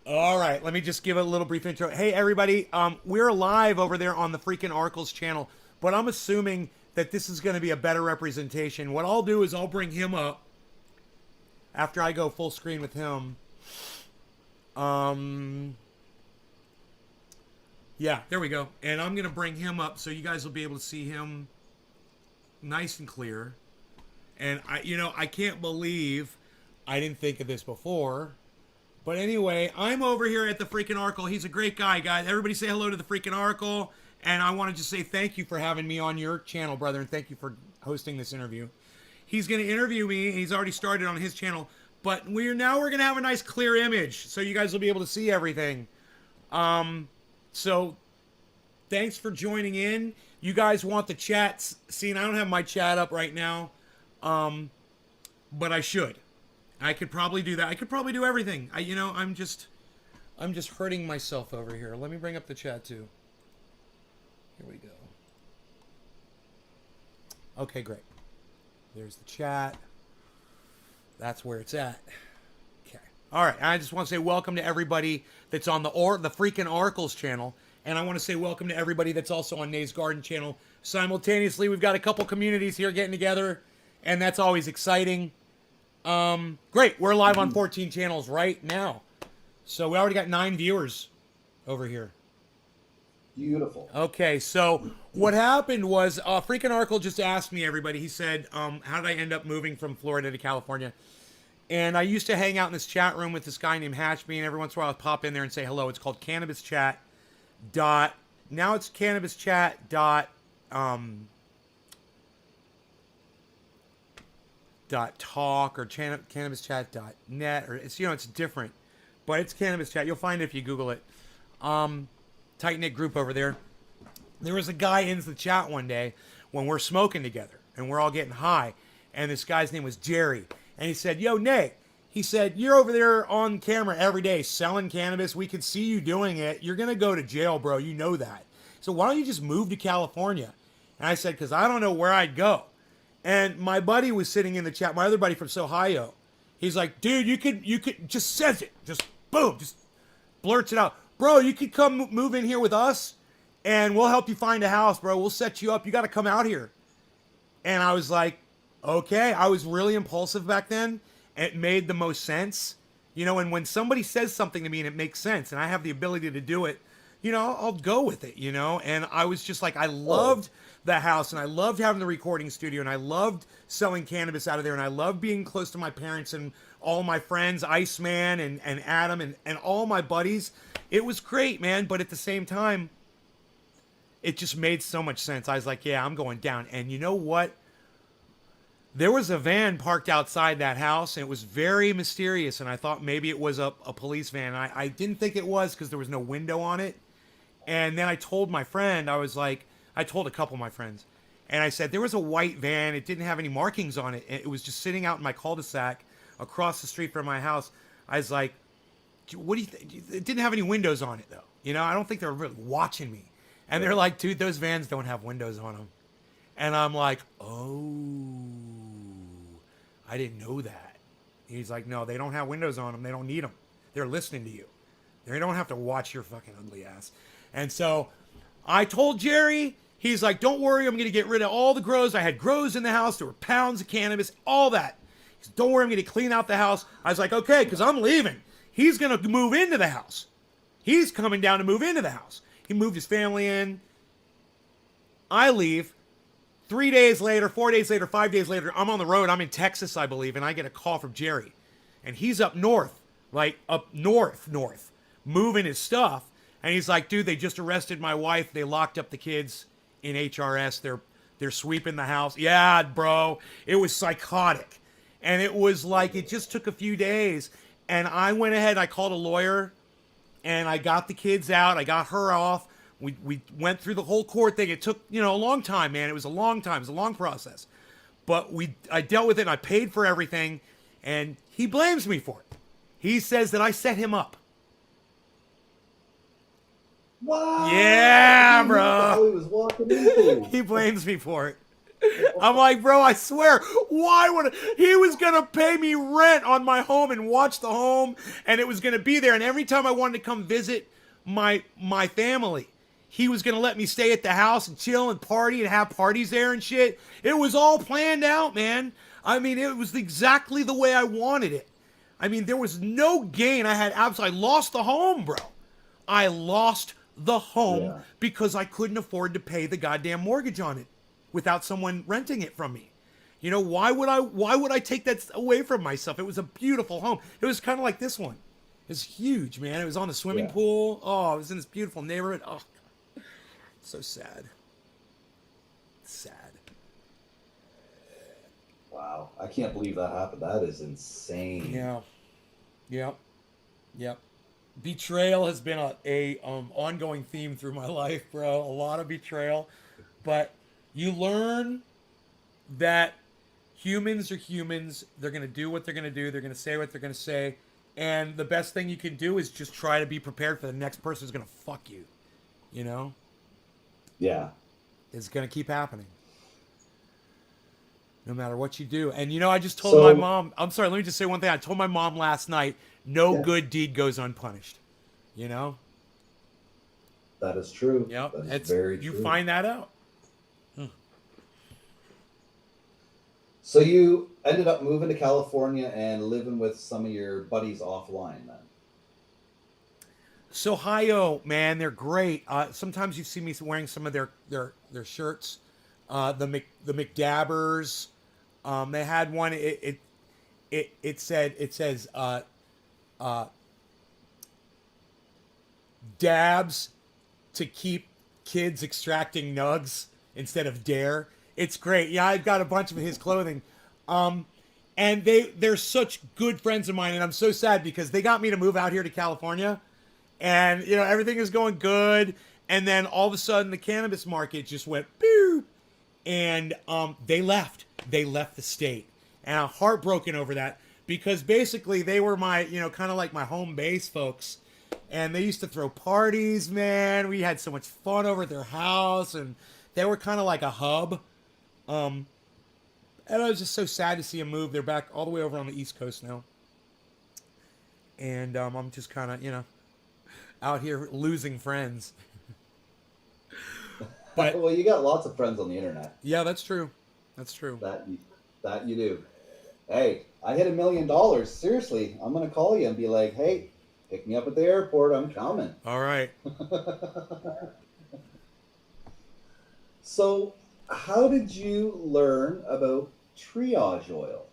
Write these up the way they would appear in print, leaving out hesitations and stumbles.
All right, let me just give a little brief intro. Hey, everybody, we're live over there on the Freakin Oracles channel, but I'm assuming that this is going to be a better representation. What I'll do is I'll bring him up after I go full screen with him. Yeah, there we go. And I'm going to bring him up so you guys will be able to see him nice and clear. And I can't believe I didn't think of this before. But anyway, I'm over here at the Freakin Oracle. He's a great guy, guys. Everybody say hello to the Freakin Oracle. And I want to just say thank you for having me on your channel, brother. And thank you for hosting this interview. He's going to interview me. He's already started on his channel. But we're going to have a nice clear image. So you guys will be able to see everything. So thanks for joining in. You guys want the chat seen. I don't have my chat up right now. But I should. I could probably do that. I could probably do everything. I'm just hurting myself over here. Let me bring up the chat too. Here we go. Okay, great. There's the chat. That's where it's at. Okay. All right. I just want to say welcome to everybody that's on the Freakin Oracles channel, and I want to say welcome to everybody that's also on NAYS Garden channel. Simultaneously, we've got a couple communities here getting together, and that's always exciting. Great. We're live on 14 channels right now. So we already got 9 viewers over here. Beautiful. Okay, so what happened was Freakin Oracle just asked me, everybody. He said, how did I end up moving from Florida to California? And I used to hang out in this chat room with this guy named Hatchby, and every once in a while I'd pop in there and say hello. It's called Cannabis Chat. Now it's Cannabis Chat. .talk or cannabischat.net, or it's different, but it's Cannabis Chat. You'll find it if you Google it. Tight knit group over there. There was a guy in the chat one day when we're smoking together and we're all getting high, and this guy's name was Jerry, and he said, "Yo, Nick," he said, "you're over there on camera every day selling cannabis. We could see you doing it. You're gonna go to jail, bro. You know that. So why don't you just move to California?" And I said, "Because I don't know where I'd go." And my buddy was sitting in the chat, my other buddy from Ohio. He's like, "Dude, you could just says it. Just boom, just blurts it out. Bro, you could come move in here with us and we'll help you find a house, bro. We'll set you up. You got to come out here." And I was like, okay. I was really impulsive back then. It made the most sense. And when somebody says something to me and it makes sense and I have the ability to do it, I'll go with it, And I was just like, I loved the house, and I loved having the recording studio, and I loved selling cannabis out of there, and I loved being close to my parents and all my friends, Iceman and Adam and all my buddies. It was great, man. But at the same time, it just made so much sense. I was like, yeah, I'm going down. And you know what? There was a van parked outside that house, and it was very mysterious, and I thought maybe it was a police van. I didn't think it was because there was no window on it. And then I told my friend, I told a couple of my friends, and I said, there was a white van. It didn't have any markings on it. It was just sitting out in my cul-de-sac across the street from my house. I was like, what do you think? It didn't have any windows on it, though. I don't think they were really watching me. And they're like, dude, those vans don't have windows on them. And I'm like, oh, I didn't know that. He's like, no, they don't have windows on them. They don't need them. They're listening to you. They don't have to watch your fucking ugly ass. And so I told Jerry, he's like, don't worry, I'm going to get rid of all the grows. I had grows in the house. There were pounds of cannabis, all that. He said, don't worry, I'm going to clean out the house. I was like, okay, because I'm leaving. He's going to move into the house. He's coming down to move into the house. He moved his family in. I leave. 3 days later, 4 days later, 5 days later, I'm on the road. I'm in Texas, I believe, and I get a call from Jerry. And he's up north, like up north, moving his stuff. And he's like, dude, they just arrested my wife. They locked up the kids in HRS. They're sweeping the house. Yeah, bro. It was psychotic. And it was like, it just took a few days. And I went ahead, I called a lawyer, and I got the kids out. I got her off. We went through the whole court thing. It took, a long time, man. It was a long time. It was a long process. But I dealt with it, and I paid for everything. And he blames me for it. He says that I set him up. Wow. Yeah, He knew bro. how he was walking into. He blames me for it. I'm like, bro, I swear, why would he was gonna pay me rent on my home and watch the home, and it was gonna be there. And every time I wanted to come visit my family, he was gonna let me stay at the house and chill and party and have parties there and shit. It was all planned out, man. I mean, it was exactly the way I wanted it. I mean, there was no gain. I lost the home, bro. I lost the home Yeah. because I couldn't afford to pay the goddamn mortgage on it without someone renting it from me. You know, why would I take that away from myself? It was a beautiful home. It was kind of like this one. It was huge, man. It was on the swimming Yeah. pool. Oh, it was in this beautiful neighborhood. Oh, God. So sad. Sad. Wow. I can't believe that happened. That is insane. Yeah. Yep. Yep. Betrayal has been a ongoing theme through my life, bro. A lot of betrayal, but you learn that humans are humans. They're gonna do what they're gonna do. They're gonna say what they're gonna say, and the best thing you can do is just try to be prepared for the next person who's gonna fuck you. You know, Yeah. it's gonna keep happening, no matter what you do. And you know, I just told So- my mom. I'm sorry. Let me just say one thing. I told my mom last night. No Yeah. good deed goes unpunished. You know. That is true. Yep. That is It's very you true. find that out. So you ended up moving to California and living with some of your buddies offline then. So Ohio, man, they're great. Sometimes you see me wearing some of their shirts. The McDabbers. They had one. It says dabs to keep kids extracting nugs instead of dare. It's great. Yeah, I've got a bunch of his clothing. And they're such good friends of mine, and I'm so sad because they got me to move out here to California, and you know everything is going good, and then all of a sudden the cannabis market just went boop, and they left the state, and I'm heartbroken over that because basically they were my kind of like my home base folks, and they used to throw parties, man. We had so much fun over at their house, and they were kind of like a hub. And I was just so sad to see them move. They're back all the way over on the East Coast now. And I'm just kind of, out here losing friends. But Well, you got lots of friends on the internet. yeah, that's true. That's true. That you do. Hey, I hit $1 million. Seriously, I'm gonna call you and be like, hey, pick me up at the airport. I'm coming. All right. So, how did you learn about triage oil?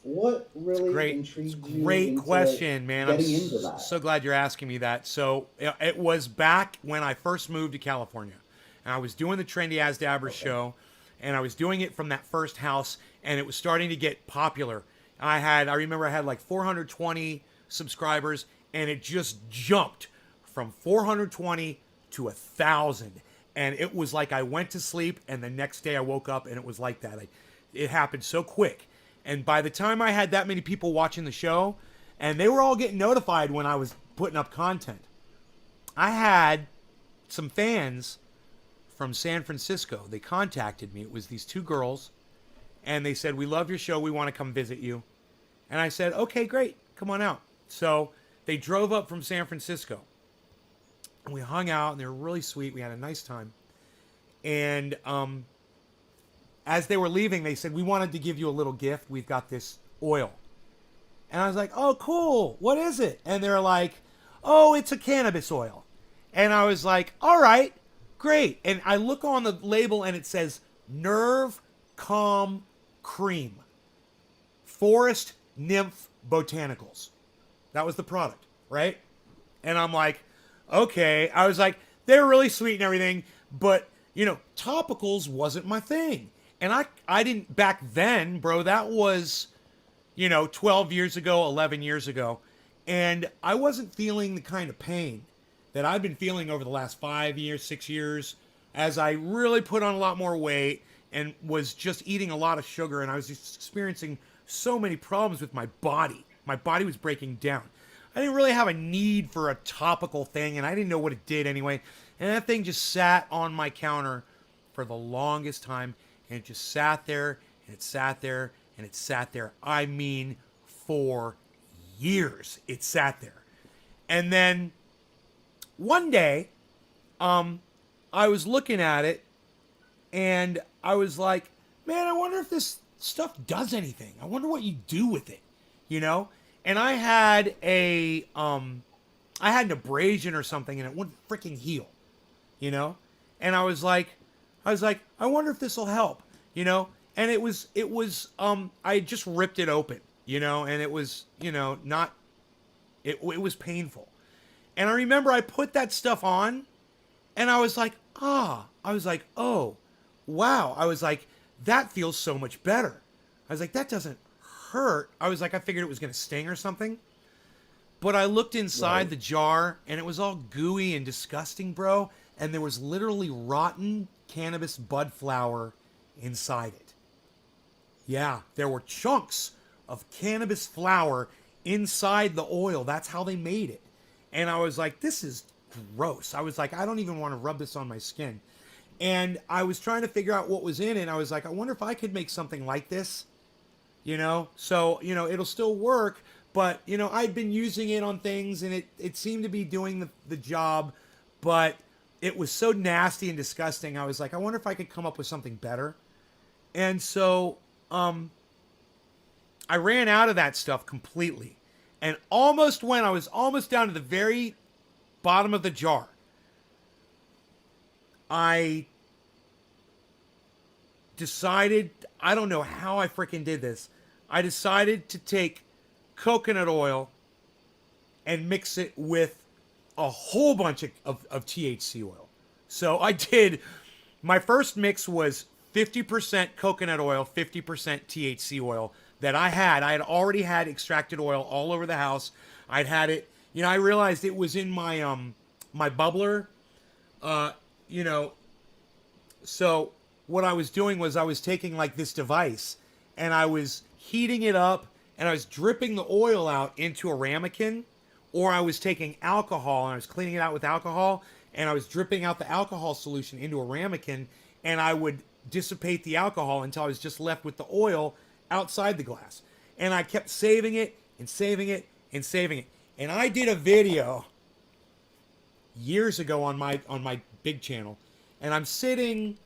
What really intrigued you Great into question, man. I'm getting into that? so glad you're asking me that. So it was back when I first moved to California, and I was doing the Trendy As Dabbers show, and I was doing it from that first house, and it was starting to get popular. I remember I had like 420 subscribers, and it just jumped from 420 to 1,000. And it was like I went to sleep, and the next day I woke up, and it was like that. It happened so quick. And by the time I had that many people watching the show, and they were all getting notified when I was putting up content, I had some fans from San Francisco. They contacted me. It was these two girls, and they said, "We love your show. We want to come visit you." And I said, "Okay, great. Come on out." So they drove up from San Francisco. And we hung out, and they were really sweet. We had a nice time. And as they were leaving, they said, "We wanted to give you a little gift. We've got this oil." And I was like, "Oh, cool. What is it?" And they're like, "Oh, it's a cannabis oil." And I was like, "All right, great." And I look on the label, and it says, Nerve Calm Cream. Forest Nymph Botanicals. That was the product, right? And I'm like, okay. I was like, they're really sweet and everything, but, topicals wasn't my thing. And I didn't, back then, bro, that was, 12 years ago, 11 years ago. And I wasn't feeling the kind of pain that I've been feeling over the last 5 years, 6 years, as I really put on a lot more weight and was just eating a lot of sugar. And I was just experiencing so many problems with my body. My body was breaking down. I didn't really have a need for a topical thing, and I didn't know what it did anyway. And that thing just sat on my counter for the longest time. And it just sat there, and it sat there, and it sat there. I mean, for years, it sat there. And then one day, I was looking at it, and I was like, man, I wonder if this stuff does anything. I wonder what you do with it, you know? And I had an abrasion or something, and it wouldn't freaking heal, you know? And I was like, I wonder if this will help, you know? And I had just ripped it open, you know, and it was, you know, it was painful. And I remember I put that stuff on, and I was like, oh, wow. I was like, that feels so much better. I was like, that doesn't hurt. I was like, I figured it was going to sting or something. But I looked inside the jar, and it was all gooey and disgusting, bro. And there was literally rotten cannabis bud flower inside it. Yeah, there were chunks of cannabis flower inside the oil. That's how they made it. And I was like, this is gross. I was like, I don't even want to rub this on my skin. And I was trying to figure out what was in it. I was like, I wonder if I could make something like this, you know? So, you know, it'll still work. But, you know, I'd been using it on things, and it seemed to be doing the job. But it was so nasty and disgusting. I was like, I wonder if I could come up with something better. And so I ran out of that stuff completely. And I was almost down to the very bottom of the jar, I decided, I don't know how I freaking did this. I decided to take coconut oil and mix it with a whole bunch of THC oil. So my first mix was 50% coconut oil, 50% THC oil that I had already had extracted oil all over the house. I'd had it, you know, I realized it was in my, my bubbler, you know, so what I was doing was I was taking like this device, and I was heating it up, and I was dripping the oil out into a ramekin, or I was taking alcohol and I was cleaning it out with alcohol, and I was dripping out the alcohol solution into a ramekin, and I would dissipate the alcohol until I was just left with the oil outside the glass. And I kept saving it and saving it and saving it. And I did a video years ago on my big channel, and I'm sitting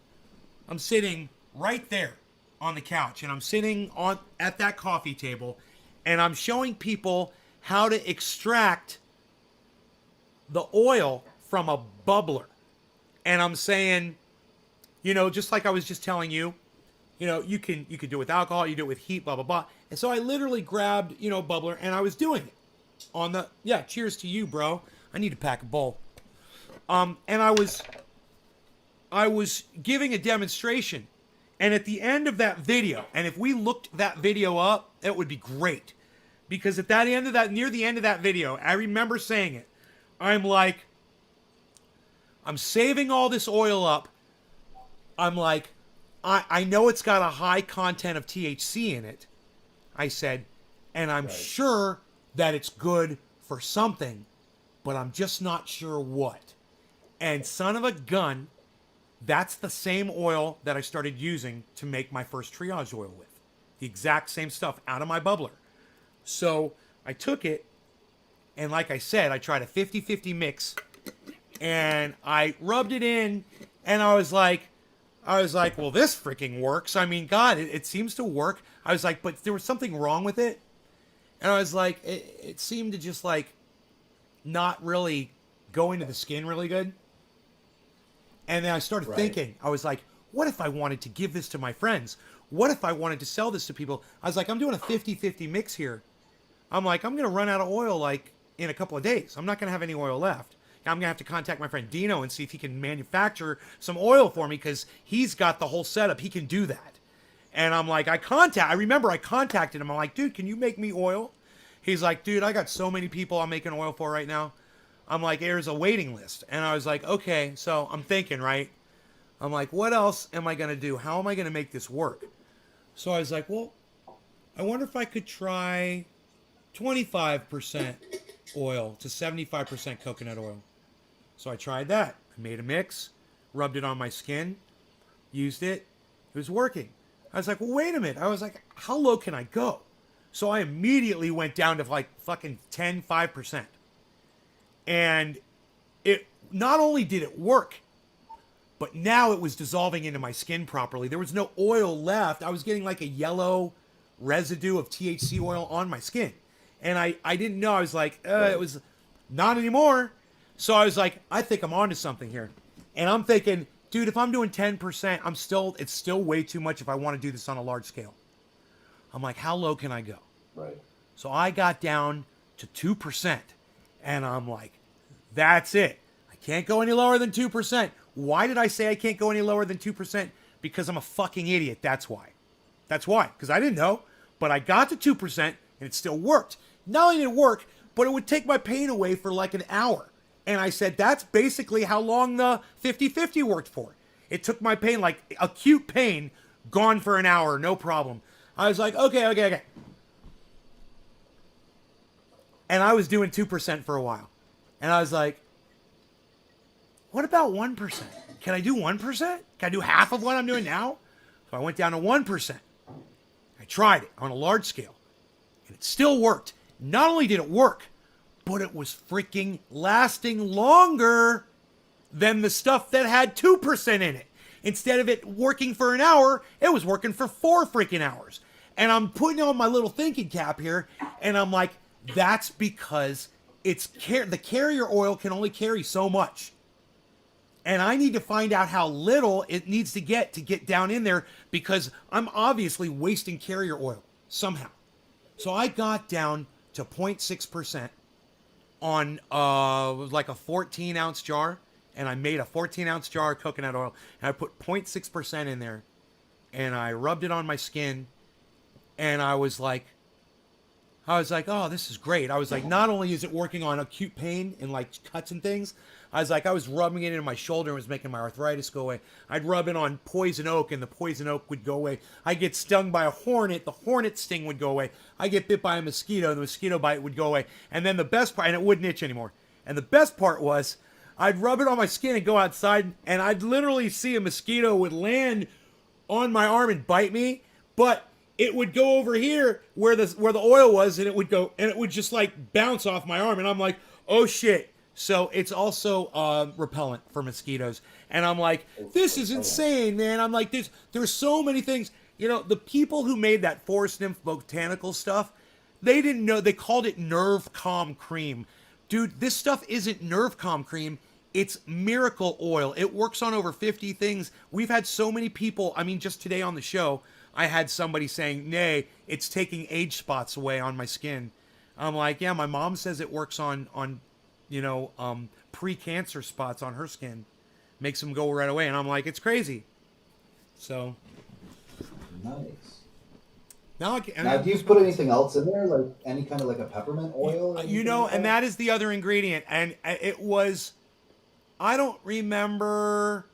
right there on the couch, and I'm sitting at that coffee table, and I'm showing people how to extract the oil from a bubbler. And I'm saying, you know, just like I was just telling you, you know, you can do it with alcohol, you do it with heat, blah blah blah. And so I literally grabbed, you know, bubbler, and I was doing it on the, yeah, cheers to you, bro. I need to pack a bowl. And I was giving a demonstration. And at the end of that video, and if we looked that video up, it would be great. Because at that end of that, near the end of that video, I remember saying it. I'm like, I'm saving all this oil up. I'm like, I know it's got a high content of THC in it, I said, and I'm sure that it's good for something, but I'm just not sure what. And son of a gun, that's the same oil that I started using to make my first triage oil with. The exact same stuff out of my bubbler. So I took it, and like I said, I tried a 50-50 mix, and I rubbed it in, and I was like, well, this freaking works. I mean, God, it seems to work. I was like, but there was something wrong with it. And I was like, it seemed to just like not really go into the skin really good. And then I started thinking, I was like, what if I wanted to give this to my friends? What if I wanted to sell this to people? I was like, I'm doing a 50-50 mix here. I'm like, I'm going to run out of oil like in a couple of days. I'm not going to have any oil left. I'm going to have to contact my friend Dino and see if he can manufacture some oil for me, because he's got the whole setup. He can do that. And I'm like, I remember I contacted him. I'm like, dude, can you make me oil? He's like, dude, I got so many people I'm making oil for right now. I'm like, there's a waiting list. And I was like, okay, so I'm thinking, right? I'm like, what else am I going to do? How am I going to make this work? So I was like, well, I wonder if I could try 25% oil to 75% coconut oil. So I tried that. I made a mix, rubbed it on my skin, used it, It was working. I was like, well, wait a minute. I was like, how low can I go? So I immediately went down to like fucking 5%. And it not only did it work, but now it was dissolving into my skin properly. There was no oil left. I was getting like a yellow residue of THC oil on my skin. And I didn't know. I was like, it was not anymore. So I was like, I think I'm onto something here. And I'm thinking, dude, if I'm doing 10%, it's still way too much if I want to do this on a large scale. I'm like, how low can I go? Right. So I got down to 2%. And I'm like, that's it. I can't go any lower than 2%. Why did I say I can't go any lower than 2%? Because I'm a fucking idiot. That's why. That's why. Because I didn't know. But I got to 2% and it still worked. Not only did it work, but it would take my pain away for like an hour. And I said, that's basically how long the 50-50 worked for. It took my pain, like acute pain, gone for an hour, no problem. I was like, okay. And I was doing 2% for a while. And I was like, what about 1%? Can I do 1%? Can I do half of what I'm doing now? So I went down to 1%. I tried it on a large scale. And it still worked. Not only did it work, but it was freaking lasting longer than the stuff that had 2% in it. Instead of it working for an hour, it was working for 4 freaking hours. And I'm putting on my little thinking cap here, and I'm like, that's because the carrier oil can only carry so much. And I need to find out how little it needs to get down in there, because I'm obviously wasting carrier oil somehow. So I got down to 0.6% on like a 14-ounce jar, and I made a 14-ounce jar of coconut oil, and I put 0.6% in there, and I rubbed it on my skin, and I was like, oh, this is great. I was like, not only is it working on acute pain and like cuts and things, I was rubbing it into my shoulder and it was making my arthritis go away. I'd rub it on poison oak and the poison oak would go away. I get stung by a hornet, the hornet sting would go away. I get bit by a mosquito, the mosquito bite would go away. And then the best part, and it wouldn't itch anymore. And the best part was, I'd rub it on my skin and go outside, and I'd literally see a mosquito would land on my arm and bite me, but it would go over here where the oil was, and it would go, and it would just like bounce off my arm, and I'm like, oh shit. So it's also repellent for mosquitoes, and I'm like, this is insane, man. I'm like, there's so many things. You know, the people who made that forest nymph botanical stuff, they didn't know. They called it nerve calm cream. Dude, this stuff isn't nerve calm cream. It's miracle oil. It works on over 50 things. We've had so many people, I mean, just today on the show, I had somebody saying, nay, it's taking age spots away on my skin. I'm like, yeah, my mom says it works on pre-cancer spots on her skin. Makes them go right away. And I'm like, it's crazy. So. Nice. Now, do you put anything else in there? Like any kind of like a peppermint oil? And that is the other ingredient. And it was, I don't remember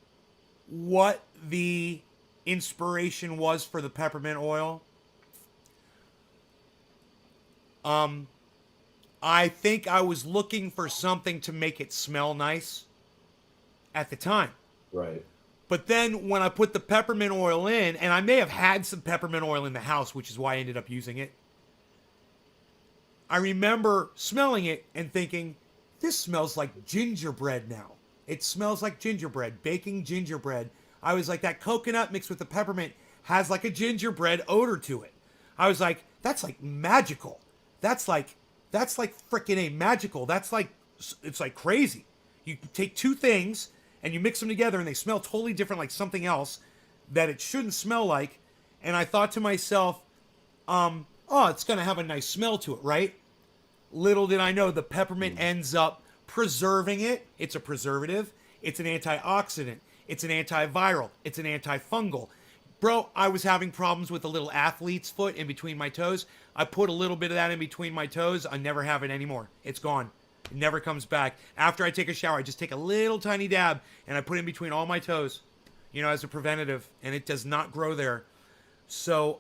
what the inspiration was for the peppermint oil. I think I was looking for something to make it smell nice at the time. Right. But then when I put the peppermint oil in, and I may have had some peppermint oil in the house, which is why I ended up using it, I remember smelling it and thinking, this smells like gingerbread now. It smells like gingerbread, baking gingerbread. I was like, that coconut mixed with the peppermint has like a gingerbread odor to it. I was like, that's like magical. That's like freaking a magical. It's like crazy. You take two things and you mix them together and they smell totally different, like something else that it shouldn't smell like. And I thought to myself, it's going to have a nice smell to it, right? Little did I know the peppermint ends up preserving it. It's a preservative. It's an antioxidant. It's an antiviral. It's an antifungal. Bro, I was having problems with a little athlete's foot in between my toes. I put a little bit of that in between my toes. I never have it anymore. It's gone. It never comes back. After I take a shower, I just take a little tiny dab and I put it in between all my toes, as a preventative, and it does not grow there. So,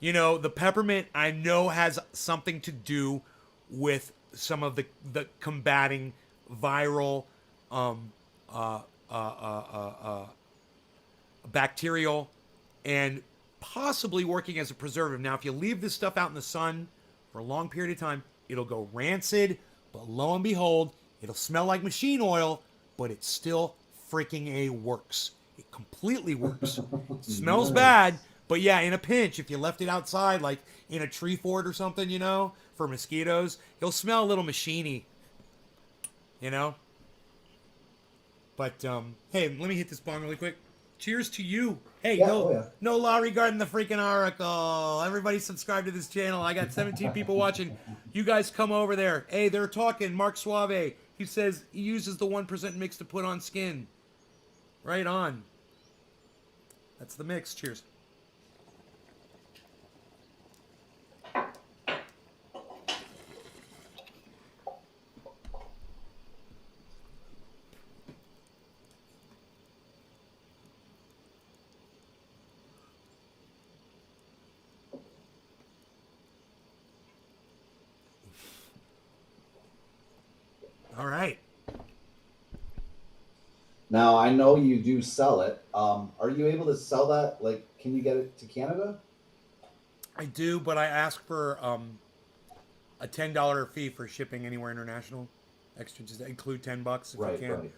the peppermint I know has something to do with some of the combating viral bacterial, and possibly working as a preservative. Now, if you leave this stuff out in the sun for a long period of time, it'll go rancid, but lo and behold, it'll smell like machine oil, but it still freaking A works. It completely works. It smells bad, but yeah, in a pinch, if you left it outside, like in a tree fort or something, you know, for mosquitoes, it'll smell a little machiney, you know? But, hey, let me hit this bong really quick. Cheers to you. Hey, no law regarding the freaking article. Everybody subscribe to this channel. I got 17 people watching. You guys come over there. Hey, they're talking. Mark Suave. He says he uses the 1% mix to put on skin. Right on. That's the mix. Cheers. All right. Now, I know you do sell it. Are you able to sell that? Like, can you get it to Canada? I do, but I ask for a $10 fee for shipping anywhere international. Extra, just include $10 if you can.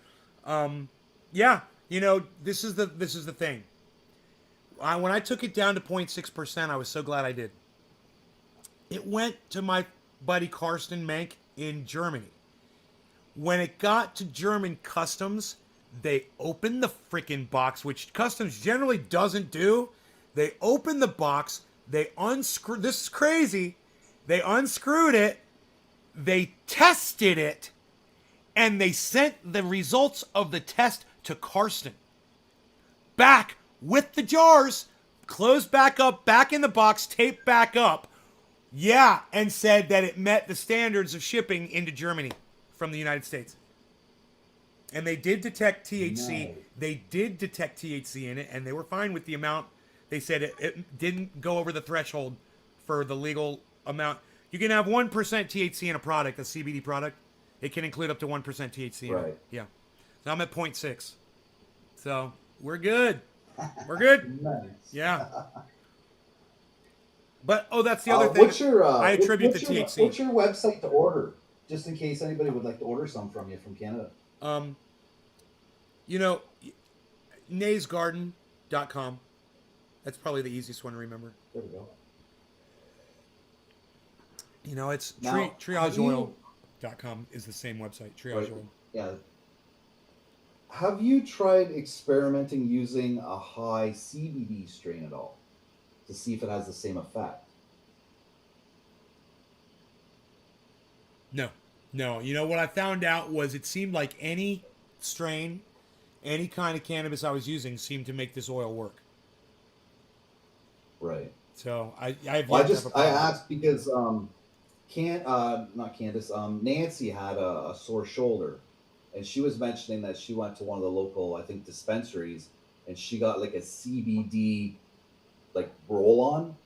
Right. Yeah, you know, this is the thing. When I took it down to 0.6%, I was so glad I did. It went to my buddy Karsten Menk in Germany. When it got to German customs, they opened the freaking box, which customs generally doesn't do. They opened the box, they unscrewed, this is crazy, they unscrewed it, they tested it, and they sent the results of the test to Karsten. Back with the jars, closed back up, back in the box, taped back up. Yeah, and said that it met the standards of shipping into Germany from the United States. And they did detect THC. Nice. They did detect THC in it, and they were fine with the amount. They said it didn't go over the threshold for the legal amount. You can have 1% THC in a product, a CBD product. It can include up to 1% THC in it. Yeah. So I'm at 0.6. So we're good. We're good. Nice. Yeah. But, that's the other thing. What's your, I attribute the THC. What's your website to order? Just in case anybody would like to order some from you from Canada. You know, naysgarden.com. That's probably the easiest one to remember. There we go. You know, it's Now, triageoil.com is the same website. Triage Right. Oil. Yeah. Have you tried experimenting using a high CBD strain at all to see if it has the same effect? No. You know, what I found out was it seemed like any strain, any kind of cannabis I was using seemed to make this oil work. Right. So I asked because Nancy had a sore shoulder, and she was mentioning that she went to one of the local, I think, dispensaries, and she got like a CBD like roll on,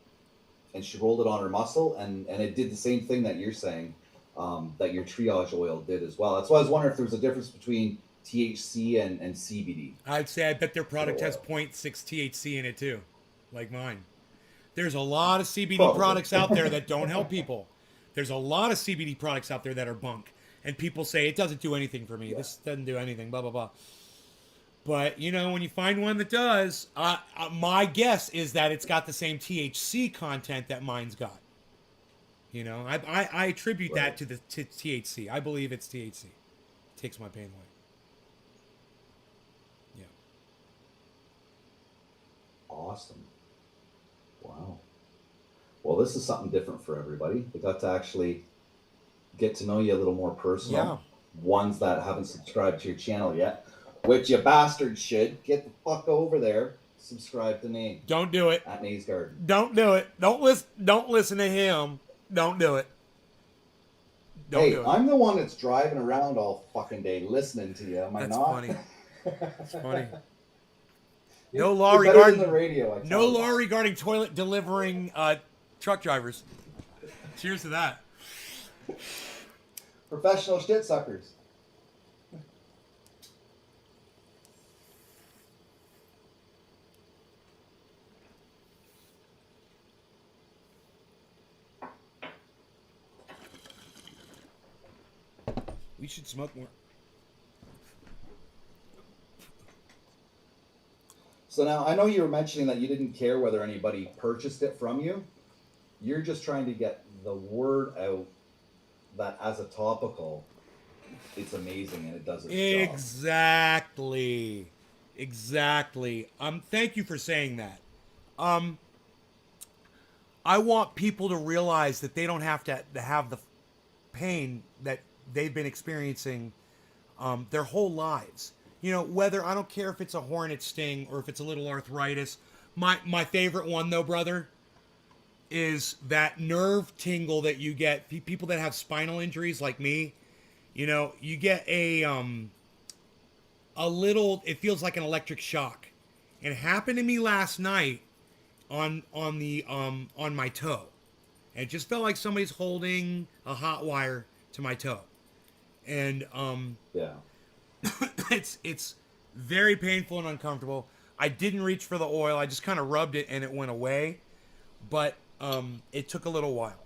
and she rolled it on her muscle, and it did the same thing that you're saying, that your triage oil did as well. That's why I was wondering if there was a difference between THC and CBD. I'd say I bet their product has 0.6 THC in it too, like mine. There's a lot of CBD products out there that don't help people. There's a lot of CBD products out there that are bunk. And people say, it doesn't do anything for me. Yeah. This doesn't do anything, blah, blah, blah. But, you know, when you find one that does, my guess is that it's got the same THC content that mine's got. You know, I attribute that to THC. I believe it's THC. It takes my pain away. Yeah. Awesome. Wow. Well, this is something different for everybody. They got to actually get to know you a little more personal. Yeah. Ones that haven't subscribed to your channel yet, which you bastards should. Get the fuck over there. Subscribe to me. Don't do it. At NAYS Garden. Don't do it. Don't listen to him. Don't do it. Don't do it. I'm the one that's driving around all fucking day listening to you. Am I not? Funny. That's funny. No law regarding the radio. No law regarding toilet delivering truck drivers. Cheers to that. Professional shit suckers. We should smoke more. So now I know you were mentioning that you didn't care whether anybody purchased it from you. You're just trying to get the word out that as a topical, it's amazing and it does its job. Exactly. Thank you for saying that. Um, I want people to realize that they don't have to have the pain that they've been experiencing their whole lives. You know, whether I don't care if it's a hornet sting or if it's a little arthritis. My favorite one though, brother, is that nerve tingle that you get. People that have spinal injuries like me, you know, you get a little. It feels like an electric shock. It happened to me last night on my toe. And it just felt like somebody's holding a hot wire to my toe. And Yeah. it's very painful and uncomfortable. I didn't reach for the oil. I just kind of rubbed it and it went away. But it took a little while.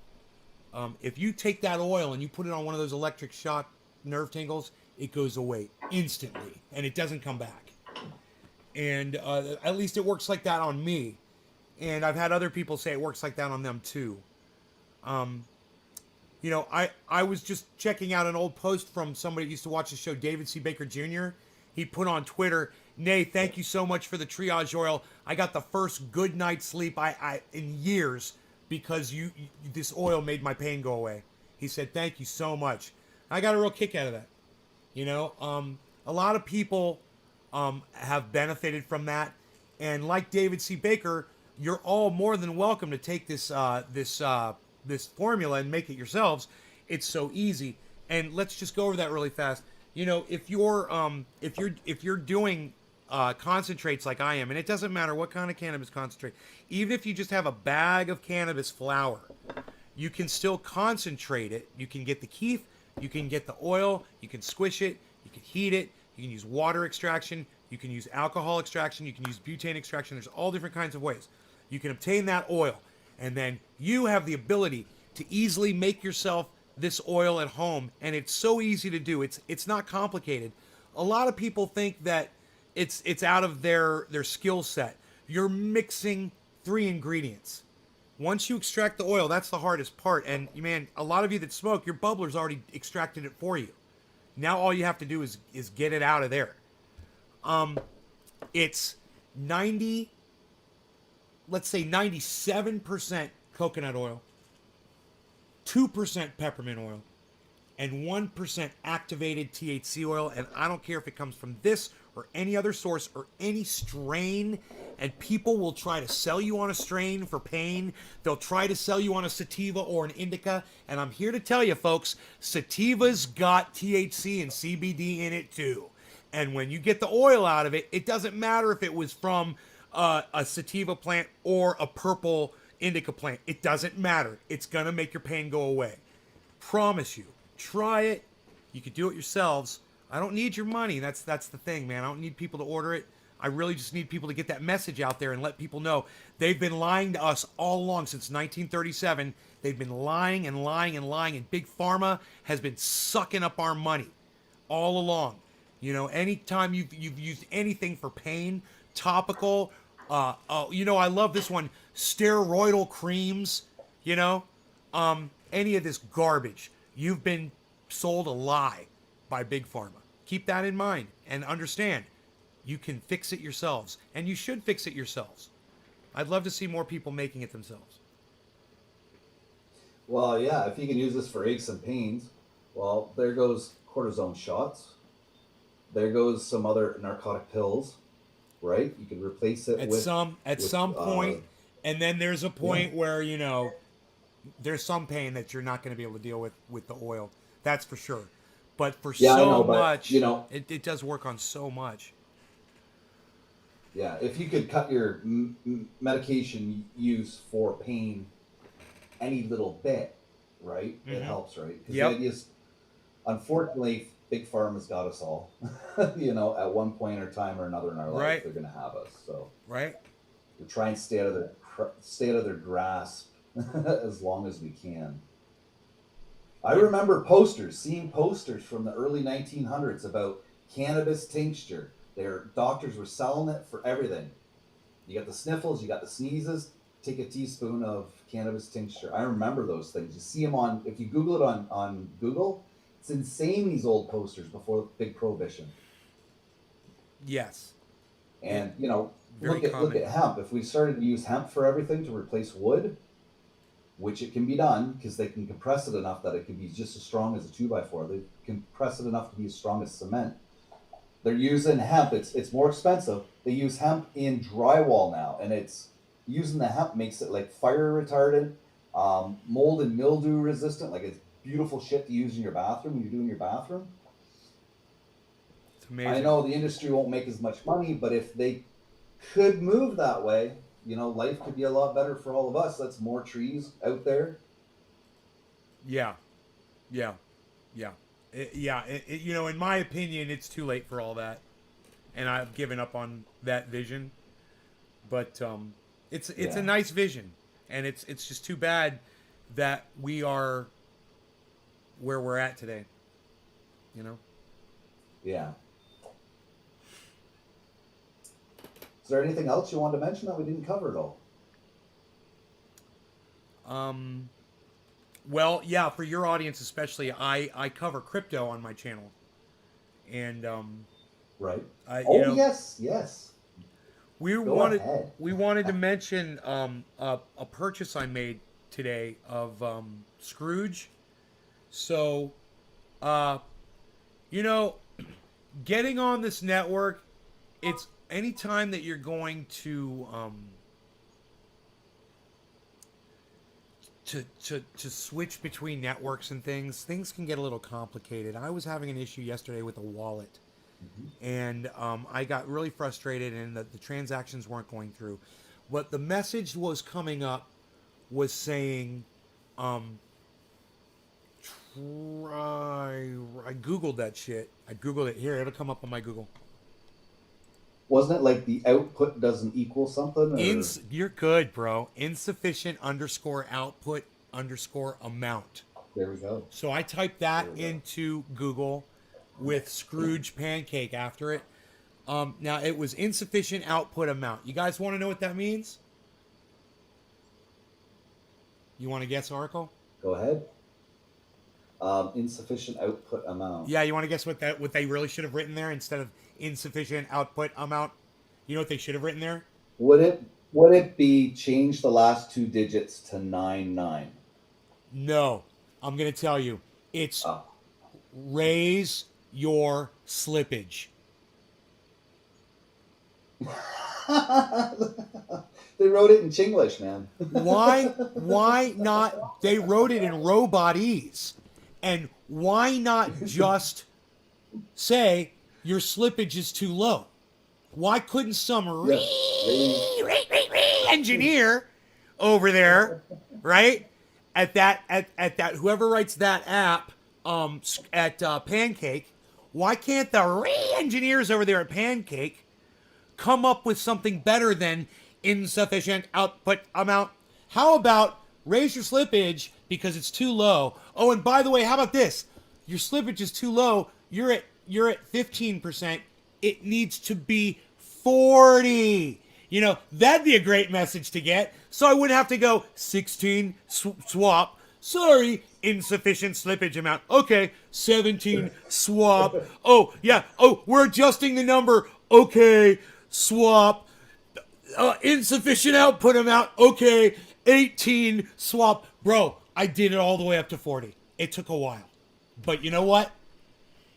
If you take that oil and you put it on one of those electric shock nerve tingles, it goes away instantly and it doesn't come back. And at least it works like that on me. And I've had other people say it works like that on them too. You know, I was just checking out an old post from somebody who used to watch the show, David C. Baker Jr. He put on Twitter, "Nay, thank you so much for the triage oil. I got the first good night's sleep I in years because this oil made my pain go away." He said, "Thank you so much." I got a real kick out of that. You know, a lot of people have benefited from that, and like David C. Baker, you're all more than welcome to take this formula and make it yourselves. It's so easy. And let's just go over that really fast. You know, if you're doing concentrates like I am, and it doesn't matter what kind of cannabis concentrate, even if you just have a bag of cannabis flower, you can still concentrate it. You can get the keef, you can get the oil, you can squish it, you can heat it, you can use water extraction, you can use alcohol extraction, you can use butane extraction. There's all different kinds of ways. You can obtain that oil, and then you have the ability to easily make yourself this oil at home, and it's so easy to do. It's not complicated. A lot of people think that it's out of their skill set. You're mixing 3 ingredients. Once you extract the oil, that's the hardest part. And man, a lot of you that smoke, your bubbler's already extracted it for you. Now all you have to do is get it out of there. It's 90, let's say 97% coconut oil, 2% peppermint oil, and 1% activated THC oil. And I don't care if it comes from this or any other source or any strain. And people will try to sell you on a strain for pain. They'll try to sell you on a sativa or an indica. And I'm here to tell you, folks, sativa's got THC and CBD in it too. And when you get the oil out of it, it doesn't matter if it was from a sativa plant or a purple indica plant. It doesn't matter. It's going to make your pain go away. Promise you. Try it. You can do it yourselves. I don't need your money. That's the thing, man. I don't need people to order it. I really just need people to get that message out there and let people know. They've been lying to us all along since 1937. They've been lying and lying and lying, and Big Pharma has been sucking up our money all along. You know, anytime you've used anything for pain, topical, you know, I love this one, steroidal creams, you know, any of this garbage. You've been sold a lie by Big Pharma. Keep that in mind and understand you can fix it yourselves, and you should fix it yourselves. I'd love to see more people making it themselves. Well, yeah, if you can use this for aches and pains, well, there goes cortisone shots. There goes some other narcotic pills, right? You can replace it with some point, and then there's a point where, you know, there's some pain that you're not going to be able to deal with the oil. That's for sure. But for I so know, but, much, you know, it does work on so much. Yeah, if you could cut your medication use for pain any little bit, right? It helps, right? Because the idea is, unfortunately, Big Pharma's got us all. You know, at one point or time or another in our life, they're going to have us. So we try and stay out of their grasp as long as we can. I remember posters, seeing posters from the early 1900s about cannabis tincture. Their doctors were selling it for everything. You got the sniffles, you got the sneezes. Take a teaspoon of cannabis tincture. I remember those things. You see them on, if you Google it on Google, it's insane, these old posters before big prohibition. Yes. And, Very look common. at hemp. If we started to use hemp for everything to replace wood, which it can be done because they can compress it enough that it can be just as strong as a 2x4. They compress it enough to be as strong as cement. They're using hemp. It's more expensive. They use hemp in drywall now, and it's using the hemp makes it like fire retardant, mold and mildew resistant. Like, it's beautiful shit to use in your bathroom when you're doing your bathroom. It's amazing. I know the industry won't make as much money, but if they could move that way, life could be a lot better for all of us. That's more trees out there. Yeah. In my opinion, it's too late for all that, and I've given up on that vision. But it's a nice vision, and it's just too bad that we are where we're at today. Yeah. Is there anything else you wanted to mention that we didn't cover at all? Well, yeah, for your audience especially, I cover crypto on my channel, and Right. Yes. We Go wanted ahead. we wanted to mention a purchase I made today of Scrooge. So, getting on this network, it's anytime that you're going to switch between networks and things can get a little complicated. I was having an issue yesterday with a wallet. And I got really frustrated, and the transactions weren't going through. What the message was coming up was saying, I Googled that shit. I Googled it. Here, it'll come up on my Google. Wasn't it like the output doesn't equal something? Or... You're good, bro. Insufficient _output _amount. There we go. So I typed that into Google with Scrooge pancake after it. Now, it was insufficient output amount. You guys want to know what that means? You want to guess, Oracle? Go ahead. Insufficient output amount. Yeah, you want to guess what they really should have written there instead of insufficient output amount? You know what they should have written there? Would it be change the last two digits to 99? No. I'm going to tell you. It's raise your slippage. They wrote it in Chinglish, man. Why not? They wrote it in robotese. And why not just say your slippage is too low? Why couldn't some engineer over there, right? At that whoever writes that app at Pancake, why can't the re-engineers over there at Pancake come up with something better than insufficient output amount? How about raise your slippage because it's too low? Oh, and by the way, how about this? Your slippage is too low. You're at 15%. It needs to be 40. That'd be a great message to get. So I wouldn't have to go 16 swap. Sorry, insufficient slippage amount. Okay, 17 swap. Oh, yeah. Oh, we're adjusting the number. Okay, swap. Insufficient output amount. Okay, 18 swap. Bro, I did it all the way up to 40. It took a while. But you know what?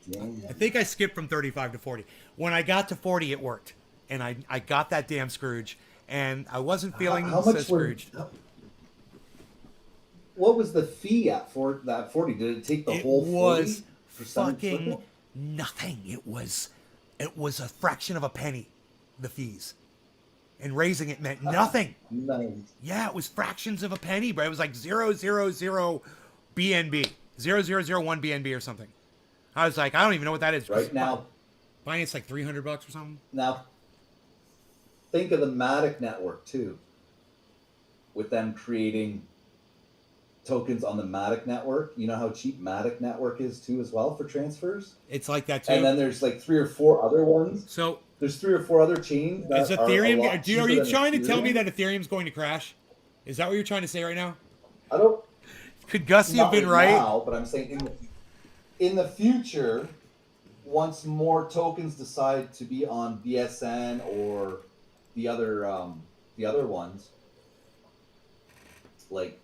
I think I skipped from 35 to 40. When I got to 40, it worked. And I got that damn Scrooge. And I wasn't feeling how so much Scrooged. What was the fee at that 40? Did it take the whole 40%? It was fucking nothing. It was a fraction of a penny, the fees. And raising it meant nothing. Nice. Yeah, it was fractions of a penny, but it was like 000 BNB. 0001 BNB or something. I was like, I don't even know what that is. Right now. Buying it's like $300 or something. Now, think of the Matic network too. With them creating tokens on the Matic network. You know how cheap Matic network is too, as well, for transfers. It's like that too. And then there's like 3 or 4 other ones. So there's 3 or 4 other chains that is are a Ethereum? lot Are cheaper you than trying to tell me Ethereum. that Ethereum's going to crash? Is that what you're trying to say right now? I don't. Could Gussie have Not been right? now, but I'm saying in the future, once more tokens decide to be on BSN or the other ones, like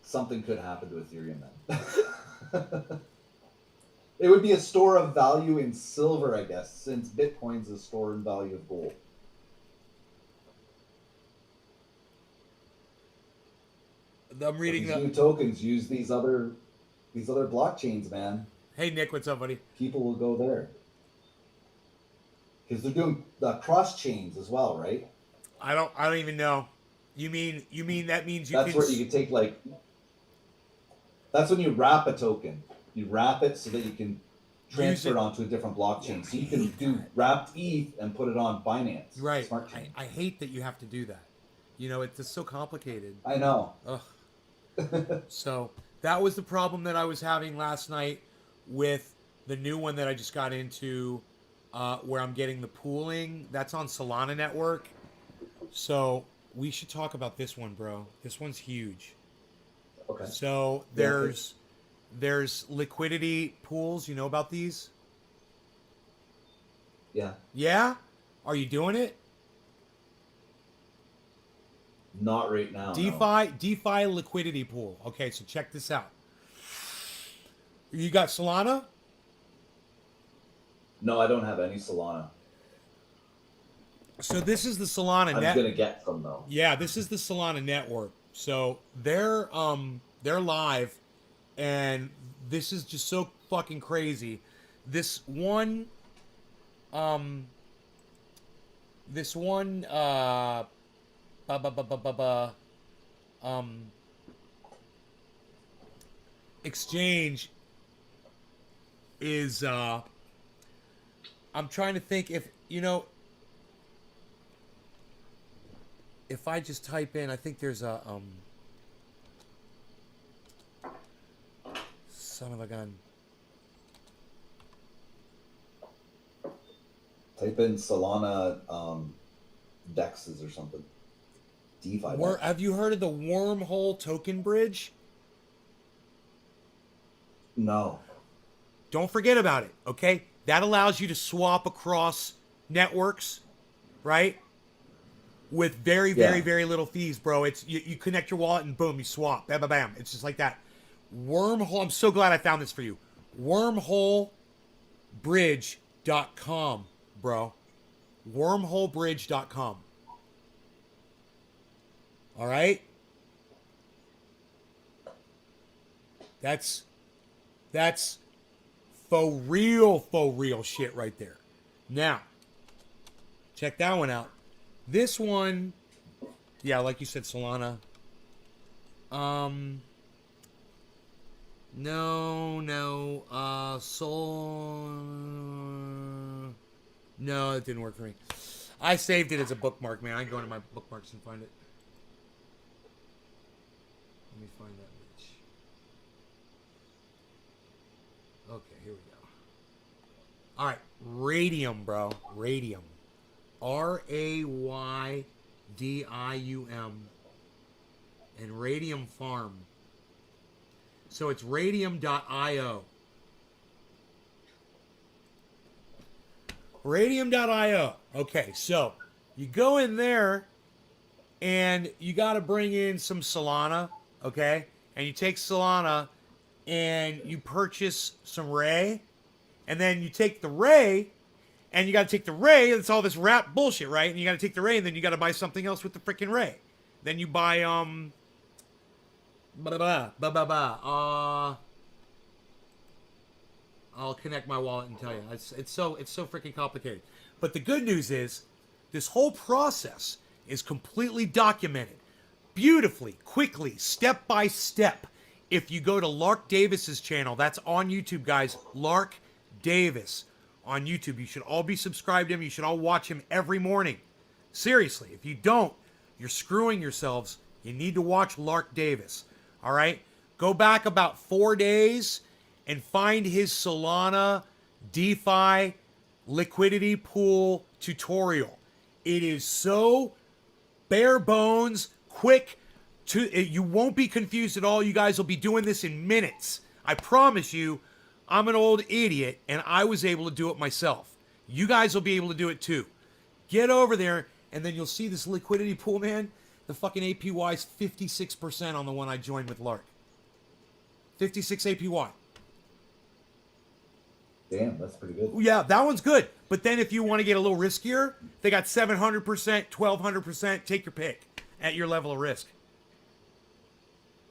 something could happen to Ethereum then. It would be a store of value in silver, I guess, since Bitcoin's a store in value of gold. I'm reading These the new tokens use these other blockchains, man. Hey Nick, what's up, buddy? People will go there because they're doing the cross chains as well, right? I don't even know. You mean that means you That's can where you can take like. That's when you wrap a token. You wrap it so that you can transfer it onto a different blockchain. So you can do wrapped ETH and put it on Binance. right. Smart chain. I hate that you have to do that. You know, it's just so complicated. I know. Ugh. So that was the problem that I was having last night with the new one that I just got into, where I'm getting the pooling. That's on Solana Network. So we should talk about this one, bro. This one's huge. Okay. So there's liquidity pools. You know about these? Yeah. Yeah? Are you doing it? Not right now. DeFi liquidity pool. Okay, so check this out. You got Solana? No, I don't have any Solana. So this is the Solana I'm gonna get some though. Yeah, this is the Solana network. So they're live, and this is just so fucking crazy. This one exchange is I'm trying to think if if I just type in, I think there's a son of a gun. Type in Solana dexes or something. DeFi. Have you heard of the wormhole token bridge? No. Don't forget about it, okay? That allows you to swap across networks, right? With very, very, very little fees, bro. It's you connect your wallet and boom, you swap. Bam, bam, bam. It's just like that. Wormhole. I'm so glad I found this for you. Wormholebridge.com, bro. Wormholebridge.com. All right? That's for real shit right there. Now, check that one out. This one, yeah, like you said, Solana. No, it didn't work for me. I saved it as a bookmark, man. I can go into my bookmarks and find it. Let me find that bitch. Okay, here we go. All right, Radium, bro. Radium. Raydium. And Radium Farm. So it's radium.io. Radium.io. Okay, so you go in there and you got to bring in some Solana, okay? And you take Solana and you purchase some Ray. And then you take the Ray and you got to take the Ray. It's all this rap bullshit, right? And you got to take the Ray and then you got to buy something else with the freaking Ray. Then you buy, I'll connect my wallet and tell you. It's so freaking complicated. But the good news is, this whole process is completely documented, beautifully, quickly, step by step. If you go to Lark Davis's channel, that's on YouTube, guys. Lark Davis on YouTube. You should all be subscribed to him. You should all watch him every morning. Seriously, if you don't, you're screwing yourselves You need to watch Lark Davis. All right? Go back about 4 days and find his Solana DeFi liquidity pool tutorial. It is so bare bones, quick. You won't be confused at all. You guys will be doing this in minutes. I promise you, I'm an old idiot and I was able to do it myself. You guys will be able to do it too. Get over there and then you'll see this liquidity pool, man. The fucking APY is 56% on the one I joined with Lark. 56 APY. Damn, that's pretty good. Yeah, that one's good. But then if you want to get a little riskier, they got 700%, 1200%. Take your pick at your level of risk.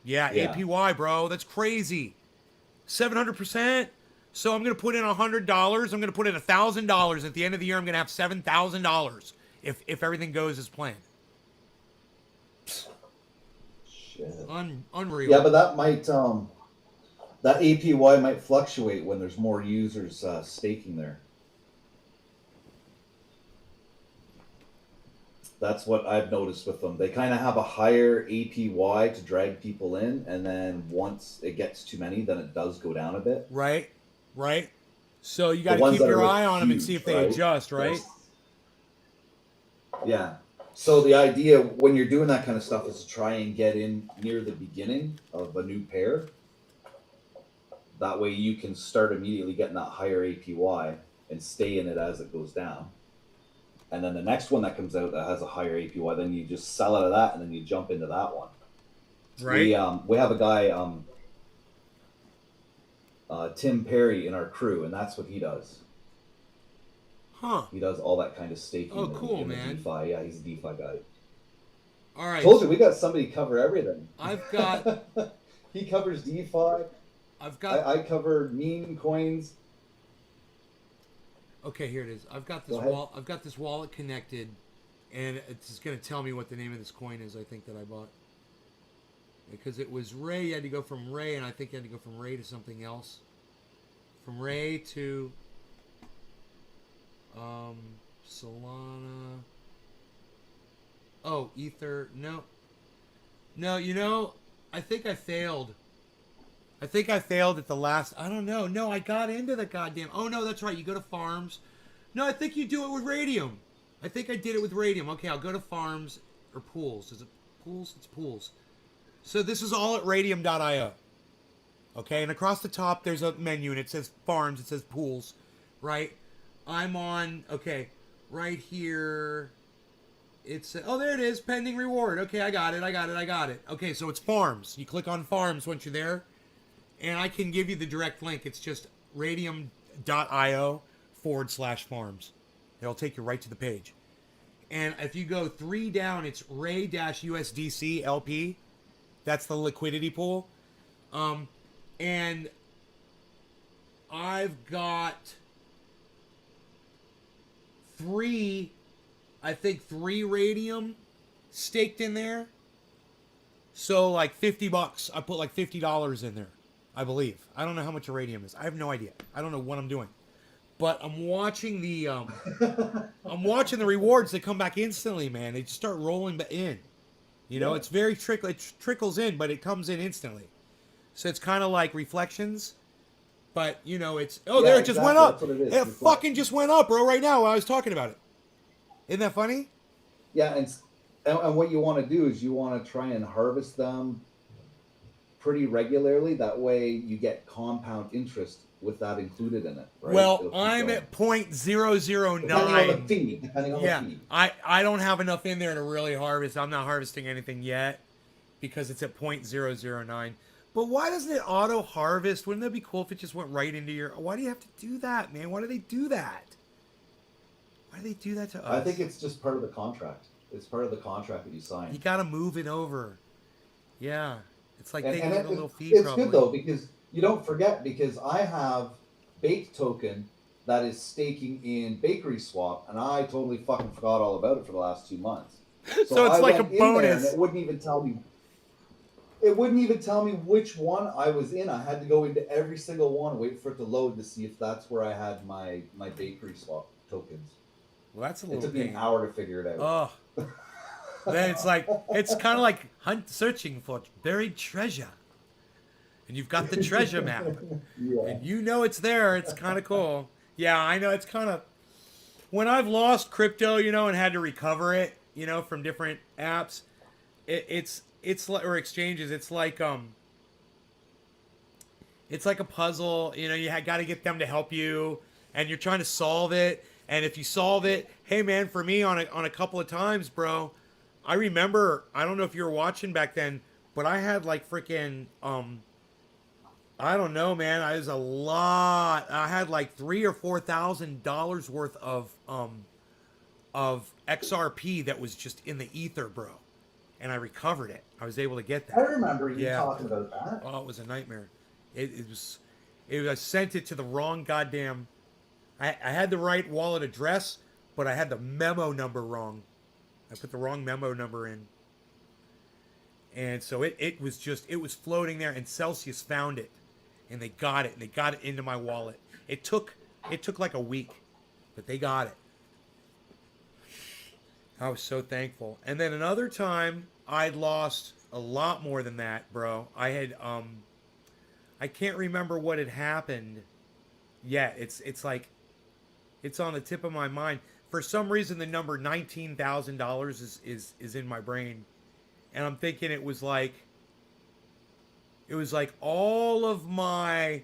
Yeah, APY, bro. That's crazy. 700%. So I'm going to put in $100. I'm going to put in $1,000. At the end of the year, I'm going to have $7,000 if everything goes as planned. Shit. Unreal. Yeah, but that might that APY might fluctuate when there's more users staking there. That's what I've noticed with them. They kind of have a higher APY to drag people in, and then once it gets too many, then it does go down a bit. Right. So you got to keep your eye on them and see if they adjust, right? Yeah. So the idea when you're doing that kind of stuff is to try and get in near the beginning of a new pair. That way you can start immediately getting that higher APY and stay in it as it goes down. And then the next one that comes out that has a higher APY, then you just sell out of that and then you jump into that one. Right. We have a guy, Tim Perry in our crew, and that's what he does. Huh. He does all that kind of staking. Oh, cool, in the man. DeFi. Yeah, he's a DeFi guy. All right. Told you, we got somebody cover everything. I've got... He covers DeFi. I cover meme coins. Okay, here it is. I've got this I've got this wallet connected, and it's going to tell me what the name of this coin is. I think that I bought because it was Ray. You had to go from Ray, and I think you had to go from Ray to something else. From Ray to Solana. Oh, Ether. No. You know, I think I failed. I think I failed at the last... I don't know. No, I got into the goddamn... Oh, no, that's right. You go to farms. No, I think you do it with Radium. I think I did it with Radium. Okay, I'll go to farms or pools. Is it pools? It's pools. So this is all at radium.io. Okay, and across the top, there's a menu, and it says farms. It says pools, right? I'm on... Okay, right here... It's... Oh, there it is. Pending reward. Okay, I got it. Okay, so it's farms. You click on farms once you're there. And I can give you the direct link. It's just radium.io/farms. It'll take you right to the page. And if you go 3 down, it's Ray-USDC LP. That's the liquidity pool. And I've got three Radium staked in there. So like $50. I put like $50 in there. I believe. I don't know how much a Radium is. I have no idea. I don't know what I'm doing. But I'm watching the rewards that come back instantly, man. They just start rolling in. You know, it's very it trickles in, but it comes in instantly. So it's kind of like reflections. But, you know, it's... Oh, there it just went up. It fucking just went up, bro, right now while I was talking about it. Isn't that funny? Yeah, and what you want to do is you want to try and harvest them pretty regularly. That way you get compound interest with that included in it. Right? Well, I'm at 0.009. Depending on the fee. I don't have enough in there to really harvest. I'm not harvesting anything yet because it's at 0.009. But why doesn't it auto harvest? Wouldn't that be cool if it just went right into your... Why do you have to do that, man? Why do they do that? Why do they do that to us? I think it's just part of the contract. It's part of the contract that you sign. You got to move it over. Yeah. It's like they get a little fee. It's good though, because you don't forget, because I have Baked Token that is staking in Bakery Swap, and I totally fucking forgot all about it for the last 2 months. So it's like a bonus. It wouldn't even tell me. It wouldn't even tell me which one I was in. I had to go into every single one, wait for it to load to see if that's where I had my Bakery Swap tokens. Well, that's a little. It took me an hour to figure it out. Oh. Then it's kind of like searching for buried treasure, and you've got the treasure map, Yeah. and you know it's there. It's kind of cool. Yeah, I know it's kind of when I've lost crypto, and had to recover it, from different apps. It's like or exchanges. It's like a puzzle. You got to get them to help you, and you're trying to solve it. And if you solve it, hey man, for me on a couple of times, bro, I remember. I don't know if you were watching back then, but I had like freaking I don't know, man. I was a lot. I had like $3,000 or $4,000 worth of XRP that was just in the ether, bro. And I recovered it. I was able to get I that. remember you Yeah. talking about that. Oh, it was a nightmare. It was. I sent it to the wrong goddamn. I had the right wallet address, but I had the memo number wrong. I put the wrong memo number in, and so it was floating there, and Celsius found it, and they got it, and they got it into my wallet. It took like a week, but they got it. I was so thankful. And then another time, I'd lost a lot more than that, bro. I can't remember what had happened yet. It's like it's on the tip of my mind. For some reason, the number $19,000 is in my brain, and I'm thinking it was like all of my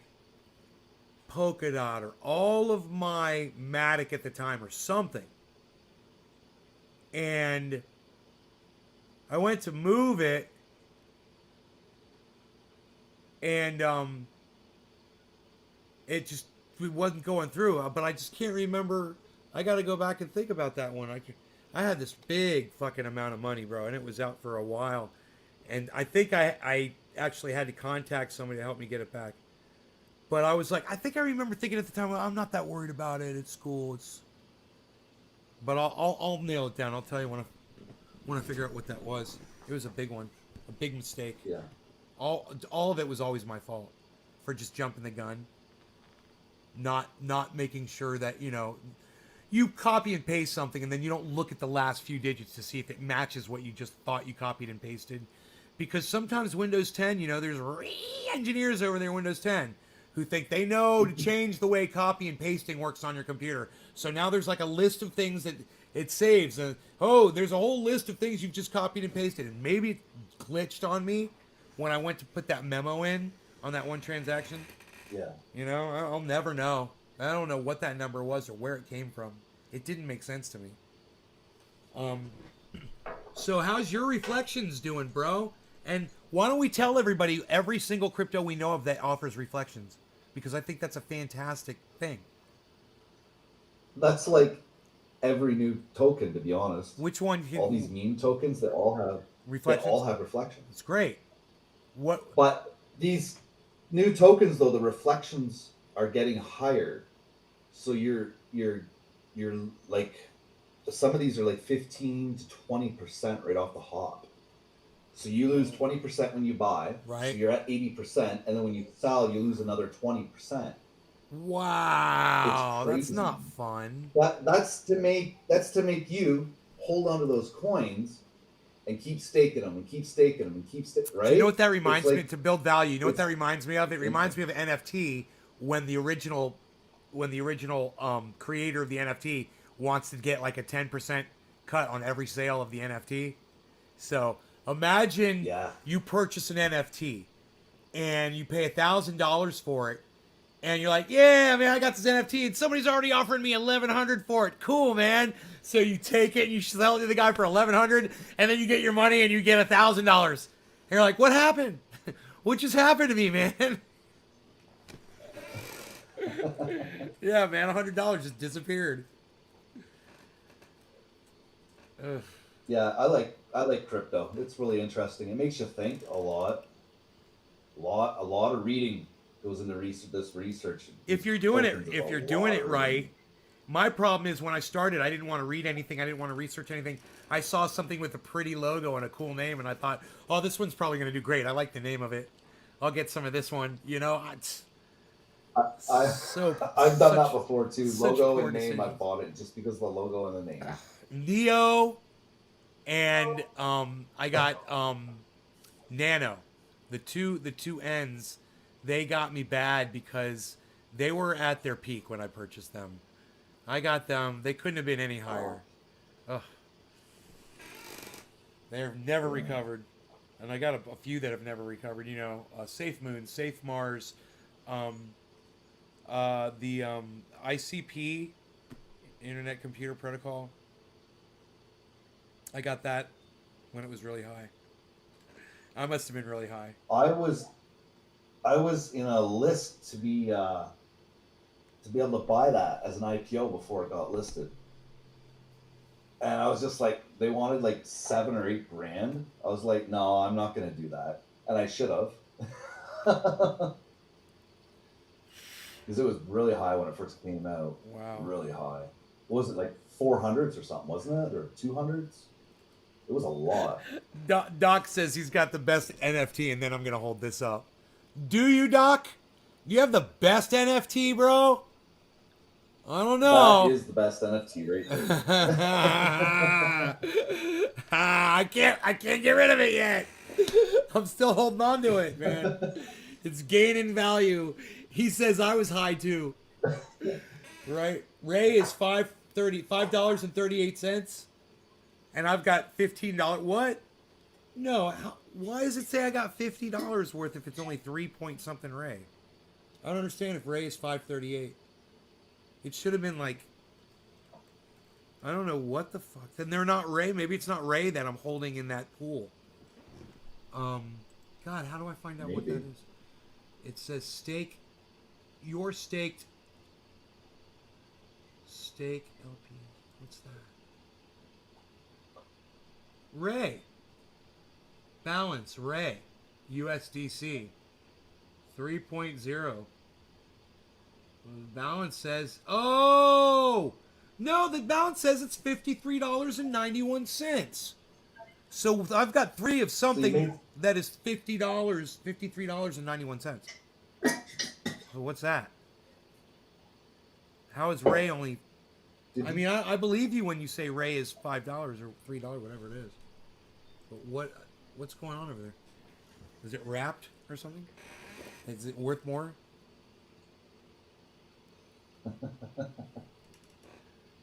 Polkadot or all of my Matic at the time or something. And I went to move it, and it wasn't going through. But I just can't remember. I got to go back and think about that one. I had this big fucking amount of money, bro, and it was out for a while. And I think I actually had to contact somebody to help me get it back. But I was like, I think I remember thinking at the time, well, I'm not that worried about it. It's cool. But I'll nail it down. I'll tell you when I figure out what that was. It was a big one, a big mistake. Yeah. All of it was always my fault for just jumping the gun. Not making sure that you copy and paste something and then you don't look at the last few digits to see if it matches what you just thought you copied and pasted. Because sometimes Windows 10, there's engineers over there in Windows 10 who think they know to change the way copy and pasting works on your computer. So now there's like a list of things that it saves. There's a whole list of things you've just copied and pasted. And maybe it glitched on me when I went to put that memo in on that one transaction. Yeah. I'll never know. I don't know what that number was or where it came from. It didn't make sense to me. So how's your reflections doing, bro? And why don't we tell everybody every single crypto we know of that offers reflections? Because I think that's a fantastic thing. That's like every new token, to be honest. Which one? All these meme tokens that all have reflections. They all have reflections. It's great. But these new tokens, though, the reflections are getting higher. So you're like, some of these are like 15 to 20% right off the hop. So you lose 20% when you buy. Right. So you're at 80%, and then when you sell, you lose another 20%. Wow, that's not fun. That's to make you hold on to those coins and keep staking them and keep staking them and keep right. So you know what that reminds me to build value. You know what that reminds me of? It reminds me of NFT when the original creator of the NFT wants to get like a 10% cut on every sale of the NFT. So imagine you purchase an NFT and you pay $1,000 for it. And you're like, yeah, man, I got this NFT, and somebody's already offering me $1,100 for it. Cool, man. So you take it and you sell it to the guy for $1,100, and then you get your money and you get $1,000. And you're like, what happened? What just happened to me, man? Yeah, man, $100 just disappeared. Ugh. Yeah, I like crypto. It's really interesting. It makes you think a lot. A lot of reading goes into this research. If you're doing it right. My problem is when I started, I didn't want to read anything. I didn't want to research anything. I saw something with a pretty logo and a cool name, and I thought, oh, this one's probably going to do great. I like the name of it. I'll get some of this one. I've done that before too. Logo and name, I bought it just because of the logo and the name. and I got Nano, the two ends. They got me bad because they were at their peak when I purchased them. I got them. They couldn't have been any higher. Ugh. They've never recovered, and I got a few that have never recovered. You know, Safe Moon, Safe Mars, um, the ICP, Internet Computer Protocol. I got that when it was really high. I must have been really high. I was in a list to be able to buy that as an IPO before it got listed. And I was just like, they wanted like 7 or 8 grand. I was like, no, I'm not gonna do that. And I should have. Because it was really high when it first came out. Wow. Really high. What was it, like 400s or something, wasn't it? Or 200s? It was a lot. Doc says he's got the best NFT, and then I'm gonna hold this up. Do you, Doc? You have the best NFT, bro? I don't know. That is the best NFT right there. I can't get rid of it yet. I'm still holding on to it, man. It's gaining value. He says I was high too. Right? Ray is $5.38, and I've got $15. What? No. Why does it say I got $50 worth if it's only 3 point something Ray? I don't understand if Ray is $5.38. It should have been like, I don't know what the fuck. Then they're not Ray. Maybe it's not Ray that I'm holding in that pool. God, how do I find out what that is? It says stake. Your staked. Stake LP. What's that? Ray. Balance. Ray. USDC. 3.0. The balance says, oh! No, the balance says it's $53.91. So I've got 3 of something that is $50, $53.91. So what's that? How is Ray only... I mean, I believe you when you say Ray is $5 or $3, whatever it is. But what's going on over there? Is it wrapped or something? Is it worth more?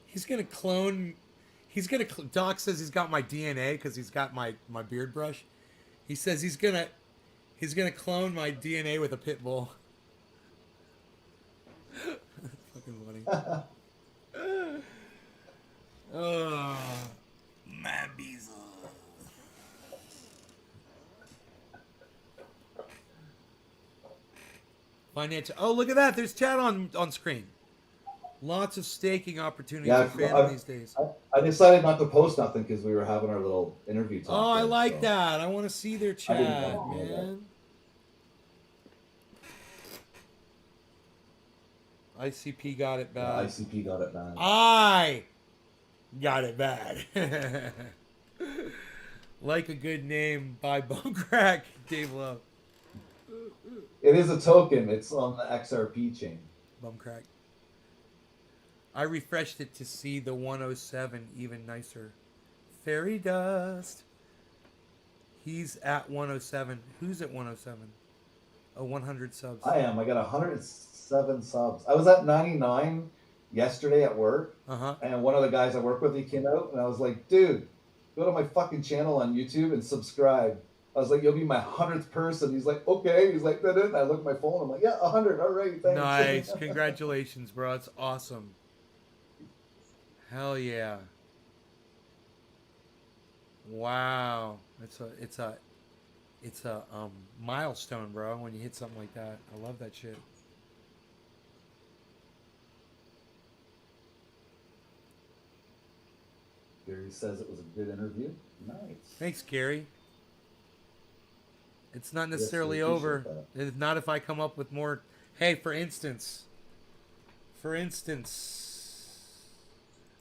He's gonna clone. Doc says he's got my DNA because he's got my beard brush. He says he's gonna clone my DNA with a pit bull. Fucking funny. Oh, my bees. Financial. Oh, look at that! There's chat on screen. Lots of staking opportunities for fans these days. I decided not to post nothing because we were having our little interview talk. Oh, I like that. I want to see their chat, man. ICP got it bad. Yeah, ICP got it bad. I got it bad. Like a good name by Bumcrack, Dave Love. It is a token. It's on the XRP chain. Bumcrack. I refreshed it to see the 107 even nicer. Fairy Dust. He's at 107. Who's at 107? Oh, 100 subs. I am. I got 107 subs. I was at 99 yesterday at work. And one of the guys I work with, he came out, and I was like, dude, go to my fucking channel on YouTube and subscribe. I was like, you'll be my 100th person. He's like, okay. He's like, that is. I look at my phone. I'm like, yeah, 100. All right, thanks. Nice. Congratulations, bro. It's awesome. Hell yeah. Wow. It's a milestone, bro, when you hit something like that. I love that shit. Gary says it was a good interview. Nice. Thanks, Gary. It's not necessarily over. If not, if I come up with more. Hey, for instance,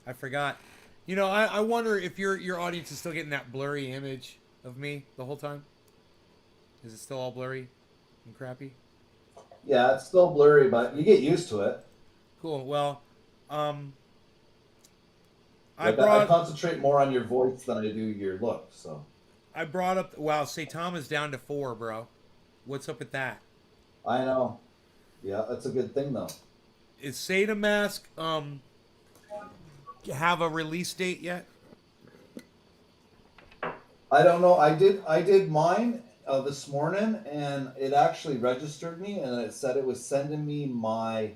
I forgot. You know, I wonder if your audience is still getting that blurry image of me the whole time. Is it still all blurry and crappy? Yeah, it's still blurry, but you get used to it. Cool. Well, I Like I brought concentrate more on your voice than I do your look. So I brought up. Wow, Saitama is down to 4, bro. What's up with that? I know. Yeah, that's a good thing though. Is Sada Mask have a release date yet? I don't know. I did mine this morning, and it actually registered me, and it said it was sending me my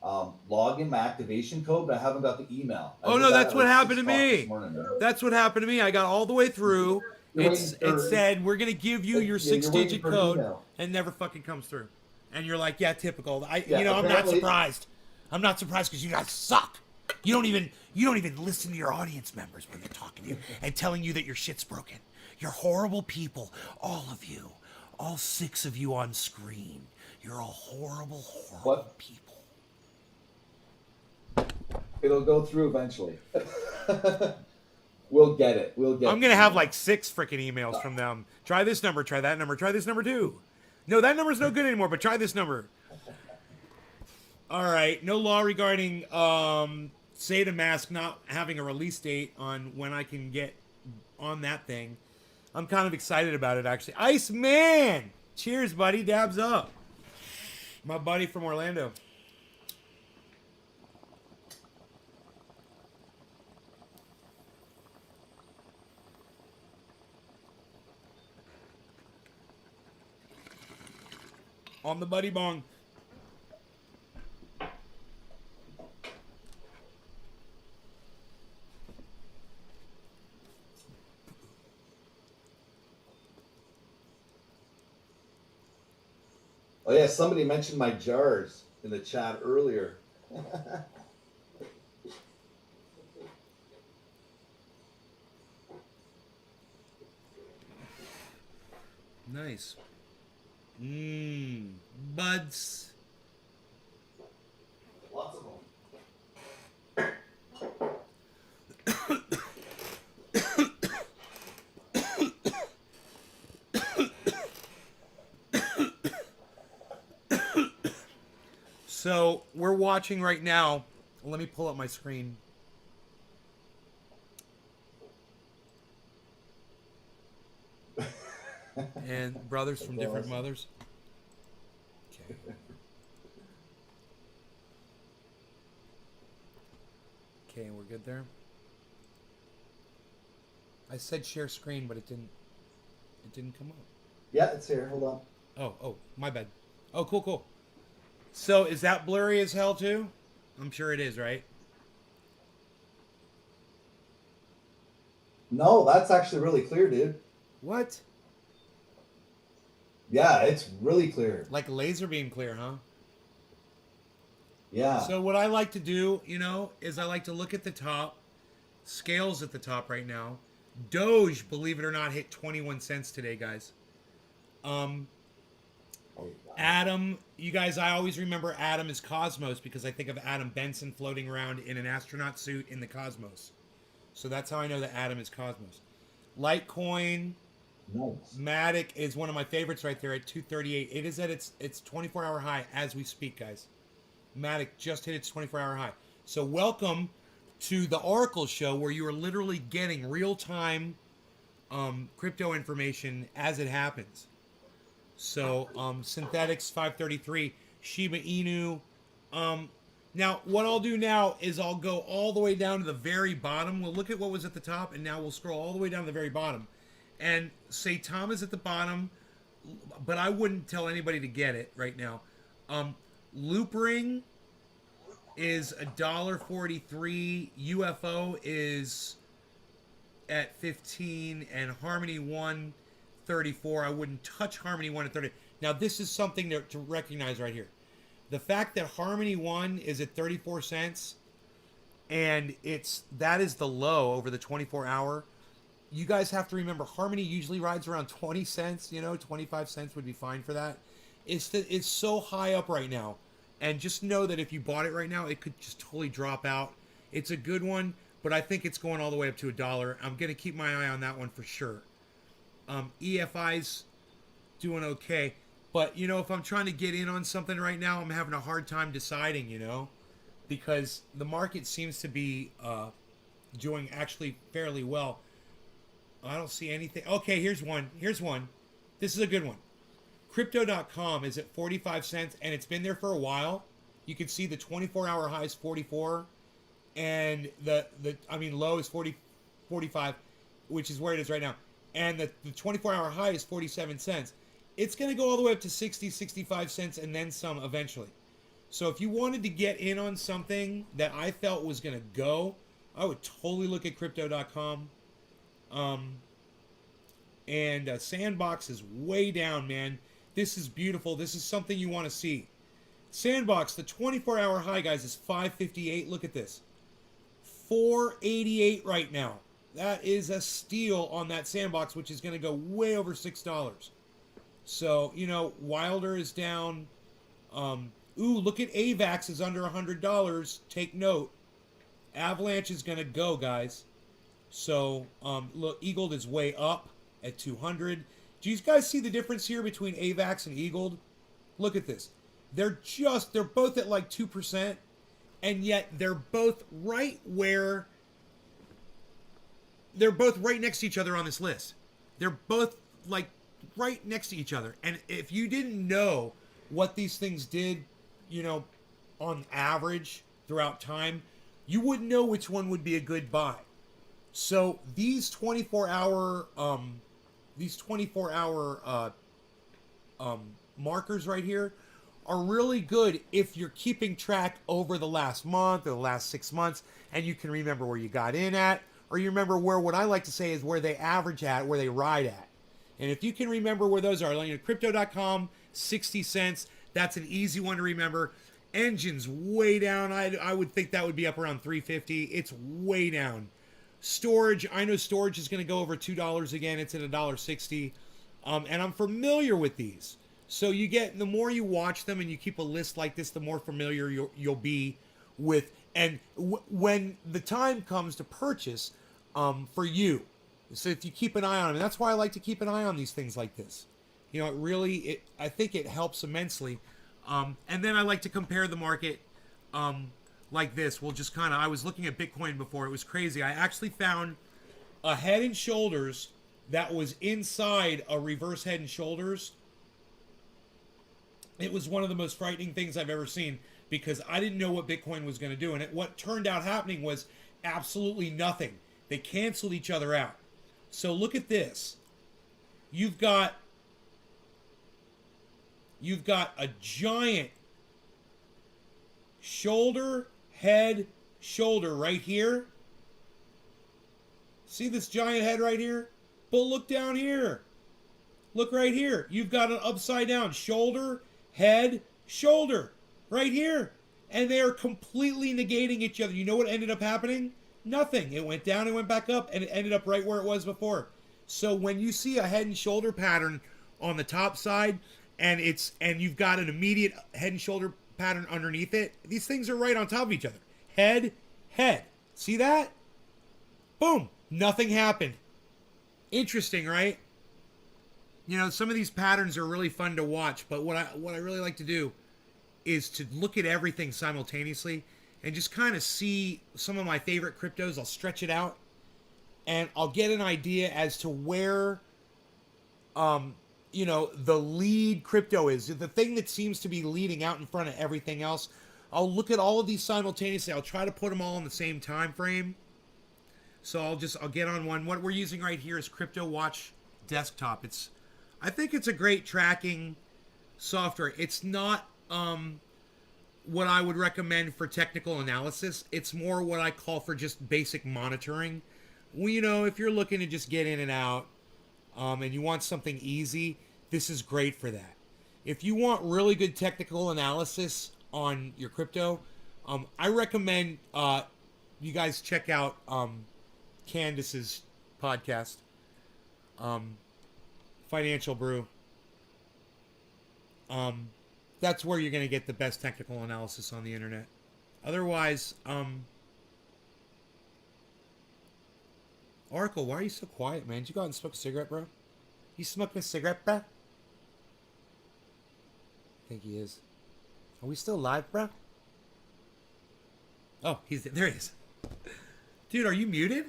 login, my activation code, but I haven't got the email. I Oh did no, that that's at what like happened six to o'clock this me. morning. Man. That's what happened to me. I got all the way through. You're waiting It for said we're gonna give you your yeah, you're waiting six-digit for an code, email. and never fucking comes through. And you're like, yeah, typical. Yeah, I'm not apparently. surprised. I'm not surprised because you guys suck. You don't even listen to your audience members when they're talking to you and telling you that your shit's broken. You're horrible people, all of you, all 6 of you on screen. You're all horrible, horrible What? people. It'll go through eventually. We'll get it. We'll get. I'm gonna have like 6 freaking emails from them. Try this number, try that number, try this number too. No, that number's no good anymore, but try this number. All right, no law regarding Sada Mask not having a release date on when I can get on that thing. I'm kind of excited about it actually. Iceman! Cheers, buddy. Dabs up. My buddy from Orlando. On the buddy bong. Oh yeah, somebody mentioned my jars in the chat earlier. Nice. Buds. Lots of them. So we're watching right now. Let me pull up my screen. And brothers from different mothers. Okay. Okay, we're good there. I said share screen, but it didn't. It didn't come up. Yeah, it's here. Hold on. Oh, my bad. Oh, cool. So is that blurry as hell too? I'm sure it is, right? No, that's actually really clear, dude. What? Yeah, it's really clear. Like laser beam clear, huh? Yeah. So what I like to do, is I like to look at the top. Scales at the top right now. Doge, believe it or not, hit 21 cents today, guys. Adam, you guys, I always remember Adam as Cosmos because I think of Adam Benson floating around in an astronaut suit in the cosmos. So that's how I know that Adam is Cosmos. Litecoin, Nice. Matic is one of my favorites right there at 238. It is at its 24-hour high as we speak, guys. Matic just hit its 24-hour high. So welcome to the Oracle Show where you are literally getting real-time crypto information as it happens. So Synthetics 533, Shiba Inu. Now what I'll do now is I'll go all the way down to the very bottom. We'll look at what was at the top, and now we'll scroll all the way down to the very bottom. And say Tom is at the bottom, but I wouldn't tell anybody to get it right now. Loop Ring is $1.43. UFO is at 15, and Harmony 134. I wouldn't touch Harmony 1 at 30. Now this is something to recognize right here. The fact that Harmony 1 is at 34 cents, and that is the low over the 24-hour. You guys have to remember, Harmony usually rides around 20 cents. 25 cents would be fine for that. It's so high up right now. And just know that if you bought it right now, it could just totally drop out. It's a good one, but I think it's going all the way up to $1. I'm going to keep my eye on that one for sure. EFI's doing okay. But, if I'm trying to get in on something right now, I'm having a hard time deciding, because the market seems to be, doing actually fairly well. I don't see anything. Okay, here's one. Here's one. This is a good one. Crypto.com is at 45 cents, and it's been there for a while. You can see the 24-hour high is 44, and the low is 45, which is where it is right now. And the 24-hour high is 47 cents. It's going to go all the way up to 60, 65 cents, and then some eventually. So if you wanted to get in on something that I felt was going to go, I would totally look at Crypto.com. Sandbox is way down, man. This is beautiful. This is something you want to see. Sandbox, the 24-hour high, guys, is 558. Look at this. 488 right now. That is a steal on that Sandbox, which is going to go way over $6. So, you know, Wilder is down. Look at AVAX is under $100. Take note. Avalanche is going to go, guys. So, look, Eagled is way up at 200. Do you guys see the difference here between AVAX and Eagled? Look at this. They're both at like 2%, and yet they're both right next to each other on this list. They're both like right next to each other. And if you didn't know what these things did, you know, on average throughout time, you wouldn't know which one would be a good buy. So these 24-hour markers right here are really good if you're keeping track over the last month or the last 6 months, and you can remember where you got in at, or you remember where, what I like to say is where they average at, where they ride at. And if you can remember where those are, like Crypto.com, 60 cents, that's an easy one to remember. Engine's way down. I would think that would be up around 350. It's way down. Storage, I know storage is going to go over $2 again. It's at $1.60. And I'm familiar with these. So you get, the more you watch them and you keep a list like this, the more familiar you'll be with. And when the time comes to purchase for you, so if you keep an eye on them, and that's why I like to keep an eye on these things like this. You know, I think it helps immensely. And then I like to compare the market like this. We'll just kind of, I was looking at Bitcoin before. It was crazy. I actually found a head and shoulders that was inside a reverse head and shoulders. It was one of the most frightening things I've ever seen because I didn't know what Bitcoin was going to do. And what turned out happening was absolutely nothing. They canceled each other out. So look at this. You've got a giant shoulder, head, shoulder right here. See this giant head right here? But look down here. Look right here. You've got an upside down shoulder, head, shoulder right here. And they are completely negating each other. You know what ended up happening? Nothing. It went down and went back up, and it ended up right where it was before. So when you see a head and shoulder pattern on the top side, and you've got an immediate head and shoulder pattern underneath it, these things are right on top of each other. Head, head. See that? Boom. Nothing happened. Interesting, right? You know, some of these patterns are really fun to watch, but what I really like to do is to look at everything simultaneously and just kind of see some of my favorite cryptos. I'll stretch it out and I'll get an idea as to where you know, the lead crypto is, the thing that seems to be leading out in front of everything else. I'll look at all of these simultaneously. I'll try to put them all in the same time frame. So I'll get on one. What we're using right here is Crypto Watch Desktop. I think it's a great tracking software. It's not what I would recommend for technical analysis. It's more what I call for just basic monitoring. Well, you know, if you're looking to just get in and out, and you want something easy, this is great for that. If you want really good technical analysis on your crypto, I recommend you guys check out Candace's podcast, Financial Brew. That's where you're going to get the best technical analysis on the internet. Otherwise, Oracle, why are you so quiet, man? Did you go out and smoke a cigarette, bro? You smoking a cigarette, bro? I think he is. Are we still live, bro? Oh, there he is. Dude, are you muted?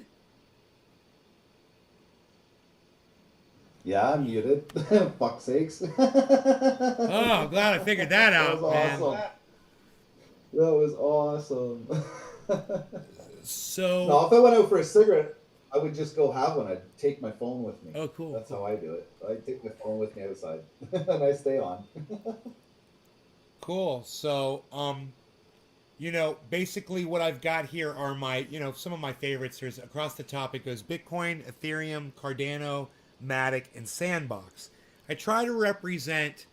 Yeah, I'm muted. Fuck sakes. Oh, I'm glad I figured that That was out, man. awesome. That was awesome. So, No, if I went out for a cigarette, I would just go have one. I'd take my phone with me. oh, cool, That's cool. how I do it. I take my phone with me outside, and I stay on. Cool. So, basically what I've got here are my, some of my favorites. There's across the top, it goes Bitcoin, Ethereum, Cardano, Matic, and Sandbox. I try to represent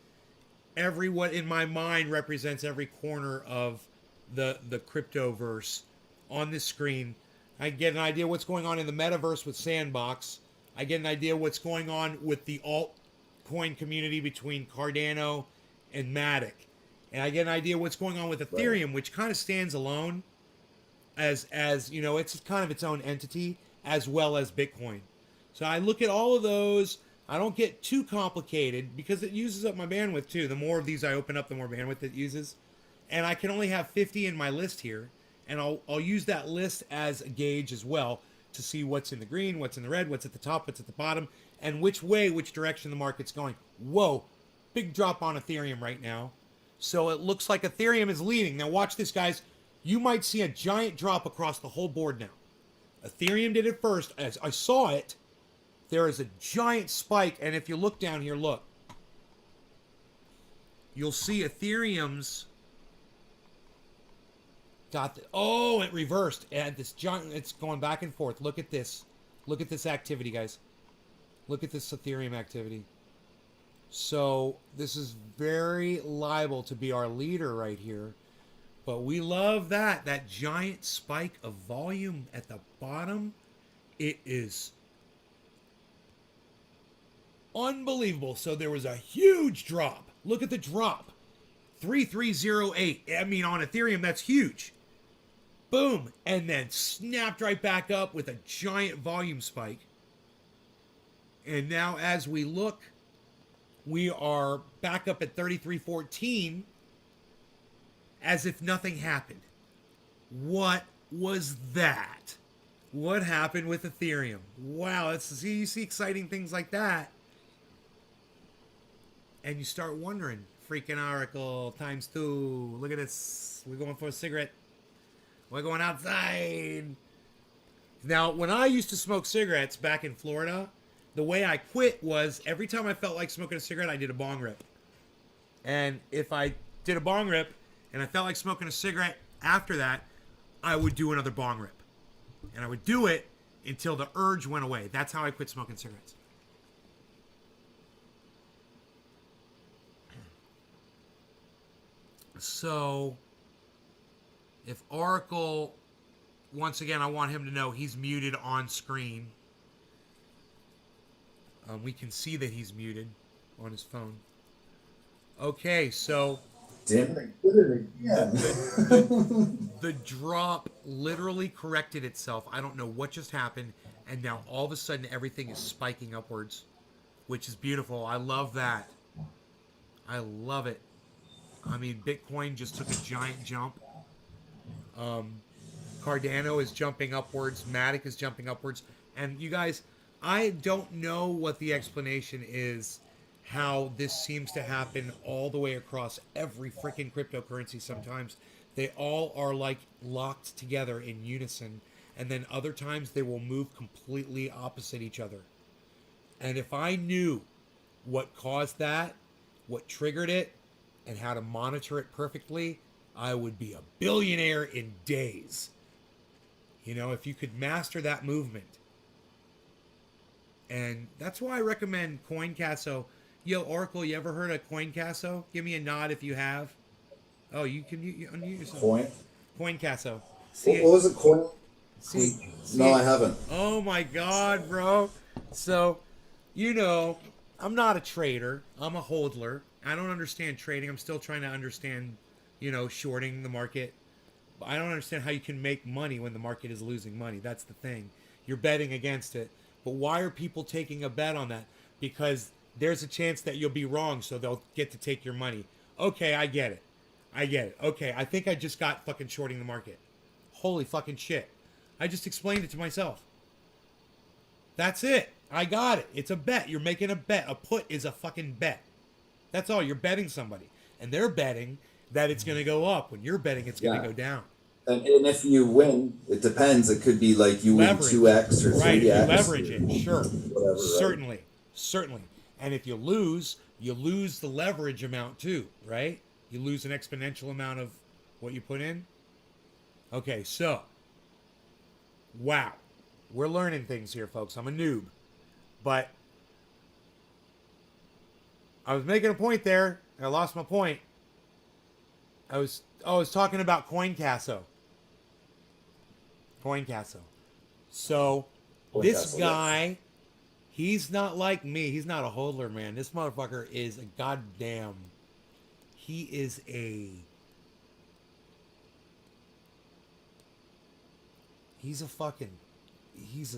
every what in my mind represents every corner of the cryptoverse on this screen. I get an idea what's going on in the metaverse with Sandbox. I get an idea what's going on with the altcoin community between Cardano and Matic. And I get an idea what's going on with Right. Ethereum, which kind of stands alone it's kind of its own entity as well as Bitcoin. So I look at all of those. I don't get too complicated because it uses up my bandwidth too. The more of these I open up, the more bandwidth it uses. And I can only have 50 in my list here, and I'll use that list as a gauge as well to see what's in the green, what's in the red, what's at the top, what's at the bottom, and which direction the market's going. Whoa, big drop on Ethereum right now. So it looks like Ethereum is leading. Now watch this, guys. You might see a giant drop across the whole board now. Ethereum did it first. As I saw it, there is a giant spike, and if you look down here, look. You'll see Ethereum's it reversed. It had this giant, it's going back and forth. Look at this. Look at this activity, guys. Look at this Ethereum activity. So this is very liable to be our leader right here. But we love that giant spike of volume at the bottom. It is unbelievable. So there was a huge drop. Look at the drop. 3308. I mean, on Ethereum, that's huge. Boom. And then snapped right back up with a giant volume spike. And now as we look, we are back up at 3314 as if nothing happened. What was that? What happened with Ethereum? Wow, you see exciting things like that. And you start wondering, freaking Oracle times 2. Look at this. We're going for a cigarette. We're going outside. Now, when I used to smoke cigarettes back in Florida, the way I quit was every time I felt like smoking a cigarette, I did a bong rip. And if I did a bong rip and I felt like smoking a cigarette after that, I would do another bong rip. And I would do it until the urge went away. That's how I quit smoking cigarettes. So, if Oracle, once again, I want him to know he's muted on screen. We can see that he's muted on his phone. Okay, so Damn it, I did it again. the drop literally corrected itself. I don't know what just happened, and now all of a sudden everything is spiking upwards, which is beautiful. I love that. I love it. I mean, Bitcoin just took a giant jump. Cardano is jumping upwards. Matic is jumping upwards. And you guys, I don't know what the explanation is how this seems to happen all the way across every freaking cryptocurrency sometimes. They all are like locked together in unison. And then other times they will move completely opposite each other. And if I knew what caused that, what triggered it, and how to monitor it perfectly, I would be a billionaire in days. You know, if you could master that movement. And that's why I recommend CoinCasso. Yo, Oracle, you ever heard of CoinCasso? Give me a nod if you have. Oh, you can you unmute yourself. CoinCasso. What was it? Coin? No, I haven't. Oh my God, bro. So, I'm not a trader. I'm a hodler. I don't understand trading. I'm still trying to understand, shorting the market. I don't understand how you can make money when the market is losing money. That's the thing. You're betting against it. But why are people taking a bet on that? Because there's a chance that you'll be wrong, so they'll get to take your money. Okay, I get it. Okay, I think I just got fucking shorting the market. Holy fucking shit. I just explained it to myself. That's it. I got it. It's a bet. You're making a bet. A put is a fucking bet. That's all. You're betting somebody. And they're betting that it's going to go up when you're betting it's going to Yeah. go down. And if you win, it depends. It could be like you Leverage. win 2x or 3x. Right. If you leverage it, sure. Whatever, Certainly. Certainly. And if you lose the leverage amount too, right? You lose an exponential amount of what you put in. Okay, so. Wow. We're learning things here, folks. I'm a noob. But I was making a point there. And I lost my point. I was talking about CoinCasso. So this guy, he's not like me. He's not a hodler, man. This motherfucker is a goddamn. He's a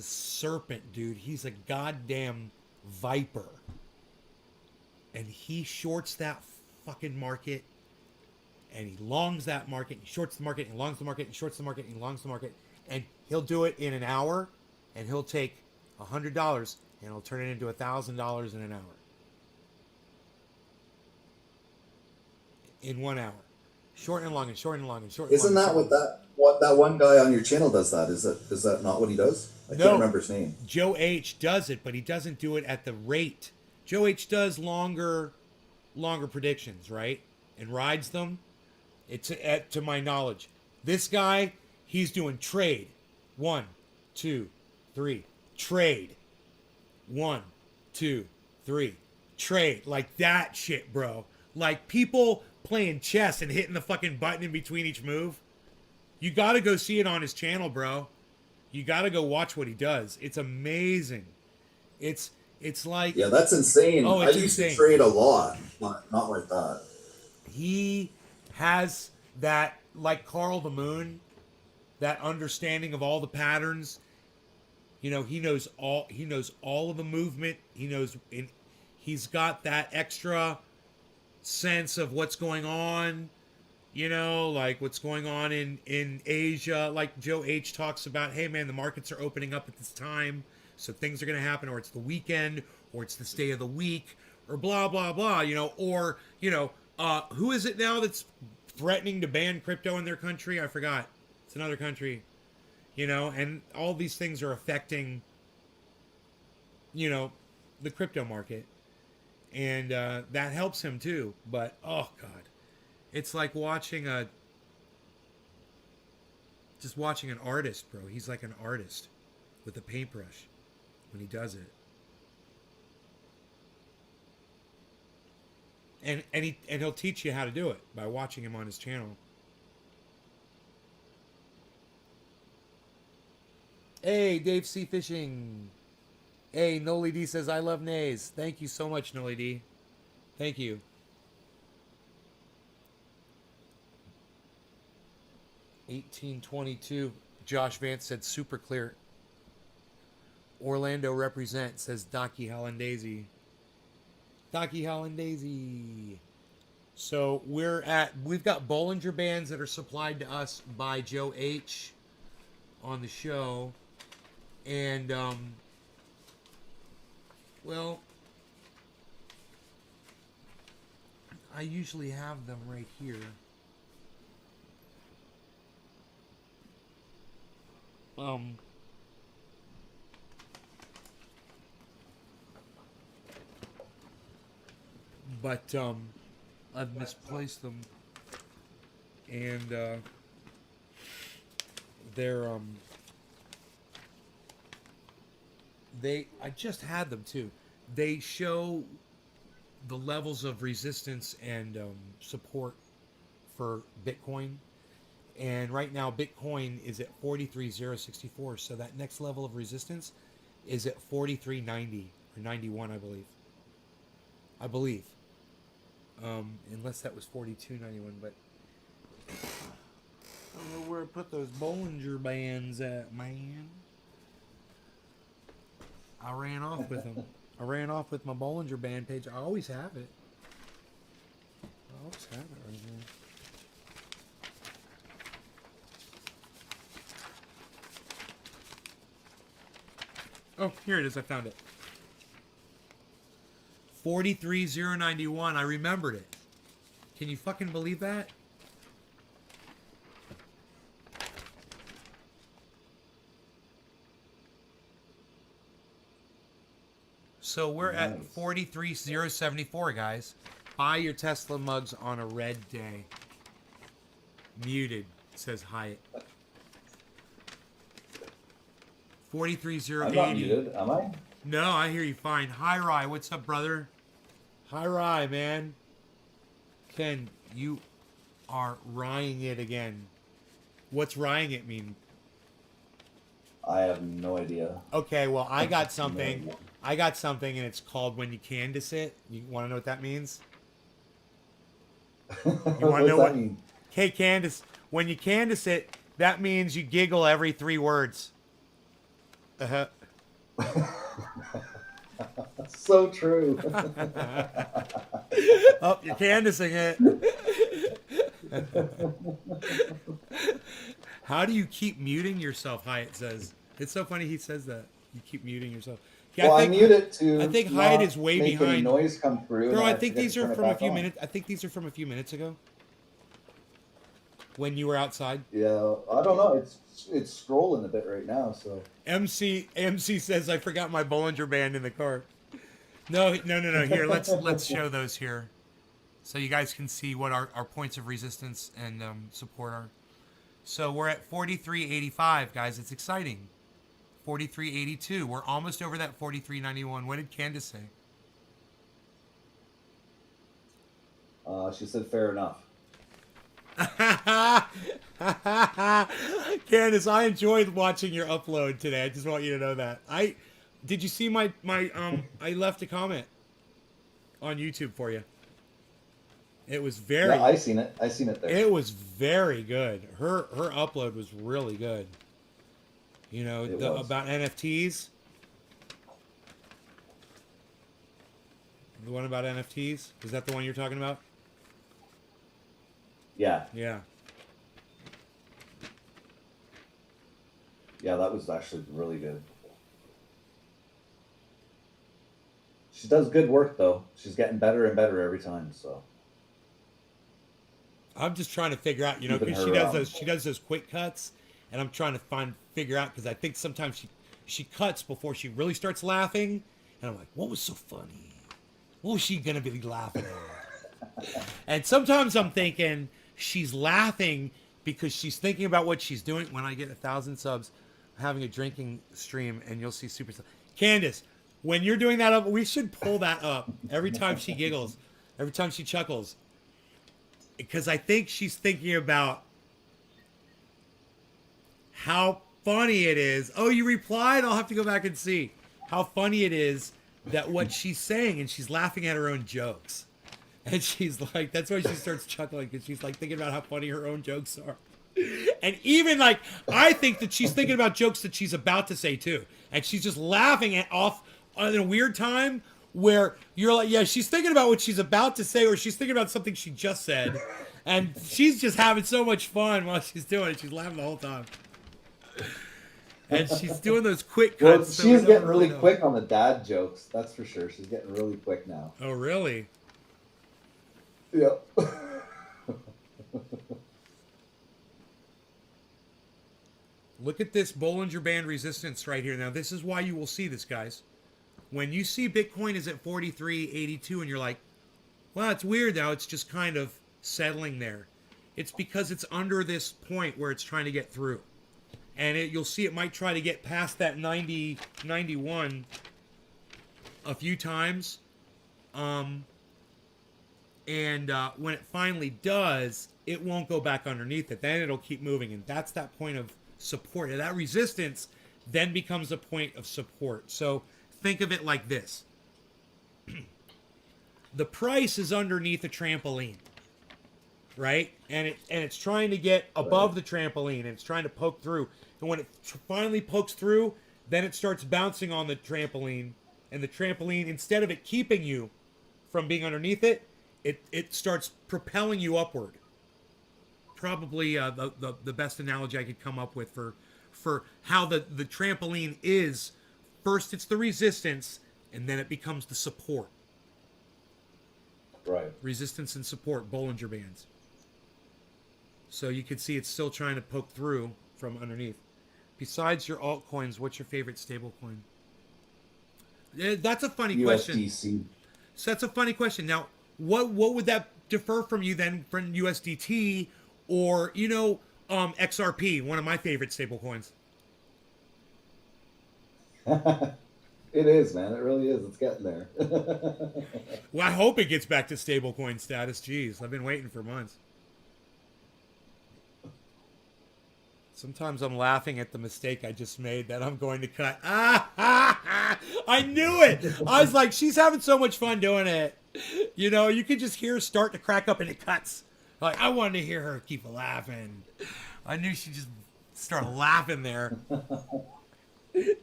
serpent, dude. He's a goddamn viper. And he shorts that fucking market. And he longs that market. He shorts the market. He longs the market. He shorts the market. He longs the market. And he'll do it in an hour. And he'll take $100 and he'll turn it into $1,000 in an hour. In 1 hour. Short and long and short and long and short and long. Isn't that what that one guy on your channel does that? Is that not what he does? I can't remember his name. Joe H does it, but he doesn't do it at the rate. Joe H does longer predictions, right? And rides them. It's to my knowledge. This guy, he's doing trade. 1, 2, 3. Trade. 1, 2, 3. Trade. Like that shit, bro. Like people playing chess and hitting the fucking button in between each move. You gotta go see it on his channel, bro. You gotta go watch what he does. It's amazing. It's like... Yeah, that's insane. Oh, I used to trade a lot, but not like that. He has that, like Carl the Moon, that understanding of all the patterns. You know, he knows all of the movement. He's got that extra sense of what's going on, you know, like what's going on in Asia. Like Joe H talks about, hey man, the markets are opening up at this time, so things are going to happen, or it's the weekend, or it's this day of the week, or blah blah blah, you know, or you know, who is it now that's threatening to ban crypto in their country? I forgot. It's another country, you know, and all these things are affecting, you know, the crypto market. And that helps him too. But, oh, God. It's like watching an artist, bro. He's like an artist with a paintbrush when he does it. And he'll teach you how to do it by watching him on his channel. Hey, Dave C. Fishing. Hey, Noli D says, I love NAYS. Thank you so much, Noli D. Thank you. $18.22. Josh Vance said, super clear. Orlando represent, says Docky Hollandaise. Docky Hollandaise. So we've got Bollinger Bands that are supplied to us by Joe H on the show. And, well, I usually have them right here. But I've misplaced them, and they're I just had them too. They show the levels of resistance and support for Bitcoin. And right now, Bitcoin is at 43,064. So that next level of resistance is at 4390 or 91, I believe. Unless that was 4291, but I don't know where I put those Bollinger Bands at, man. I ran off with them. I ran off with my Bollinger Band page. I always have it. right here. Oh, here it is. I found it. 43091. I remembered it. Can you fucking believe that? So we're at 43074, guys. Buy your Tesla mugs on a red day. Muted, says Hyatt. I'm 43080. not muted, am I? No, I hear you fine. Hi, Rye. What's up, brother? Hi, Rye, man. Ken, you are ryeing it again. What's ryeing it mean? I have no idea. Okay, well, I got something. I got something, and it's called when you Candace it. You want to know what that means? You want to know what? Mean? Hey, Candace, when you Candace it, that means you giggle every 3 words. Uh-huh. So true. Oh, you're Candacing it. How do you keep muting yourself? Hyatt says. It's so funny he says that. You keep muting yourself. Yeah, Well, I mute it to. I think Hyatt is way make behind. Any noise come through. Bro, I have think to these are turn it from a back few on. minutes. I think these are from a few minutes ago. When you were outside. Yeah, I don't know. It's scrolling a bit right now. So MC says I forgot my Bollinger Band in the car. No. Here, let's show those here, so you guys can see what our points of resistance and support are. So we're at 4385, guys. It's exciting. 4382. We're almost over that 4391. What did Candace say? she said, "Fair enough." Candace, I enjoyed watching your upload today. I just want you to know that. Did you see my I left a comment on YouTube for you. It was very. Yeah, I seen it. I seen it there. It was very good. Her upload was really good. You know, about NFTs. The one about NFTs? Is that the one you're talking about? Yeah. Yeah. Yeah, that was actually really good. She does good work though. She's getting better and better every time. So I'm just trying to figure out, you know, because she does those quick cuts, and I'm trying to figure out, because I think sometimes she cuts before she really starts laughing, and I'm like, what was so funny? What was she gonna be laughing at? And sometimes I'm thinking she's laughing because she's thinking about what she's doing. When I get 1,000 subs, I'm having a drinking stream, and you'll see super. Candace, when you're doing that up, we should pull that up every time she giggles, every time she chuckles. Because I think she's thinking about how funny it is. Oh, you replied? I'll have to go back and see how funny it is that what she's saying, and she's laughing at her own jokes. And she's like, that's why she starts chuckling, because she's like thinking about how funny her own jokes are. And even like, I think that she's thinking about jokes that she's about to say too. And she's just laughing off in a weird time where you're like, yeah, she's thinking about what she's about to say, or she's thinking about something she just said. And she's just having so much fun while she's doing it. She's laughing the whole time. And she's doing those quick cuts. Well, she's getting really quick on the dad jokes. That's for sure. She's getting really quick now. Oh, really? Yep. Look at this Bollinger Band resistance right here. Now, this is why you will see this, guys. When you see Bitcoin is at 43.82 and you're like, well, it's weird now. It's just kind of settling there. It's because it's under this point where it's trying to get through. And you'll see it might try to get past that 90, 91 a few times. And when it finally does, it won't go back underneath it. Then it'll keep moving. And that's that point of support. And that resistance then becomes a point of support. So think of it like this. The price is underneath a trampoline, right? And it's trying to get above the trampoline, and it's trying to poke through. And when it finally pokes through, then it starts bouncing on the trampoline. And the trampoline, instead of it keeping you from being underneath it, it starts propelling you upward. Probably the best analogy I could come up with for how the trampoline is first it's the resistance, and then it becomes the support. Right. Resistance and support, Bollinger Bands. So you can see it's still trying to poke through from underneath. Besides your altcoins, what's your favorite stable coin? That's a funny question. USDC. So that's a funny question. Now, what would that differ from you then from USDT or, XRP, one of my favorite stable coins? It is, man. It really is. It's getting there. Well, I hope it gets back to stablecoin status. Jeez, I've been waiting for months. Sometimes I'm laughing at the mistake I just made that I'm going to cut. I knew it. I was like, she's having so much fun doing it. You could just hear her start to crack up and it cuts. Like, I wanted to hear her keep laughing. I knew she'd just start laughing there.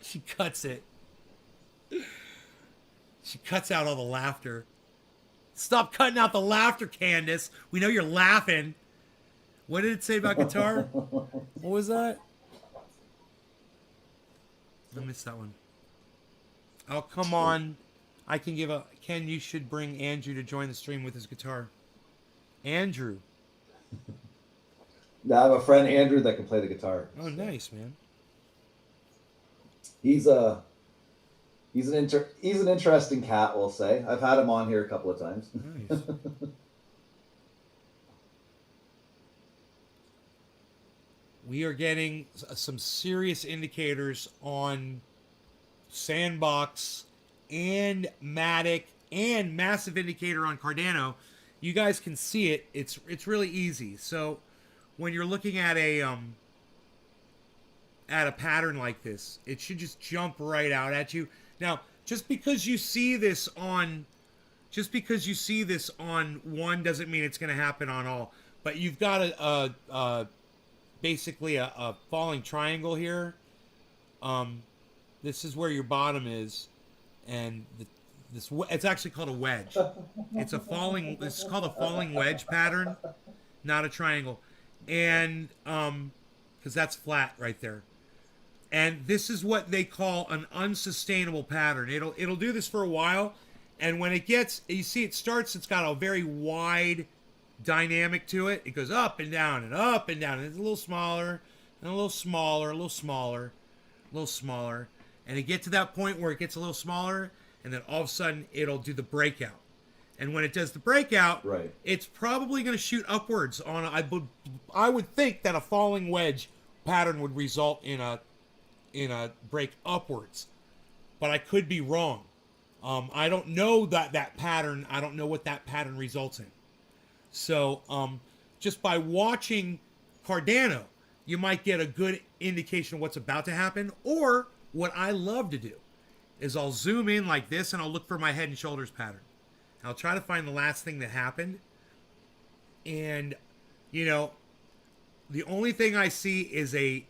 She cuts it. She cuts out all the laughter. Stop cutting out the laughter, Candace. We know you're laughing. What did it say about guitar? What was that? I missed that one. Oh, come on. I can give a... Ken, you should bring Andrew to join the stream with his guitar. Andrew. I have a friend, Andrew, that can play the guitar. Oh, nice, man. He's an interesting cat, we'll say. I've had him on here a couple of times. Nice. We are getting some serious indicators on Sandbox and Matic and massive indicator on Cardano. You guys can see it. It's really easy. So when you're looking at a pattern like this, it should just jump right out at you. Now, just because you see this on one doesn't mean it's going to happen on all. But you've got basically a falling triangle here. This is where your bottom is, and it's actually called a wedge. It's called a falling wedge pattern, not a triangle, and because that's flat right there. And this is what they call an unsustainable pattern. It'll do this for a while, and when it gets, you see it starts, it's got a very wide dynamic to it. It goes up and down and up and down, and it's a little smaller and a little smaller, a little smaller, a little smaller, and it gets to that point where it gets a little smaller, and then all of a sudden it'll do the breakout. And when it does the breakout, right, it's probably going to shoot upwards on. I would think that a falling wedge pattern would result in a break upwards, but I could be wrong. I don't know that pattern. I don't know what that pattern results in. So just by watching Cardano, you might get a good indication of what's about to happen. Or what I love to do is I'll zoom in like this and I'll look for my head and shoulders pattern. And I'll try to find the last thing that happened. And, the only thing I see is a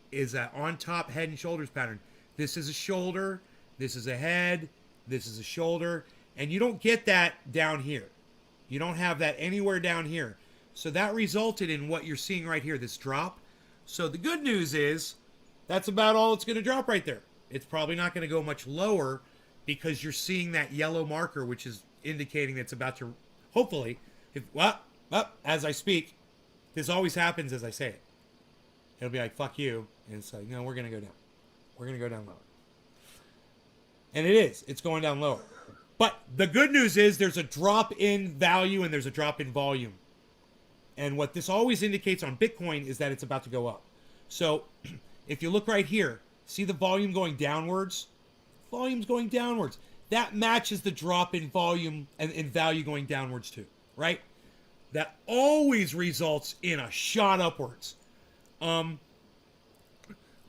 on top head and shoulders pattern. This is a shoulder. This is a head. This is a shoulder. And you don't get that down here. You don't have that anywhere down here. So that resulted in what you're seeing right here, this drop. So the good news is that's about all it's going to drop right there. It's probably not going to go much lower because you're seeing that yellow marker, which is indicating that it's about to, hopefully, as I speak, this always happens as I say it. It'll be like, fuck you. And it's like, no, we're going to go down. We're going to go down lower. And it is. It's going down lower. But the good news is there's a drop in value and there's a drop in volume. And what this always indicates on Bitcoin is that it's about to go up. So if you look right here, see the volume going downwards? Volume's going downwards. That matches the drop in volume and in value going downwards too, right? That always results in a shot upwards.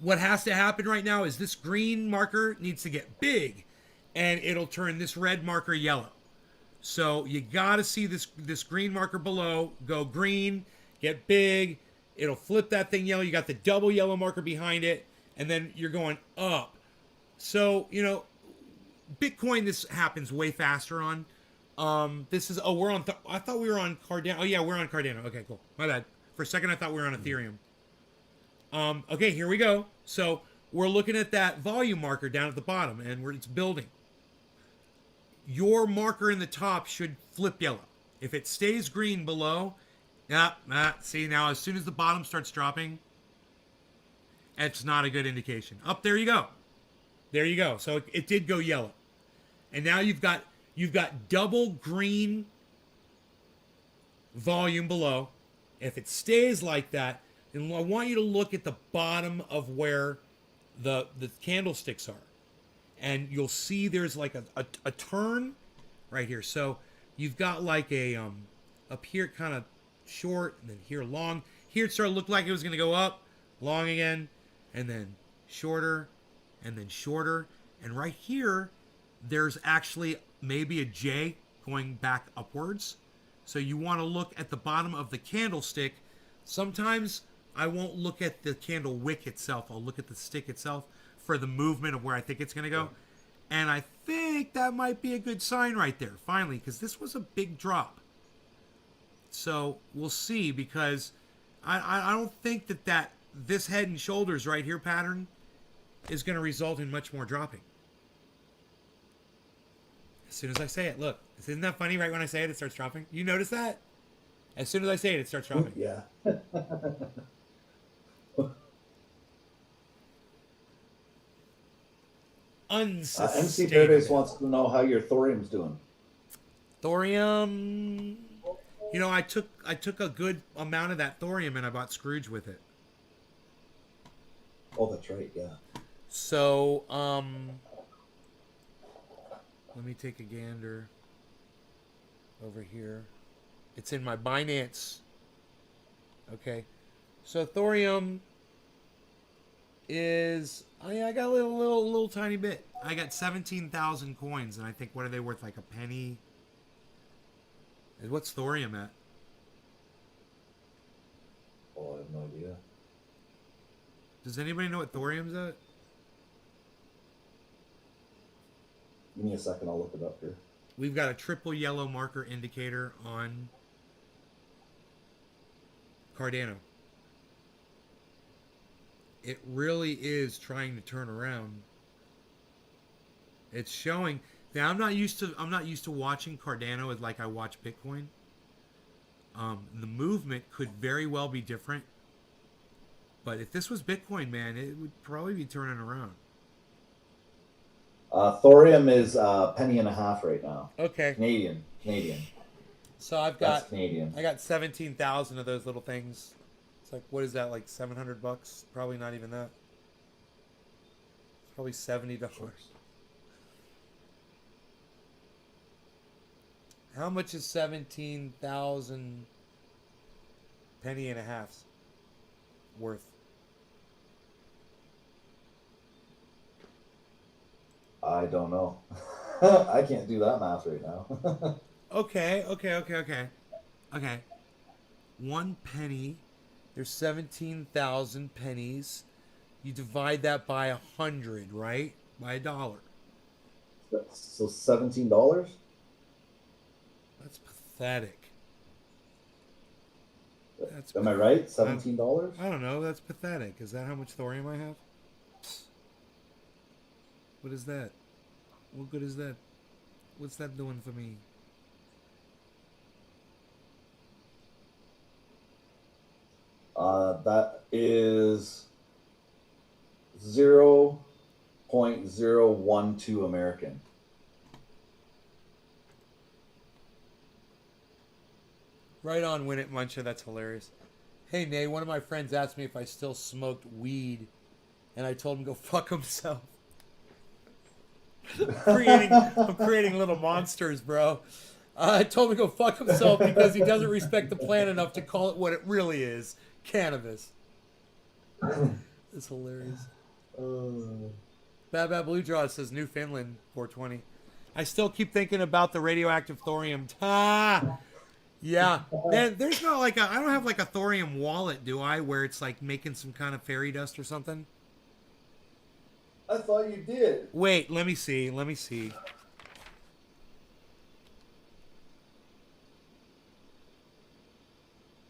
What has to happen right now is this green marker needs to get big and it'll turn this red marker yellow. So you got to see this green marker below go green, get big. It'll flip that thing yellow. You got the double yellow marker behind it, and then you're going up. So, Bitcoin, this happens way faster on. This is, we're on, I thought we were on Cardano. Oh, yeah, we're on Cardano. Okay, cool. My bad. For a second, I thought we were on Ethereum. Okay, here we go. So we're looking at that volume marker down at the bottom, and where it's building. Your marker in the top should flip yellow. If it stays green below, see now as soon as the bottom starts dropping, it's not a good indication. Up there you go. There you go. So it did go yellow. And now you've got double green volume below. If it stays like that, then I want you to look at the bottom of where the candlesticks are. And you'll see there's like a turn right here. So you've got like a up here kind of short, and then here long. Here it started to look like it was going to go up, long again, and then shorter, and then shorter. And right here, there's actually maybe a J going back upwards. So you want to look at the bottom of the candlestick. Sometimes I won't look at the candle wick itself. I'll look at the stick itself for the movement of where I think it's going to go. And I think that might be a good sign right there, finally, because this was a big drop. So we'll see, because I don't think that this head and shoulders right here pattern is going to result in much more dropping. As soon as I say it, look. Isn't that funny? Right when I say it, it starts dropping. You notice that? As soon as I say it, it starts dropping. Yeah. MC Paradise wants to know how your thorium's doing. Thorium, you know, I took a good amount of that thorium and I bought Scrooge with it. Oh, that's right. Yeah. So, let me take a gander over here. It's in my Binance. Okay, so thorium is I got a little tiny bit. I got 17,000 coins, and I think what are they worth? Like a penny. What's thorium at? Oh, I have no idea. Does anybody know what thorium's at? Give me a second, I'll look it up here. We've got a triple yellow marker indicator on Cardano. It really is trying to turn around. It's showing. Now I'm not used to watching Cardano as like I watch Bitcoin. The movement could very well be different. But if this was Bitcoin, man, it would probably be turning around. Thorium is a penny and a half right now. Okay. Canadian. So That's Canadian. I got 17,000 of those little things. It's like, what is that, like $700? Probably not even that. It's probably $70. How much is 17,000 penny and a halves worth? I don't know. I can't do that math right now. Okay. 1 penny. There's 17,000 pennies. You divide that by 100, right? By $1. So $17? That's pathetic. Am I right? $17? I don't know. That's pathetic. Is that how much thorium I have? What is that? What good is that? What's that doing for me? That is 0.012 American. Right on, Win It Muncher. That's hilarious. Hey, Nay, one of my friends asked me if I still smoked weed, and I told him to go fuck himself. I'm creating little monsters, bro. I told him to go fuck himself because he doesn't respect the plant enough to call it what it really is. Cannabis. It's hilarious. Bad Bad Blue Jaw says Newfoundland 420. I still keep thinking about the radioactive thorium. Yeah. Man, there's not like I don't have like a thorium wallet, do I? Where it's like making some kind of fairy dust or something? I thought you did. Wait, let me see.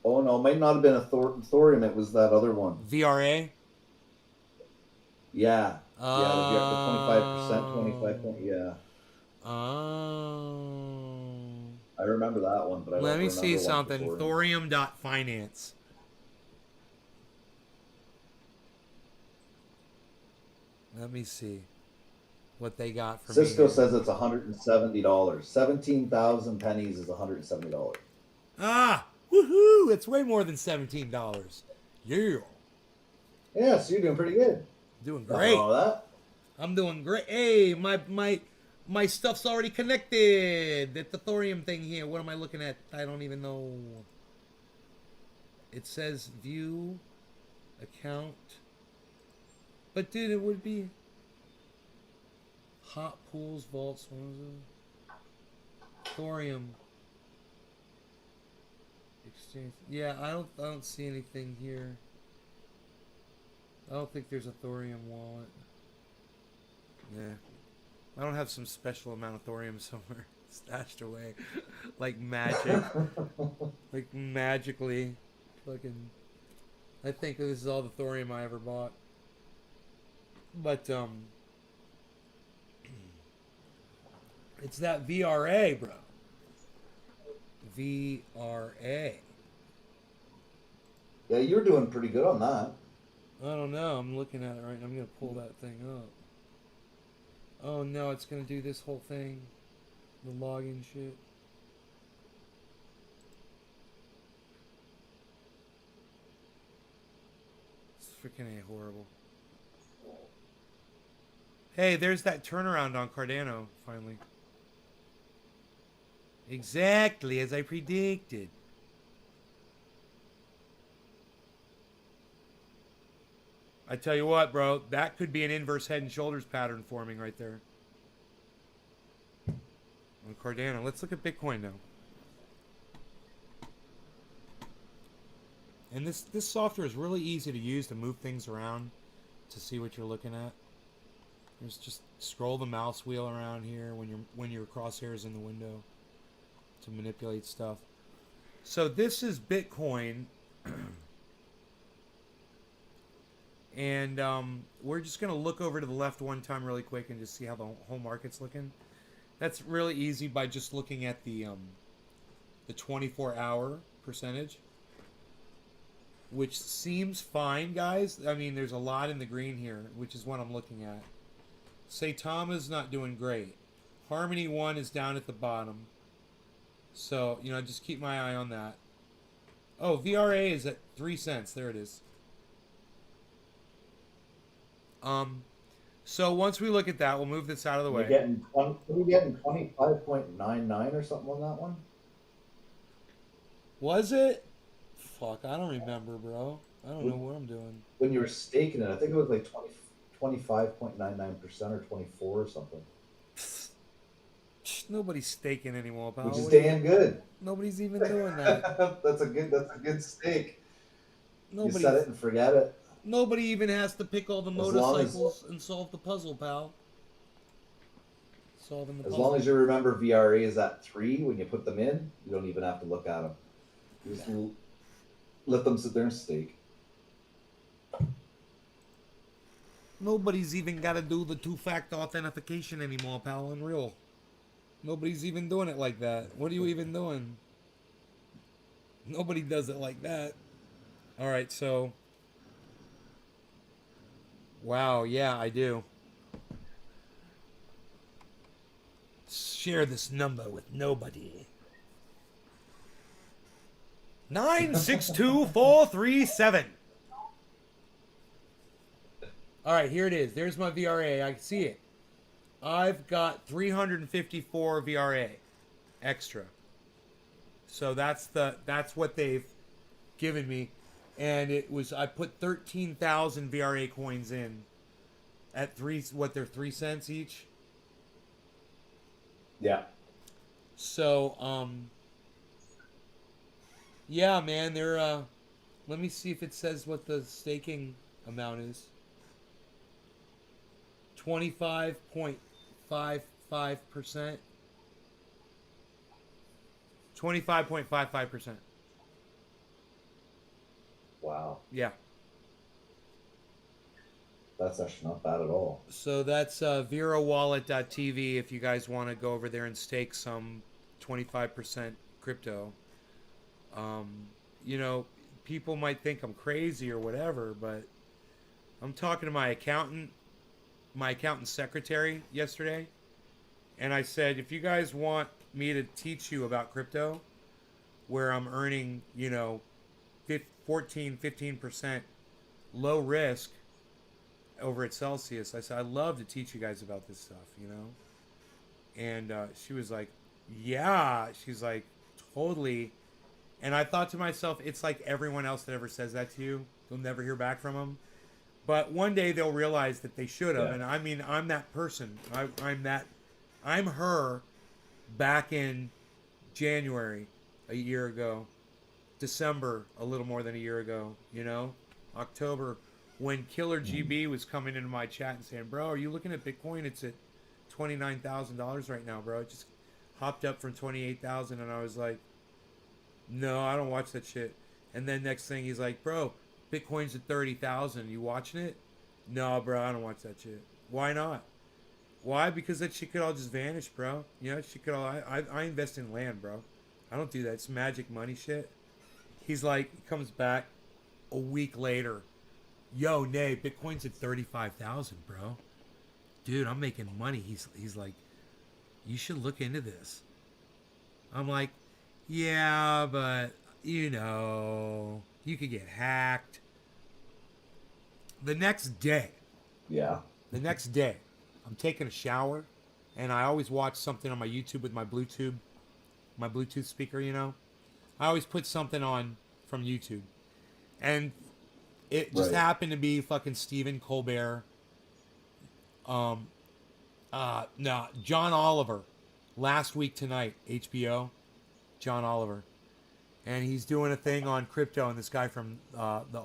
Oh no, it might not have been a thorium. It was that other one. VRA? Yeah, yeah, the 25%, 25 Oh. point. Yeah, Oh. I remember that one, but I Let don't me see remember one for something. thorium. Thorium.finance. Let me see what they got for me Cisco here. says it's $170. 17,000 pennies is $170. Ah, woohoo! It's way more than $17. Yeah, Yeah, so you're doing pretty good. doing Nothing great. wrong with that. I'm doing great. Hey, my stuff's already connected. It's the thorium thing here. What am I looking at? I don't even know. It says view account, but dude, it would be hot pools, vaults, thorium exchange. Yeah, I don't see anything here. I don't think there's a thorium wallet. Yeah. I don't have some special amount of thorium somewhere stashed away. Like magic. Like magically. Fucking. I think this is all the thorium I ever bought. But, it's that VRA, bro. VRA. Yeah, you're doing pretty good on that. I don't know. I'm looking at it right now. I'm going to pull that thing up. Oh no, it's going to do this whole thing. The login shit. It's freaking horrible. Hey, there's that turnaround on Cardano, finally. Exactly as I predicted. I tell you what, bro, that could be an inverse head and shoulders pattern forming right there. On Cardano. Let's look at Bitcoin now. And this software is really easy to use to move things around to see what you're looking at. Just scroll the mouse wheel around here when your crosshairs in the window to manipulate stuff. So this is Bitcoin, and we're just gonna look over to the left one time really quick and just see how the whole market's looking. That's really easy by just looking at the 24-hour percentage, which seems fine, guys. I mean, there's a lot in the green here, which is what I'm looking at. Saitama's not doing great. Harmony 1 is down at the bottom. So, just keep my eye on that. Oh, VRA is at 3 cents. There it is. So once we look at that, we'll move this out of the way. You're getting 25.99 or something on that one? Was it? Fuck, I don't remember, bro. I don't know what I'm doing. When you were staking it, I think it was like 25.99% or 24 or something. Nobody's staking anymore, pal. Which is damn good. Nobody's even doing that. That's a good stake. You Nobody. set it and forget it. Nobody even has to pick all the motorcycles and solve the puzzle, pal. Solving the puzzle. As long as you remember VRA is at 3 when you put them in, you don't even have to look at them. You just let them sit there and stake. Nobody's even got to do the two-factor authentication anymore, pal. Unreal. Nobody's even doing it like that. What are you even doing? Nobody does it like that. All right, so... Wow, yeah, I do. Share this number with nobody. 962437. All right, here it is. There's my VRA. I can see it. I've got 354 VRA extra. So that's what they've given me. And I put 13,000 VRA coins in at they're 3 cents each. Yeah. So, yeah, man, let me see if it says what the staking amount is. 25.55%. 25.55%. Wow. Yeah. That's actually not bad at all. So that's VeroWallet.tv if you guys want to go over there and stake some 25% crypto. Um, you know, people might think I'm crazy or whatever, but I'm talking to my accountant's secretary yesterday, and I said, if you guys want me to teach you about crypto, where I'm earning, 14, 15% low risk over at Celsius, I said, I'd love to teach you guys about this stuff. And she was like, yeah. She's like, totally. And I thought to myself, it's like everyone else that ever says that to you. You'll never hear back from them. But one day they'll realize that they should have. Yeah. And I mean, I'm that person. I'm her back in January a year ago, December a little more than a year ago, October, when Killer GB was coming into my chat and saying, bro, are you looking at Bitcoin? It's at $29,000 right now, bro. It just hopped up from 28,000, and I was like, no, I don't watch that shit. And then next thing he's like, bro, Bitcoin's at 30,000. You watching it? No, bro, I don't watch that shit. Why not? Why? Because that shit could all just vanish, bro. She could all. I invest in land, bro. I don't do that. It's magic money shit. He's like, he comes back a week later. Yo, Nay, Bitcoin's at 35,000, bro. Dude, I'm making money. He's like, you should look into this. I'm like, yeah, but you could get hacked. The next day, Yeah. I'm taking a shower, and I always watch something on my YouTube with my Bluetooth speaker. I always put something on from YouTube, and it just Right. happened to be fucking Stephen Colbert. No, John Oliver, last week tonight, HBO, John Oliver, and he's doing a thing on crypto, and this guy from the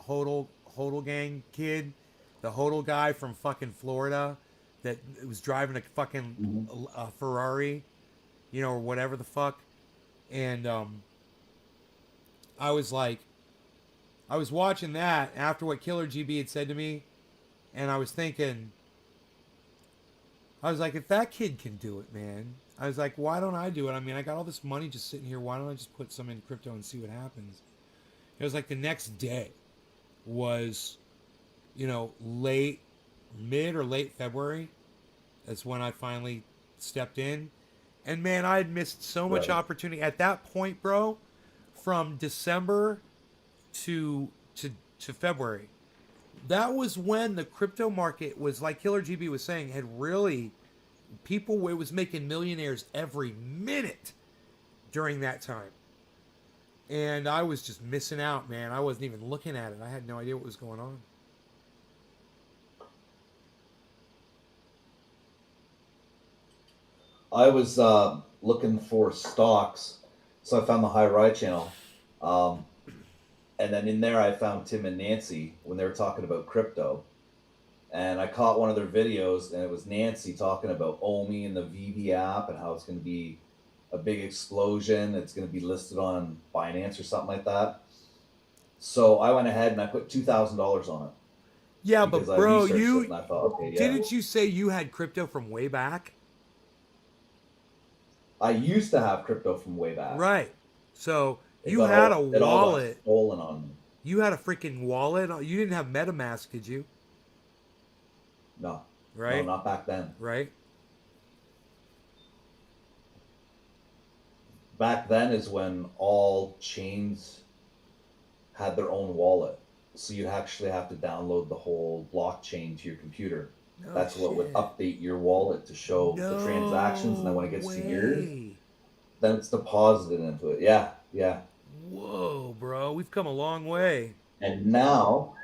Hodl gang kid, the Hodl guy from fucking Florida, that was driving a fucking Hmm. Ferrari, or whatever the fuck, and I was like, I was watching that after what Killer GB had said to me, and I was thinking, I was like, if that kid can do it, man, I was like, why don't I do it? I mean, I got all this money just sitting here. Why don't I just put some in crypto and see what happens? It was like the next day was, mid or late February. That's when I finally stepped in. And man, I had missed so much Right. opportunity at that point, bro. From December to to February, that was when the crypto market was, like Killer GB was saying, had really, people, it was making millionaires every minute during that time. And I was just missing out, man. I wasn't even looking at it. I had no idea what was going on. I was looking for stocks, so I found the High Ride channel, um, and then in there I found Tim and Nancy when they were talking about crypto, and I caught one of their videos, and it was Nancy talking about OMI and the VV app and how it's going to be a big explosion. It's going to be listed on Binance or something like that. So I went ahead and I put $2,000 on it Yeah, because but I bro, researched it you and I thought, okay, yeah. didn't you say you had crypto from way back? I used to have crypto from way back. Right. So It you got had a all it all got wallet. stolen on me. You had a freaking wallet. You didn't have MetaMask, did you? No, no, Right. not back then. Right. Back then is when all chains had their own wallet. So you'd actually have to download the whole blockchain to your computer. No That's what would shit. update your wallet to show the transactions, and then when it gets to yours, way. then it's deposited into it. Yeah, yeah. Whoa, bro, we've come a long way. And now,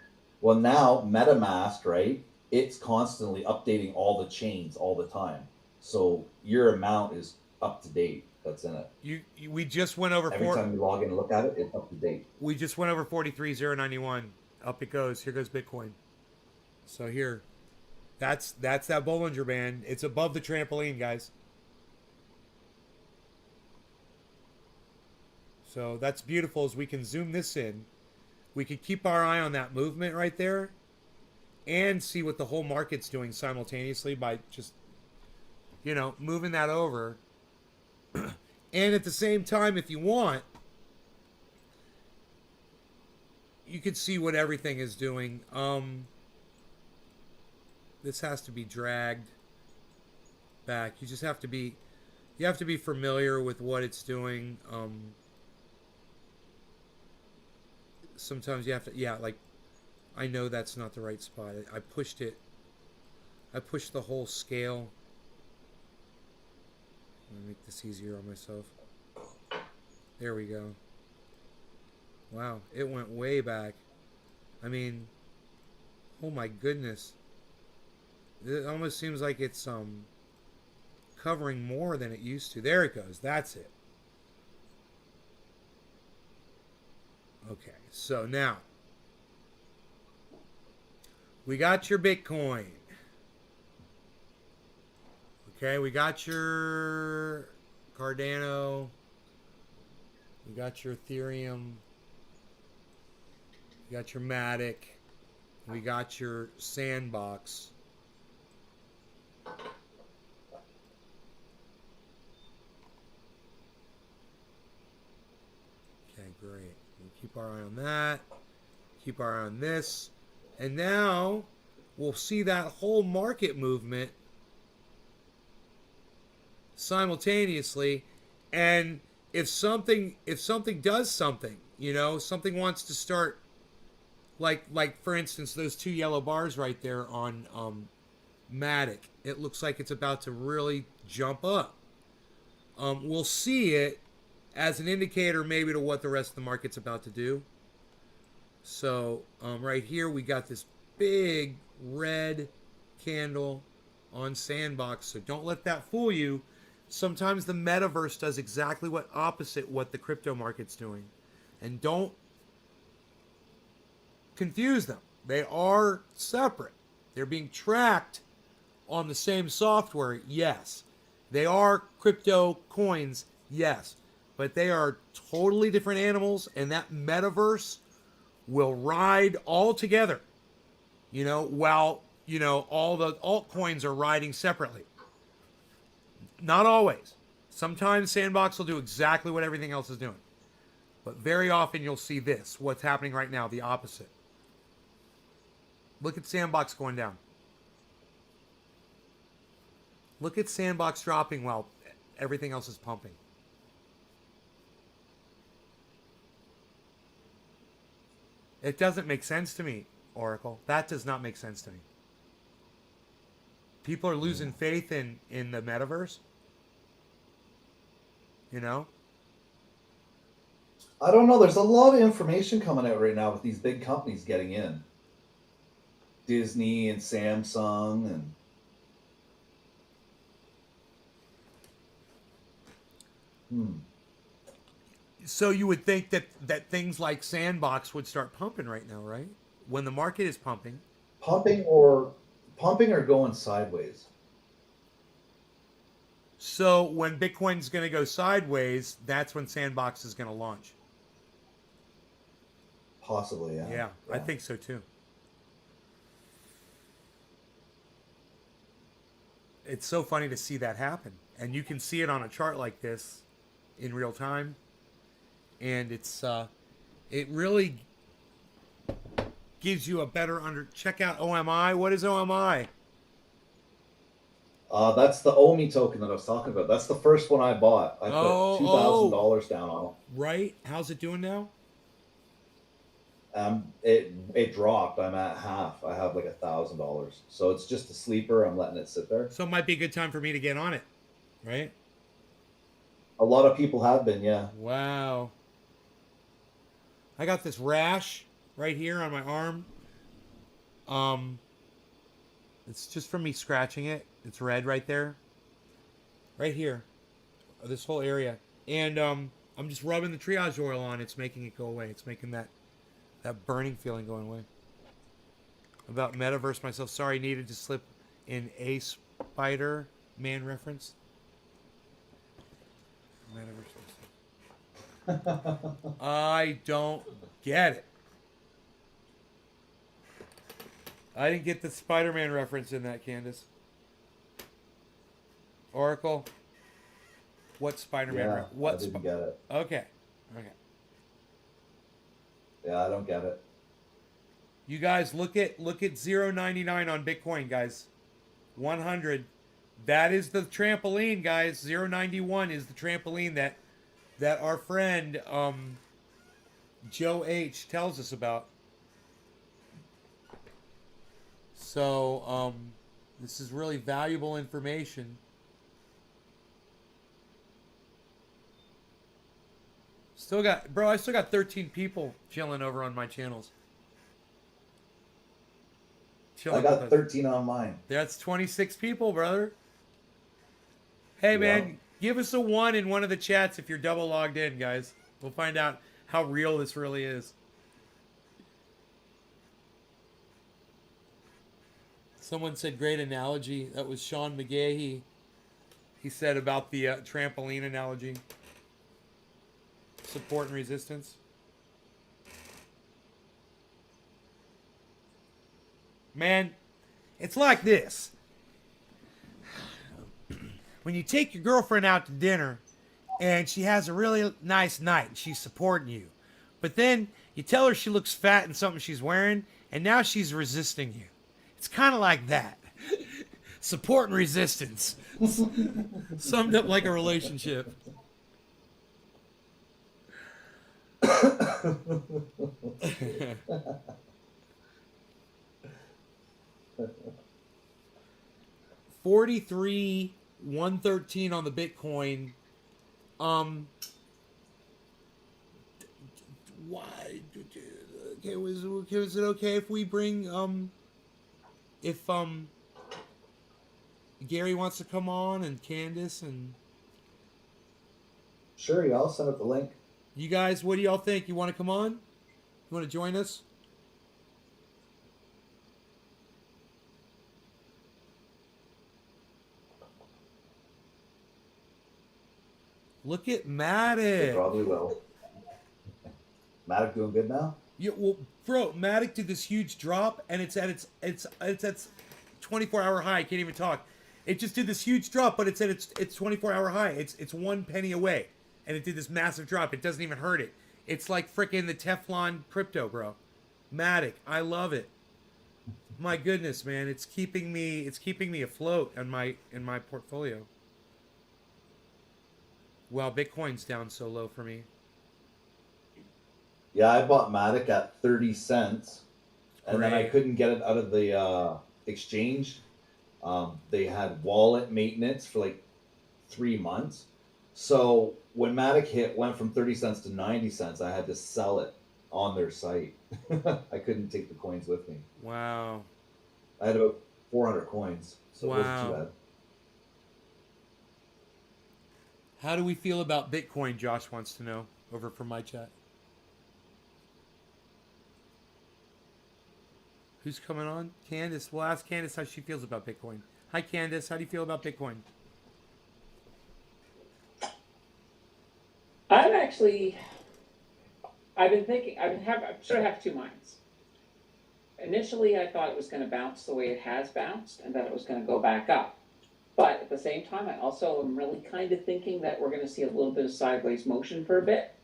well, now MetaMask, right? It's constantly updating all the chains all the time. So your amount is up to date. That's in it. We just went over Every time you log in and look at it, it's up to date. We just went over 43,091. Up it goes. Here goes Bitcoin. So here, that's that Bollinger Band. It's above the trampoline, guys. So that's beautiful. As we can zoom this in, we could keep our eye on that movement right there. and see what the whole market's doing simultaneously by just, moving that over. And at the same time, if you want, you can see what everything is doing. This has to be dragged back. You have to be familiar with what it's doing. Sometimes you have to, yeah, like, I know that's not the right spot. I pushed it. I pushed the whole scale. Let me make this easier on myself. There we go. Wow, it went way back. I mean, oh my goodness. It almost seems like it's covering more than it used to. There it goes. That's it. Okay, so now we got your Bitcoin. Okay, we got your Cardano. We got your Ethereum. We got your Matic. We got your Sandbox. Okay, great. We'll keep our eye on that. Keep our eye on this. And now we'll see that whole market movement simultaneously. And if something does something, something wants to start, like for instance, those two yellow bars right there on Matic, it looks like it's about to really jump up. We'll see it as an indicator maybe to what the rest of the market's about to do. So right here we got this big red candle on Sandbox. So don't let that fool you. Sometimes the metaverse does exactly opposite what the crypto market's doing. And don't confuse them. They are separate. They're being tracked on the same software, yes. They are crypto coins, yes. But they are totally different animals, and that metaverse will ride all together, while, all the altcoins are riding separately. Not always. Sometimes Sandbox will do exactly what everything else is doing. But very often you'll see this, what's happening right now, the opposite. Look at Sandbox going down. Look at Sandbox dropping while everything else is pumping. It doesn't make sense to me, Oracle. That does not make sense to me. People are losing faith in the metaverse. I don't know. There's a lot of information coming out right now with these big companies getting in. Disney and Samsung and So you would think that things like Sandbox would start pumping right now, right? When the market is pumping. pumping or going sideways. So when Bitcoin's going to go sideways, that's when Sandbox is going to launch. Possibly, yeah. Yeah, I think so too. It's so funny to see that happen. And you can see it on a chart like this in real time. And it really gives you a better check out OMI. What is OMI? That's the OMI token that I was talking about. That's the first one I bought. I put $2,000 down on it. Right. How's it doing now? It dropped. I'm at half. I have like $1,000. So it's just a sleeper. I'm letting it sit there. So it might be a good time for me to get on it, right? A lot of people have been, yeah. Wow. I got this rash right here on my arm. It's just from me scratching it. It's red right there. Right here. This whole area. And I'm just rubbing the triage oil on. It's making it go away. It's making that burning feeling going away. About Metaverse myself. Sorry, needed to slip in a Spider-Man reference. Metaverse. I don't get it. I didn't get the Spider-Man reference in that, Candace. Oracle, what Spider-Man? Yeah, I What? didn't get it. Okay, okay. Yeah, I don't get it. You guys look at 0.99 on Bitcoin, guys. 100. That is the trampoline, guys. 0.91 is the trampoline that our friend Joe H tells us about. So this is really valuable information. I still got 13 people chilling over on my channels. I got 13 on mine. That's 26 people, brother. Hey, Yeah. man, give us a 1 in one of the chats if you're double logged in, guys. We'll find out how real this really is. Someone said great analogy. That was Sean McGahee. He said about the trampoline analogy. Support and resistance. Man, it's like this. When you take your girlfriend out to dinner and she has a really nice night and she's supporting you, but then you tell her she looks fat in something she's wearing and now she's resisting you. It's kind of like that. Support and resistance. Summed up like a relationship. $43 113 on the Bitcoin. Why? Okay, was it okay if we bring if Gary wants to come on and Candace and Sure, yeah, I'll send up the link. you guys? What do y'all think? You want to come on? You want to join us? Look at They Matic. probably will. Matic doing good now? Yeah, well, bro, Matic did this huge drop, and it's at its 24-hour high. I can't even talk. It just did this huge drop, but it's at its 24-hour high. It's 1 penny away, and it did this massive drop. It doesn't even hurt it. It's like freaking the Teflon crypto, bro. Matic, I love it. My goodness, man, it's keeping me afloat in my portfolio. Wow, Bitcoin's down so low for me. Yeah, I bought Matic at 30 cents, and then I Great. couldn't get it out of the exchange. They had wallet maintenance for like 3 months. So when Matic went from 30 cents to 90 cents, I had to sell it on their site. I couldn't take the coins with me. Wow. I had about 400 coins, so it wasn't too Wow. bad. How do we feel about Bitcoin? Josh wants to know over from my chat. Who's coming on? Candace. We'll ask Candace how she feels about Bitcoin. Hi, Candace. How do you feel about Bitcoin? I've been thinking, I sort of have two minds. Initially, I thought it was going to bounce the way it has bounced and that it was going to go back up. But at the same time, I also am really kind of thinking that we're going to see a little bit of sideways motion for a bit.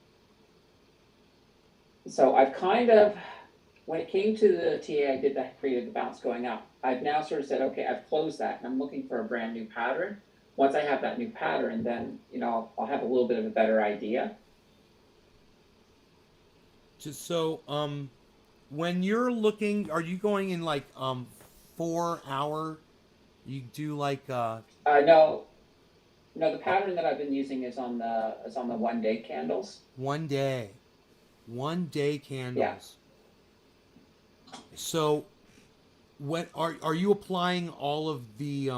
So I've kind of, when it came to the TA, I did that, created the bounce going up. I've now sort of said, okay, I've closed that and I'm looking for a brand new pattern. Once I have that new pattern, then, I'll have a little bit of a better idea. Just so, when you're looking, are you going in like 4 hour? You do like No, the pattern that I've been using is on the 1 day candles. 1 day, 1 day candles. Yeah. So, what are you applying all of the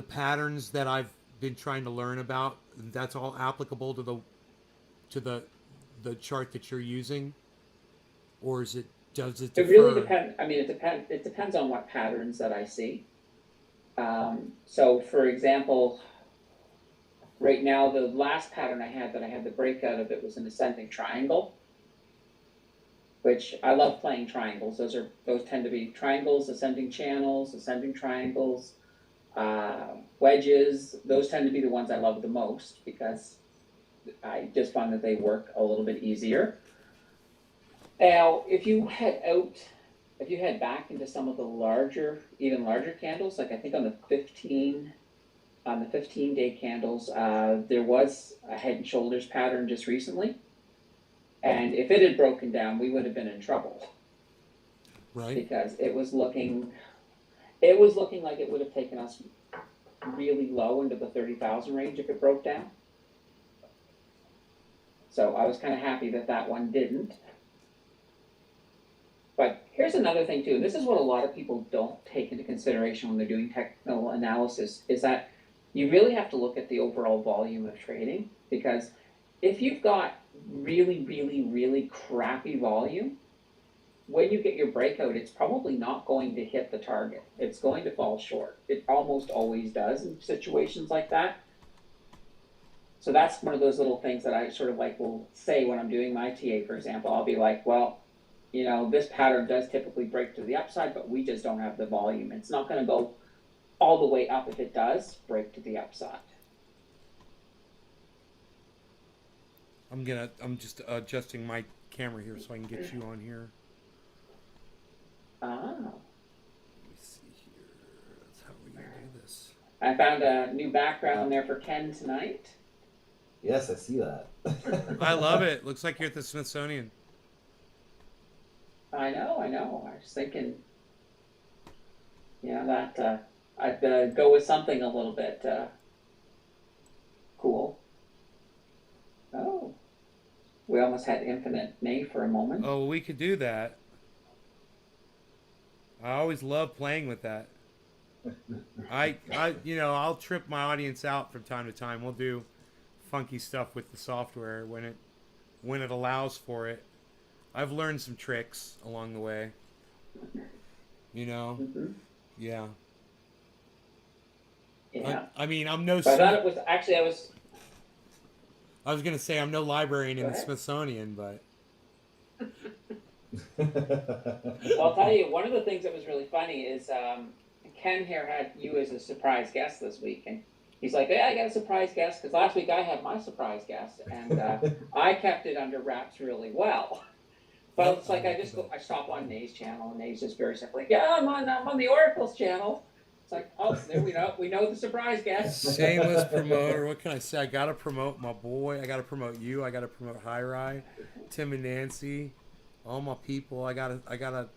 patterns that I've been trying to learn about? That's all applicable to the chart that you're using, or does it differ? It really depends. I mean, it depends on what patterns that I see. So, for example, right now the last pattern I had that I had the breakout of it was an ascending triangle. which I love playing triangles. Those tend to be triangles, ascending channels, ascending triangles, wedges. Those tend to be the ones I love the most because I just find that they work a little bit easier. Now, if you head back into some of the larger, even larger candles, like I think on the 15-day candles, there was a head and shoulders pattern just recently. And if it had broken down, we would have been in trouble. Right. Because it was looking like it would have taken us really low into the 30,000 range if it broke down. So I was kind of happy that that one didn't. But here's another thing too, and this is what a lot of people don't take into consideration when they're doing technical analysis, is that you really have to look at the overall volume of trading, because if you've got really, really, really crappy volume, when you get your breakout, it's probably not going to hit the target. It's going to fall short. It almost always does in situations like that. So that's one of those little things that I sort of like will say when I'm doing my TA, for example. I'll be like, well, you know, this pattern does typically break to the upside, but we just don't have the volume. It's not going to go all the way up. If it does break to the upside. I'm just adjusting my camera here so I can get you on here. Ah. Let me see here. That's how we're gonna do this. I found a new background there for Ken tonight. Yes, I see that. I love it. Looks like you're at the Smithsonian. I know. I was thinking, that I'd go with something a little bit cool. Oh, we almost had infinite NAYS for a moment. Oh, we could do that. I always love playing with that. I'll trip my audience out from time to time. We'll do funky stuff with the software when it allows for it. I've learned some tricks along the way. Mm-hmm. Yeah. Yeah. I mean, I'm no. But I thought it was actually I was gonna say I'm no librarian in the ahead. Smithsonian, but. Well, I'll tell you, one of the things that was really funny is Ken here had you as a surprise guest this week, and he's like, "Yeah, I got a surprise guest," because last week I had my surprise guest, and I kept it under wraps really well. But it's like I stop on NAYS channel, and NAYS just very simply, "Yeah, I'm on the Oracle's channel." It's like, oh, there we know the surprise guest. Shameless promoter. What can I say? I gotta promote my boy. I gotta promote you. I gotta promote yiiii, Tim and Nancy, all my people. I gotta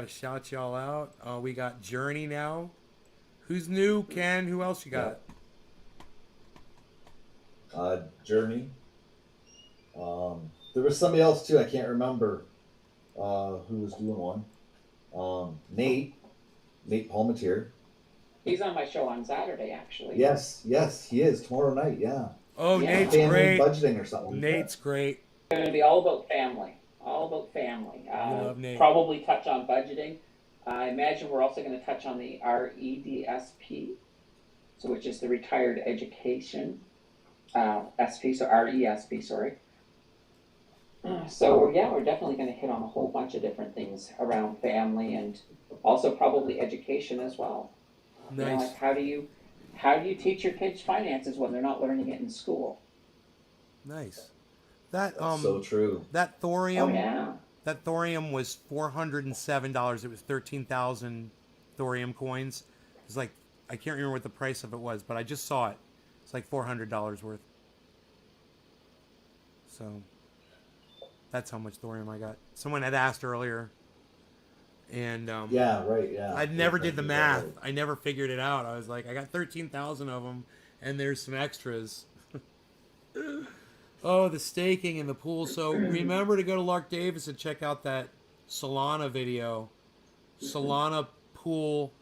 shout y'all out. We got Journey now. Who's new? Ken. Who else you got? Journey. There was somebody else too. I can't remember who was doing one. Nate Palmatier. He's on my show on Saturday, actually. Yes, he is tomorrow night. Yeah. Oh, Yeah. Nate's Family great. budgeting or something. Nate's great. It's going to be all about family. Love Nate. Probably touch on budgeting. I imagine we're also going to touch on the REDSP, so which is the Retired Education SP, so RESP, sorry. So yeah, we're definitely going to hit on a whole bunch of different things around family and also probably education as well. Nice. Like how do you teach your kids finances when they're not learning it in school? Nice. That so true. That thorium. Oh yeah. That thorium was $407. It was 13,000 thorium coins. It's like I can't remember what the price of it was, but I just saw it. It's like $400 worth. So that's how much thorium I got. Someone had asked earlier, and yeah, right, yeah. I never did the math. I never figured it out. I was like, I got 13,000 of them, and there's some extras. Oh, the staking in the pool. So remember to go to Lark Davis and check out that Solana video. Solana pool,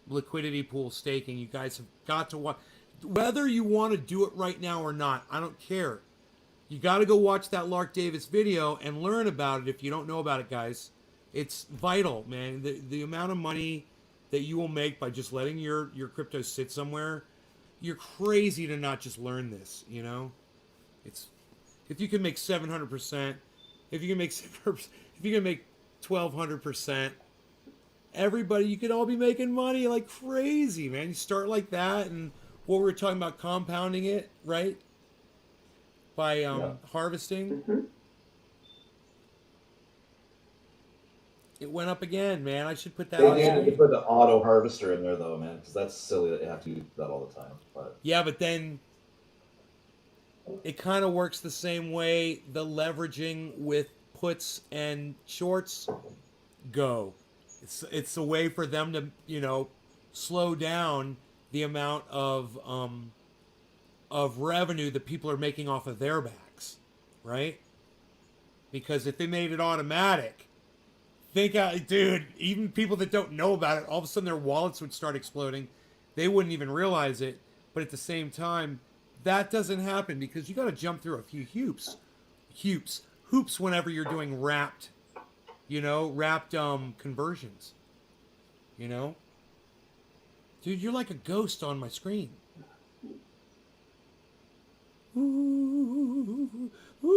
liquidity pool staking. You guys have got to watch. Whether you want to do it right now or not, I don't care. You got to go watch that Lark Davis video and learn about it if you don't know about it, guys. It's vital, man. The amount of money that you will make by just letting your crypto sit somewhere, you're crazy to not just learn this, It's if you can make 700%, if you if you can make 1,200%, everybody, you could all be making money like crazy, man. You start like that, and what we were talking about, compounding it, right? By Yeah. harvesting. Mm-hmm. It went up again, man. I should put that They on need to screen. put the auto harvester in there though, man, because that's silly that you have to do that all the time. But Yeah, but then it kind of works the same way the leveraging with puts and shorts go. It's a way for them to, slow down the amount of revenue that people are making off of their backs, right? Because if they made it automatic, dude, even people that don't know about it, all of a sudden their wallets would start exploding. They wouldn't even realize it. But at the same time, that doesn't happen because you got to jump through a few hoops whenever you're doing wrapped conversions. Dude, you're like a ghost on my screen. Ooh, ooh, ooh.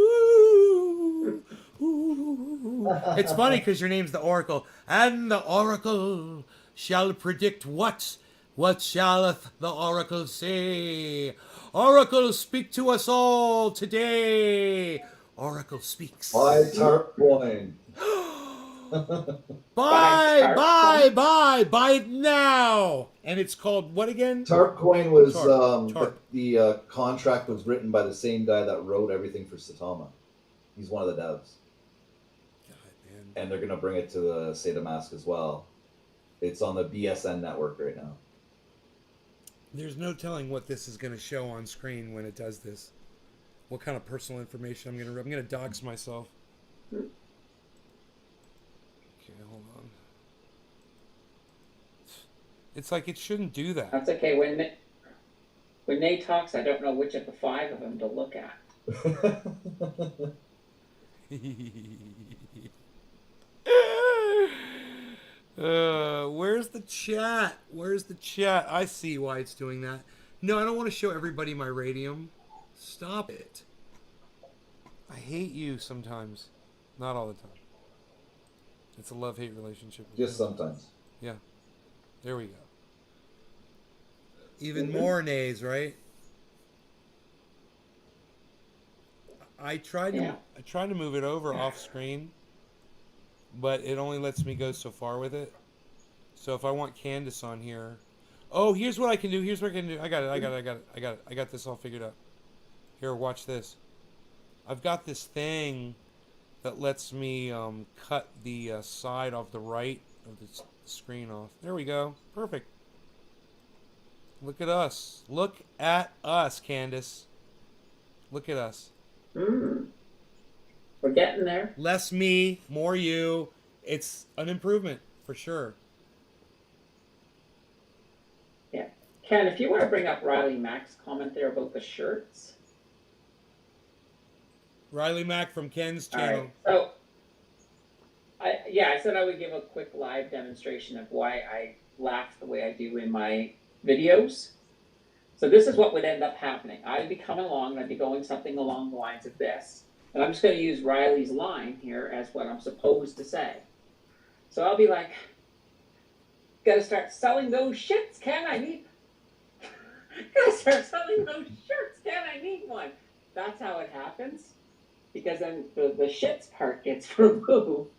It's funny because your name's the Oracle, and the Oracle shall predict what? What shalleth the Oracle say? Oracle, speak to us all today. Oracle speaks. buy TARP coin. Buy it now. And it's called what again? TARP coin was Tarp. the contract was written by the same guy that wrote everything for Satama. He's one of the devs, God, man. and they're gonna bring it to the State of Mask as well. It's on the BSN network right now. There's no telling what this is going to show on screen when it does this. What kind of personal information I'm going to dox myself. Okay, hold on. It's like it shouldn't do that. That's okay. When Nate talks, I don't know which of the 5 of them to look at. Where's the chat? Where's the chat? I see why it's doing that. No, I don't want to show everybody my radium. Stop it. I hate you sometimes. Not all the time. It's a love-hate relationship. Just sometimes. Yeah. There we go. Even more NAYS, right? I tried to move it over off screen, but it only lets me go so far with it. So if I want Candace on here, oh, here's what I can do. Here's what I can do. I got it. I got this all figured out. Here, watch this. I've got this thing that lets me cut the side off the right of the screen off. There we go. Perfect. Look at us. Look at us, Candace. Look at us. We're getting there. Less me, more you. It's an improvement for sure. Yeah. Ken, if you want to bring up Riley Mack's comment there about the shirts. Riley Mack from Ken's All channel. right. So, I said I would give a quick live demonstration of why I laugh the way I do in my videos. So this is what would end up happening. I'd be coming along and I'd be going something along the lines of this. And I'm just going to use Riley's line here as what I'm supposed to say. So I'll be like, gotta start selling those shits, Ken, I need... gotta start selling those shirts, Ken, I need one. That's how it happens. Because then the shits part gets removed.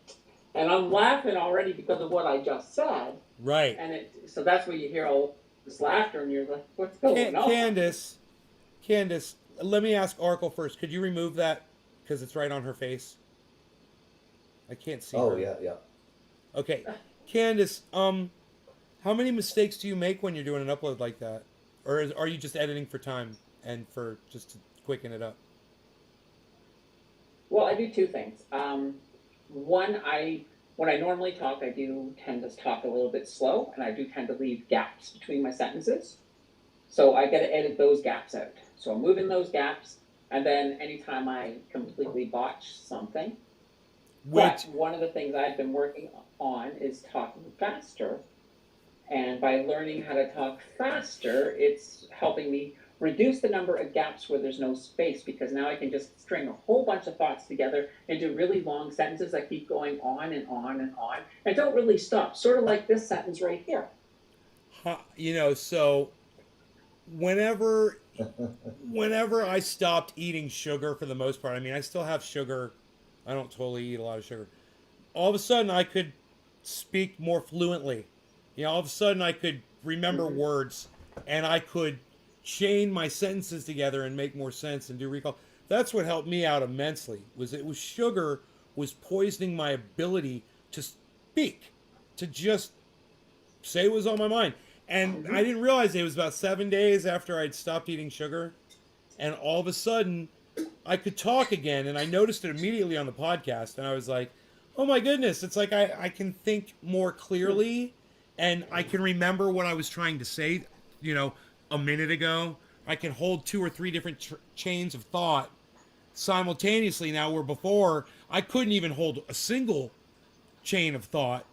And I'm laughing already because of what I just said. Right. And so that's where you hear all this laughter and you're like, what's going on? Candace, let me ask Oracle first. Could you remove that? Because it's right on her face. I can't see her. Oh, yeah. Okay. Candace, how many mistakes do you make when you're doing an upload like that? Or are you just editing for time and for just to quicken it up? Well, I do 2 things. One, when I normally talk, I do tend to talk a little bit slow, and I do tend to leave gaps between my sentences. So I got to edit those gaps out. So I'm moving those gaps, and then anytime I completely botch something. But one of the things I've been working on is talking faster. And by learning how to talk faster, it's helping me reduce the number of gaps where there's no space, because now I can just string a whole bunch of thoughts together into really long sentences that keep going on and on and on and don't really stop. Sort of like this sentence right here. You know, so whenever whenever I stopped eating sugar for the most part, I mean, I still have sugar. I don't totally eat a lot of sugar. All of a sudden, I could speak more fluently. You know, all of a sudden, I could remember words, and I could chain my sentences together and make more sense and do recall. That's what helped me out immensely. Was sugar was poisoning my ability to speak, to just say what was on my mind. And I didn't realize it was about 7 days after I'd stopped eating sugar, and all of a sudden I could talk again. And I noticed it immediately on the podcast, and I was like, oh my goodness, it's like I can think more clearly, and I can remember what I was trying to say, you know, a minute ago. I can hold 2 or 3 different chains of thought simultaneously now, where before I couldn't even hold a single chain of thought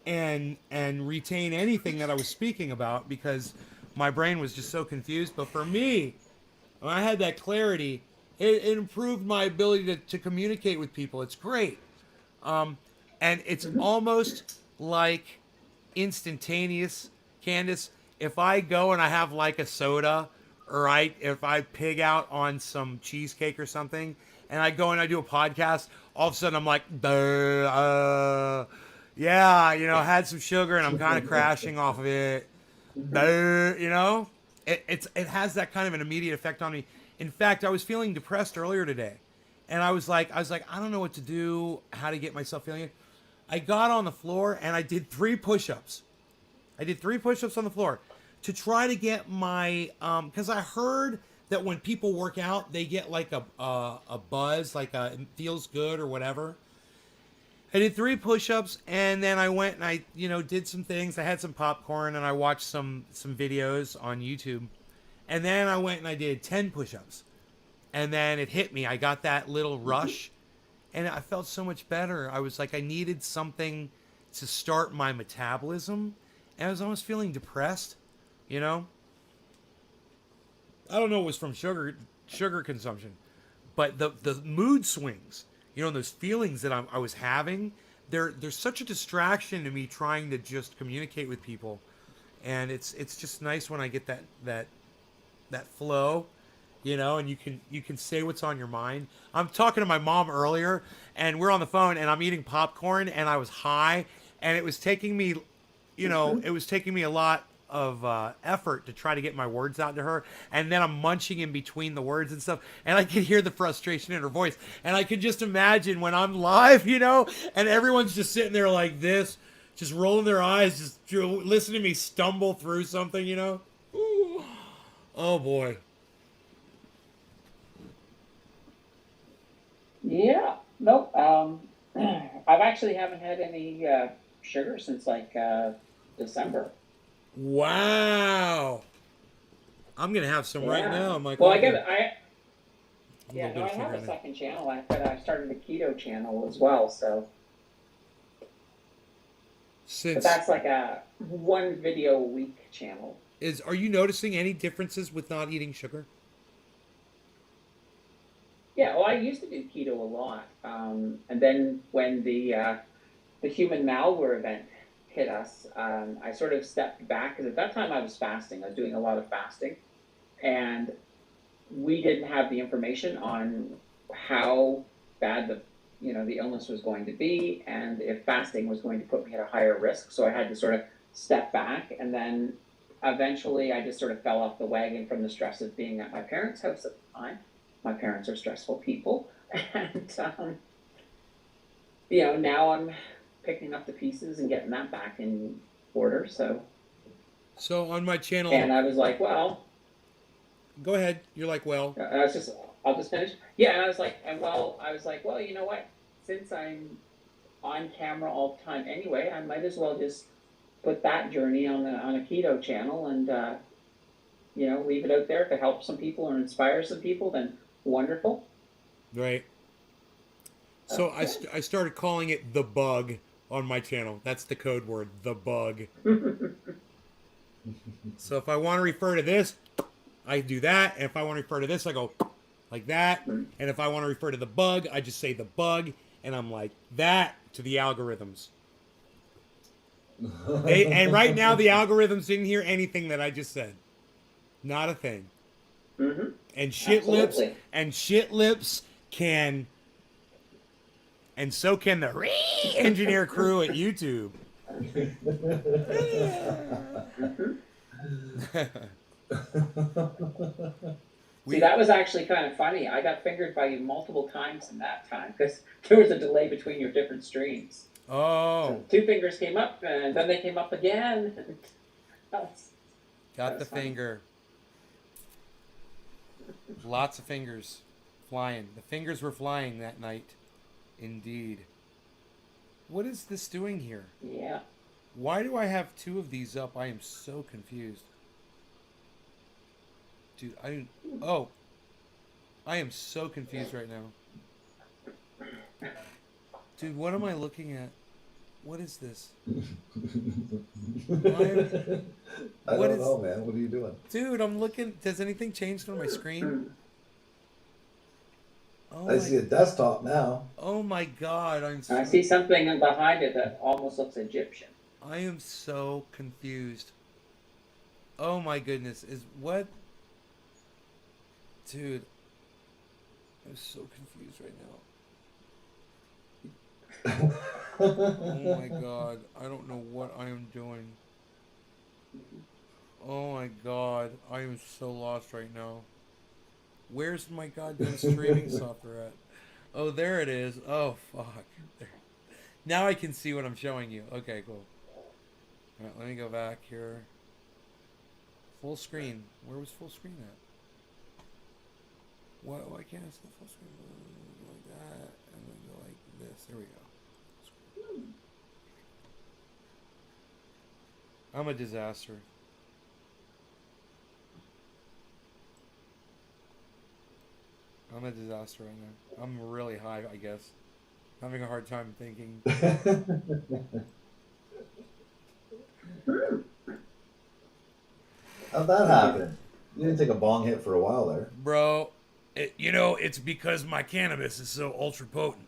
and retain anything that I was speaking about, because my brain was just so confused. But for me, when I had that clarity, it improved my ability to communicate with people. It's great. And it's almost like instantaneous, Candace. If I go and I have like a soda, or if I pig out on some cheesecake or something, and I go and I do a podcast, all of a sudden I'm like, yeah, you know, had some sugar and I'm kind of crashing off of it. You know, it has that kind of an immediate effect on me. In fact, I was feeling depressed earlier today, and I was like, I don't know what to do, how to get myself feeling it. I got on the floor and I did 3 push-ups. I did 3 push-ups on the floor to try to get my, because I heard that when people work out, they get like a buzz, like it feels good or whatever. I did 3 push-ups, and then I went and I, you know, did some things. I had some popcorn and I watched some videos on YouTube. And then I went and I did 10 push-ups. And then it hit me. I got that little rush, and I felt so much better. I was like, I needed something to start my metabolism, and I was almost feeling depressed, you know? I don't know if it was from sugar consumption, but the mood swings, you know, and those feelings that I was having, they're such a distraction to me trying to just communicate with people. And it's just nice when I get that flow, you know, and you can say what's on your mind. I'm talking to my mom earlier, and we're on the phone, and I'm eating popcorn, and I was high, and it was taking me, you know, it was taking me a lot of effort to try to get my words out to her, and then I'm munching in between the words and stuff, and I could hear the frustration in her voice, and I could just imagine when I'm live, you know, and everyone's just sitting there like this, just rolling their eyes, just listening to me stumble through something, you know. Ooh. Oh boy. Yeah. Nope. I've actually haven't had any sugar since like December. Wow. I'm gonna have some right now. I'm like, well, oh, I get good. I I'm yeah, gonna no, I get have sugar a in there. second channel. I started a keto channel as well, so but Since that's like a 1 video a week channel. are you noticing any differences with not eating sugar? Yeah, well, I used to do keto a lot, and then when the human malware event hit us, I sort of stepped back, because at that time I was fasting. I was doing a lot of fasting, and we didn't have the information on how bad the illness was going to be, and if fasting was going to put me at a higher risk. So I had to sort of step back, and then eventually I just sort of fell off the wagon from the stress of being at my parents' house at the time. My parents are stressful people, and now I'm picking up the pieces and getting that back in order. So on my channel, and I was like, well, go ahead. You're like, well, I'll just finish. Yeah, and I was like, well, you know what? Since I'm on camera all the time anyway, I might as well just put that journey on a keto channel, and leave it out there. If it helps some people or inspires some people, then wonderful. right. So I started calling it the bug on my channel. That's the code word, the bug. So if I want to refer to this, I do that. And if I want to refer to this, I go like that. And if I want to refer to the bug, I just say the bug. And I'm like that to the algorithms. And right now, the algorithms didn't hear anything that I just said. Not a thing. Mm-hmm. And shit lips Absolutely. can, and so can the engineer crew at YouTube. Mm-hmm. See, we that was actually kind of funny. I got fingered by you multiple times in that time because there was a delay between your different streams. So oh two fingers came up and then they came up again. that was, that got the was funny. finger. Lots of fingers flying. The fingers were flying that night. Indeed. What is this doing here? Yeah. Why do I have two of these up? I am so confused. Dude, I am so confused right now. Dude, what am I looking at? What is this? I What don't is... know, man. What are you doing? Dude, I'm looking. Does anything change on my screen? Oh I see a desktop now. Oh my God! I see something behind it that almost looks Egyptian. I am so confused. Oh my goodness! Is what? Dude, I'm so confused right now. Oh my God! I don't know what I am doing. Oh my God! I am so lost right now. Where's my goddamn streaming software at? Oh, there it is. Oh, fuck. There. Now I can see what I'm showing you. Okay, cool. Alright, let me go back here. Full screen. Where was full screen at? Why can't I see the full screen? Go like that, and then go like this. There we go. I'm a disaster. I'm a disaster right now. I'm really high, I guess. Having a hard time thinking. How'd that happen? You didn't take a bong hit for a while there. Bro, it's because my cannabis is so ultra potent.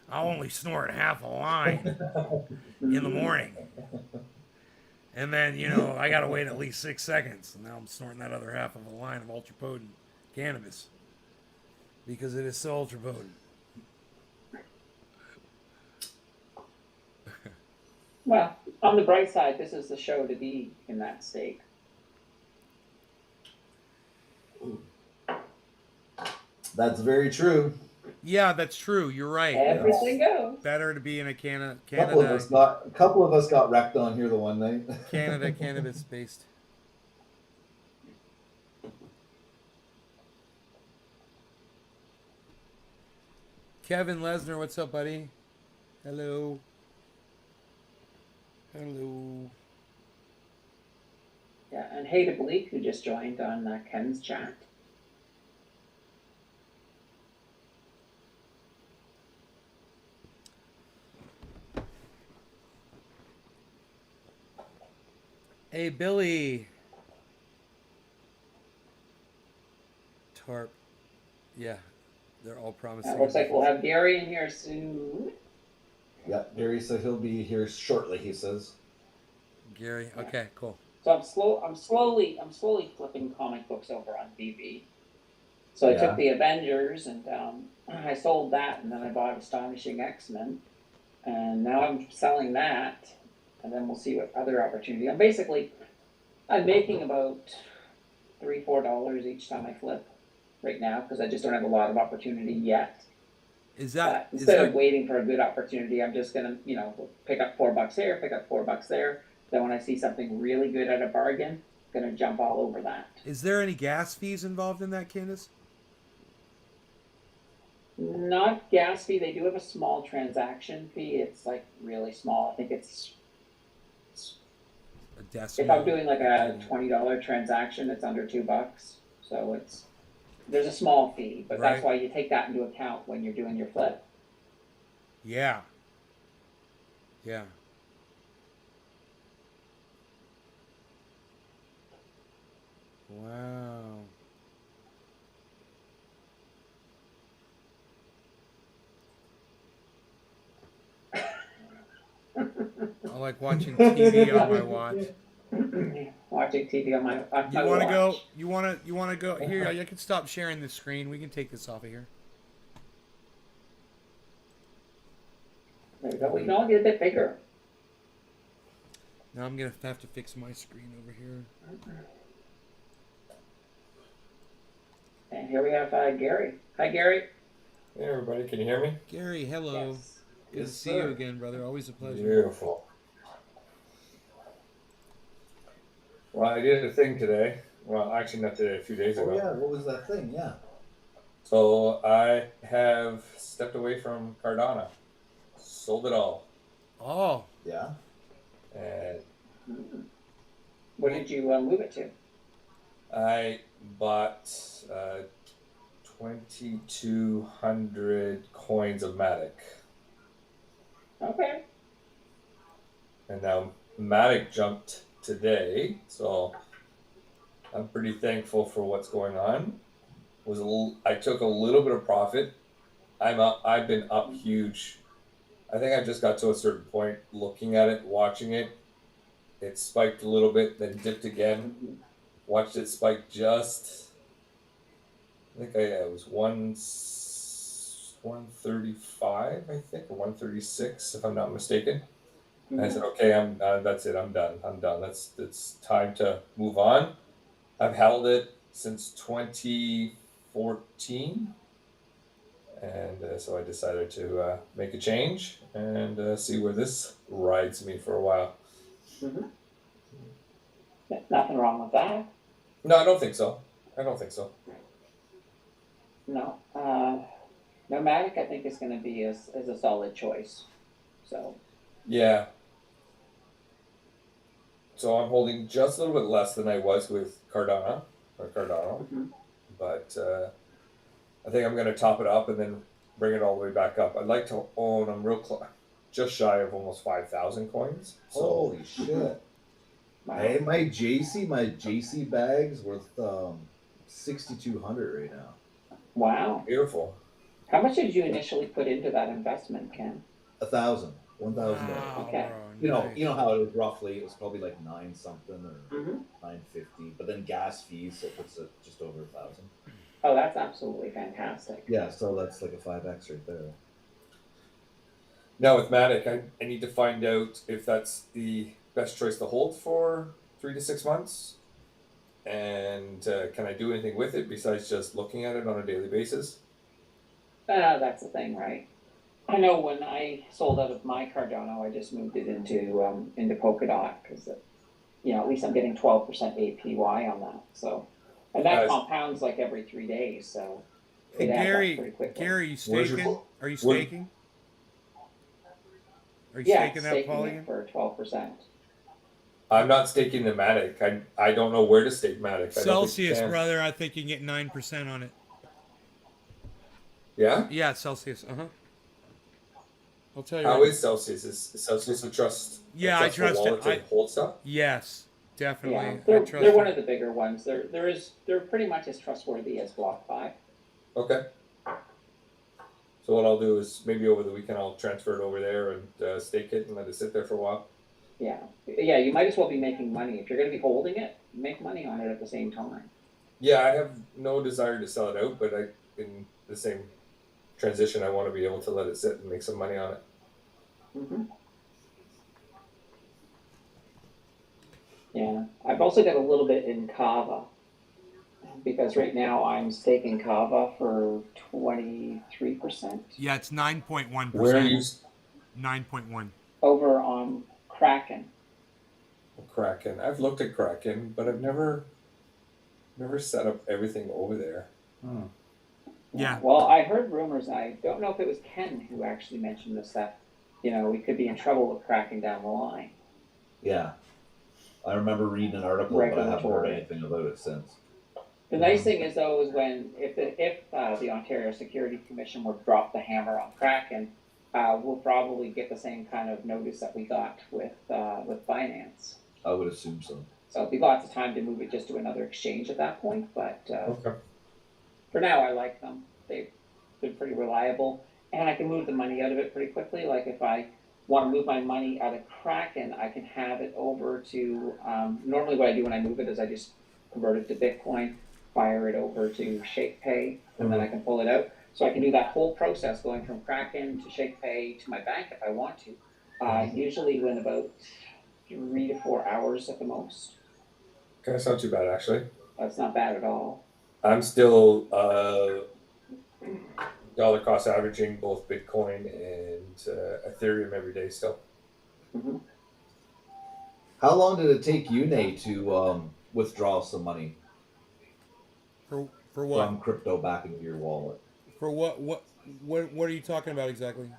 I'll only snort half a line in the morning. And then, I gotta wait at least 6 seconds. And now I'm snorting that other half of a line of ultra potent cannabis. Because it is so ultra potent. Well, on the bright side, this is the show to be in that state. That's very true. Yeah, that's true. You're right. Everything goes. Better to be in a Canada. A couple of us got wrecked on here the one night. Canada cannabis based. Kevin Lesnar, what's up, buddy? Hello. Hello. Yeah, and hey to Bleak, who just joined on Ken's chat. Hey, Billy. Tarp. Yeah, they're all promising. Looks like we'll have Gary in here soon. Yeah, Gary said he'll be here shortly, he says. Gary, okay, cool. So I'm slowly flipping comic books over on BB. So I took the Avengers and I sold that, and then I bought Astonishing X-Men, and now I'm selling that, and then we'll see what other opportunity. I'm making about $3-4 each time I flip right now because I just don't have a lot of opportunity yet. Instead of waiting for a good opportunity, I'm just gonna pick up $4 here, pick up $4 there. Then when I see something really good at a bargain, I'm gonna jump all over that. Is there any gas fees involved in that, Candace? Not gas fee. They do have a small transaction fee. It's like really small. I think it's a decimal. If I'm doing like a $20 transaction, it's under $2. So there's a small fee, but that's why you take that into account when you're doing your flip. Yeah. Yeah. Wow. like watching TV on my watch. Watching TV on my You want to go? watch. You want to go here? I can stop sharing the screen. We can take this off of here. There we go. We can all get a bit bigger. Now I'm gonna have to fix my screen over here. And here we have Gary. Hi, Gary. Hey everybody, can you hear me? Gary, hello. Yes. Good to Yes, see sir. you again, brother. Always a pleasure. Beautiful. Well, I did a thing today. Well, actually not today, a few days Oh ago. yeah, what was that thing? Yeah. So I have stepped away from Cardano. Sold it all. Oh, Yeah. And What did you move it to? I bought 2,200 coins of Matic. Okay. And now Matic jumped today, so I'm pretty thankful for what's going on. I took a little bit of profit. I've been up huge. I think I just got to a certain point looking at it, watching it. It spiked a little bit, then dipped again. Watched it spike just. I think it was 135, I think, or 136, if I'm not mistaken. And I said, okay, that's it. I'm done. It's time to move on. I've held it since 2014, and so I decided to make a change and see where this rides me for a while. Mm-hmm. Nothing wrong with that. No, I don't think so. No. Nomadic, I think, is going to be is a solid choice. So. Yeah. So I'm holding just a little bit less than I was with Cardano, Mm-hmm. but I think I'm going to top it up and then bring it all the way back up. I'd like to own. I'm just shy of almost 5,000 coins. So Holy shit. Wow. Hey, my JC bag's worth 6,200 right now. Wow. beautiful. How much did you initially put into that investment, Ken? 1,000, $1,000. wow, Okay. bro, You know how it is roughly. It was probably like 9 something or Mm-hmm. 950, but then gas fees, so it puts it just over 1,000. Oh, that's absolutely fantastic. Yeah, so that's like a 5x right there. Now with Matic, I need to find out if that's the best choice to hold for 3 to 6 months. And can I do anything with it besides just looking at it on a daily basis? That's the thing, right? I know when I sold out of my Cardano, I just moved it into Polkadot because, at least I'm getting 12% APY on that. So, and that Nice. compounds like every 3 days. So, Hey, it adds up Gary, pretty quickly. Gary, you Where's your- staking? Are you where- staking? Are you Yeah, staking that staking Polygon? it for 12%. I'm not staking the Matic. I don't know where to stake Matic. I don't think you Celsius, can. brother, I think you can get 9% on it. Yeah? Yeah, Celsius. I'll tell you. How right- is Celsius? Is Celsius a Yeah, I trustful trust it. wallet to hold stuff? Yes, definitely. Yeah, I they're trust one it. of the bigger ones. They're pretty much as trustworthy as BlockFi. Okay. So what I'll do is maybe over the weekend I'll transfer it over there and stake it and let it sit there for a while. Yeah, you might as well be making money. If you're going to be holding it, make money on it at the same time. Yeah, I have no desire to sell it out, but in the same transition, I want to be able to let it sit and make some money on it. Mm-hmm. Yeah, I've also got a little bit in Kava because right now I'm staking Kava for 23% Yeah, it's 9.1%. Where are you? 9.1. over on Kraken. Kraken. I've looked at Kraken, but I've never set up everything over there. Yeah. Well, I heard rumors. I don't know if it was Ken who actually mentioned this, that we could be in trouble with Kraken down the line. Yeah. I remember reading an article, but I haven't heard Regulatory. anything about it since. The nice thing is, though, is if the Ontario Security Commission would drop the hammer on Kraken, we'll probably get the same kind of notice that we got with Binance. I would assume so. So it'd be lots of time to move it just to another exchange at that point. But Okay. for now, I like them. They've been pretty reliable, and I can move the money out of it pretty quickly. Like if I want to move my money out of Kraken, I can have it over to, normally what I do when I move it is I just convert it to Bitcoin, fire it over to ShakePay, and then I can pull it out. So I can do that whole process going from Kraken to ShakePay to my bank if I want to. Usually in about 3 to 4 hours at the most. Okay, that's not too bad actually. That's not bad at all. I'm still dollar cost averaging both Bitcoin and Ethereum every day still. Mm-hmm. How long did it take you, Nate, to withdraw some money For what? from crypto back into your wallet? For what? What are you talking about exactly?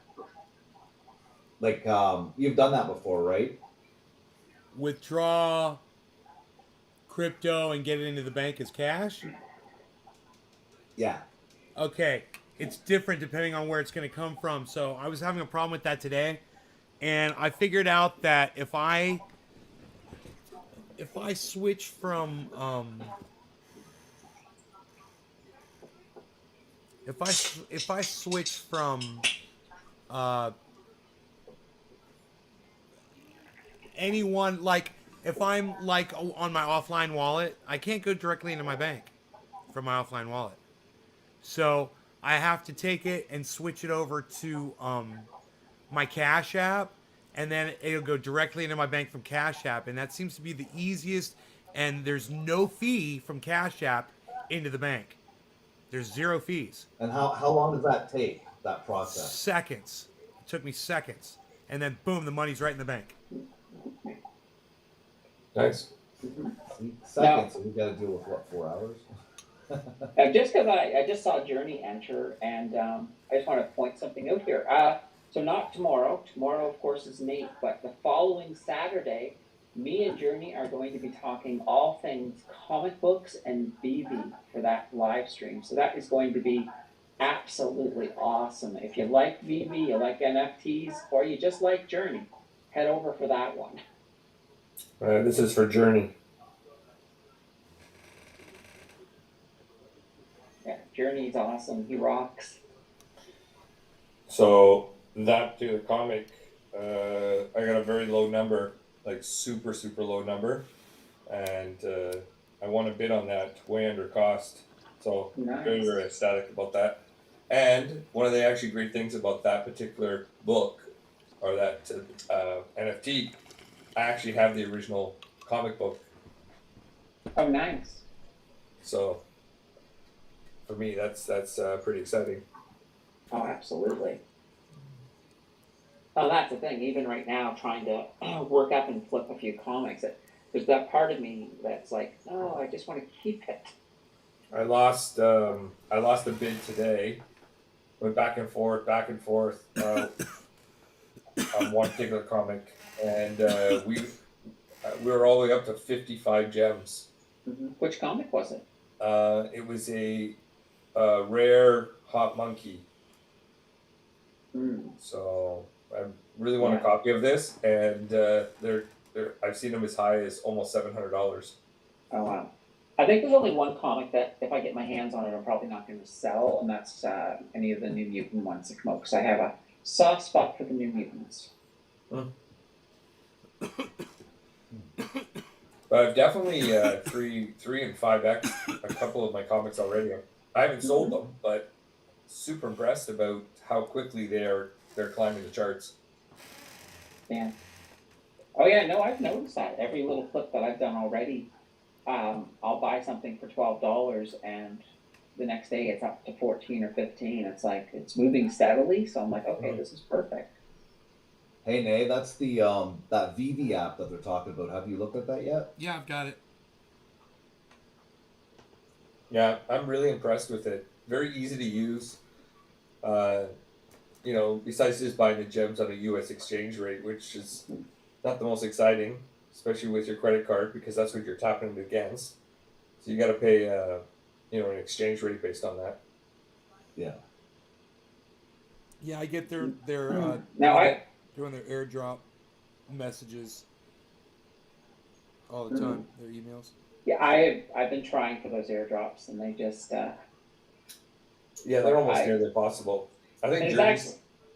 Like, you've done that before, right? Withdraw crypto and get it into the bank as cash? Yeah. Okay. It's different depending on where it's going to come from. So I was having a problem with that today, and I figured out that if I switch from if I switch from anyone, like if I'm like on my offline wallet, I can't go directly into my bank from my offline wallet. So I have to take it and switch it over to my Cash App, and then it'll go directly into my bank from Cash App, and that seems to be the easiest. And there's no fee from Cash App into the bank. There's zero fees. And how long does that take, that process? Seconds. It took me seconds, and then boom, the money's right in the bank. Nice. See, seconds, so we got to deal with what, 4 hours? Just because I just saw Journey enter, and I just want to point something out here. So not tomorrow. Tomorrow, of course, is Nate, but the following Saturday, me and Journey are going to be talking all things comic books and BB for that live stream. So that is going to be absolutely awesome. If you like BB, you like NFTs, or you just like Journey, head over for that one. This is for Journey. Yeah, Journey's awesome. He rocks. So that particular comic, I got a very low number, like super low number, and I won a bid on that way under cost. So Nice. very ecstatic about that. And one of the actually great things about that particular book, or that NFT, I actually have the original comic book. Oh, nice. So for me, that's pretty exciting. Oh, absolutely. Oh, that's the thing. Even right now, trying to work up and flip a few comics, there's that part of me that's like, oh, I just want to keep it. I lost a bid today. Went back and forth on one particular comic, and we were all the way up to 55 gems. Mm-hmm. Which comic was it? It was a rare hot monkey. Mm. So I really want a copy of this, and they're I've seen them as high as almost $700. Oh, wow. I think there's only one comic that if I get my hands on it, I'm probably not going to sell, and that's any of the New Mutant ones that come out, because I have a soft spot for the New Mutants. But I've definitely 3 and 5X a couple of my comics already. I haven't sold them, but super impressed about how quickly they're climbing the charts. Yeah. Oh yeah, no, I've noticed that every little flip that I've done already. I'll buy something for $12, and the next day it's up to 14 or 15. It's like it's moving steadily, so I'm like, okay, this is perfect. Hey, Nay, that's the that VV app that they're talking about. Have you looked at that yet? Yeah, I've got it. Yeah, I'm really impressed with it. Very easy to use. Besides just buying the gems on a U.S. exchange rate, which is not the most exciting, especially with your credit card, because that's what you're tapping it against. So you got to pay, an exchange rate based on that. Yeah. Yeah, I get their Now doing their airdrop messages all the time. Their emails. Yeah, I've been trying for those airdrops, and they just Yeah, they're almost nearly impossible. I think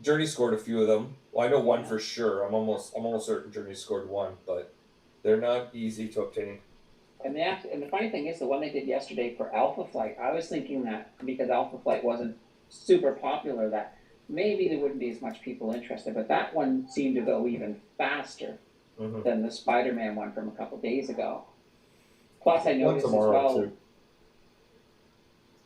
Journey scored a few of them Well, I know one for sure. I'm almost certain Journey scored one, but they're not easy to obtain. And the funny thing is, the one they did yesterday for Alpha Flight, I was thinking that because Alpha Flight wasn't super popular, that maybe there wouldn't be as much people interested. But that one seemed to go even faster than the Spider-Man one from a couple days ago. Plus, I One noticed as tomorrow well. too.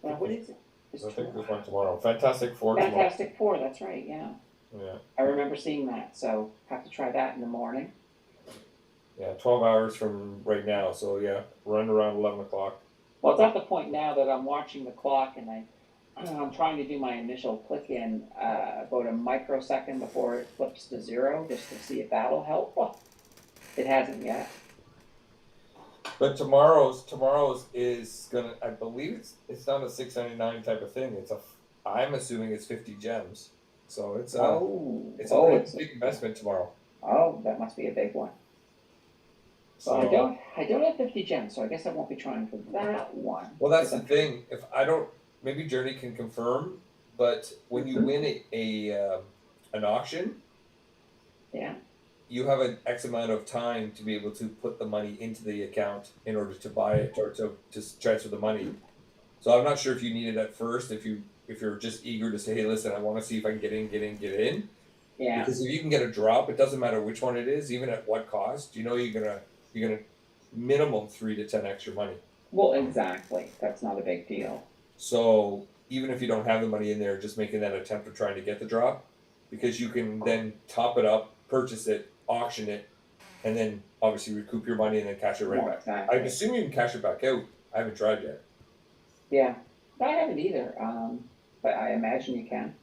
Well, what is it? I think there's one tomorrow. Fantastic Four. Fantastic Four. That's right. Yeah. Yeah. I remember seeing that, so have to try that in the morning. Yeah, 12 hours from right now. So yeah, run around 11 o'clock. Well, it's at the point now that I'm watching the clock and I'm trying to do my initial click in about a microsecond before it flips to 0, just to see if that'll help. Well, it hasn't yet. But tomorrow's is gonna. I believe it's not a $6.99 type of thing. I'm assuming it's 50 gems. So it's a big investment tomorrow. Oh, that must be a big one. So I don't have 50 gems, so I guess I won't be trying for that one. Well, that's the thing. If I don't, maybe Journey can confirm. But when you win an auction, yeah, you have an X amount of time to be able to put the money into the account in order to buy it or to transfer the money. So I'm not sure if you need it at first. If you're just eager to say, hey, listen, I want to see if I can get in. Yeah. Because if you can get a drop, it doesn't matter which one it is, even at what cost. You know you're gonna minimum 3 to 10 extra money. Well, exactly. That's not a big deal. So even if you don't have the money in there, just making that attempt of trying to get the drop, because you can then top it up, purchase it, auction it, and then obviously recoup your money and then cash it right back. Exactly. I assume you can cash it back out. I haven't tried yet. Yeah, I haven't either, but I imagine you can.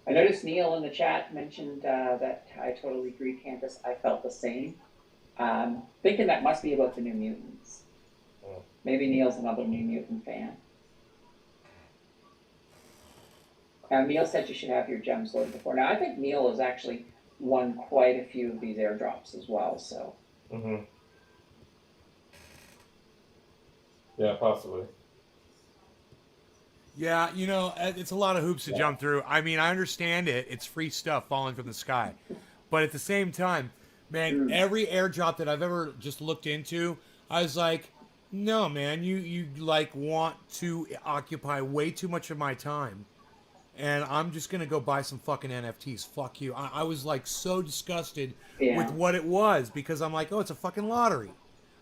I noticed Neil in the chat mentioned that I totally agree, Candace. I felt the same. Thinking that must be about the New Mutants. Maybe Neil's another New Mutant fan. Neil said you should have your gems loaded before. Now, I think Neil has actually won quite a few of these airdrops as well, so. Yeah, possibly. Yeah, it's a lot of hoops to jump through. I mean, I understand it. It's free stuff falling from the sky. But at the same time, man, every airdrop that I've ever just looked into, I was like, no, man, you like want to occupy way too much of my time. And I'm just going to go buy some fucking NFTs. Fuck you. I was like so disgusted with what it was because I'm like, oh, it's a fucking lottery.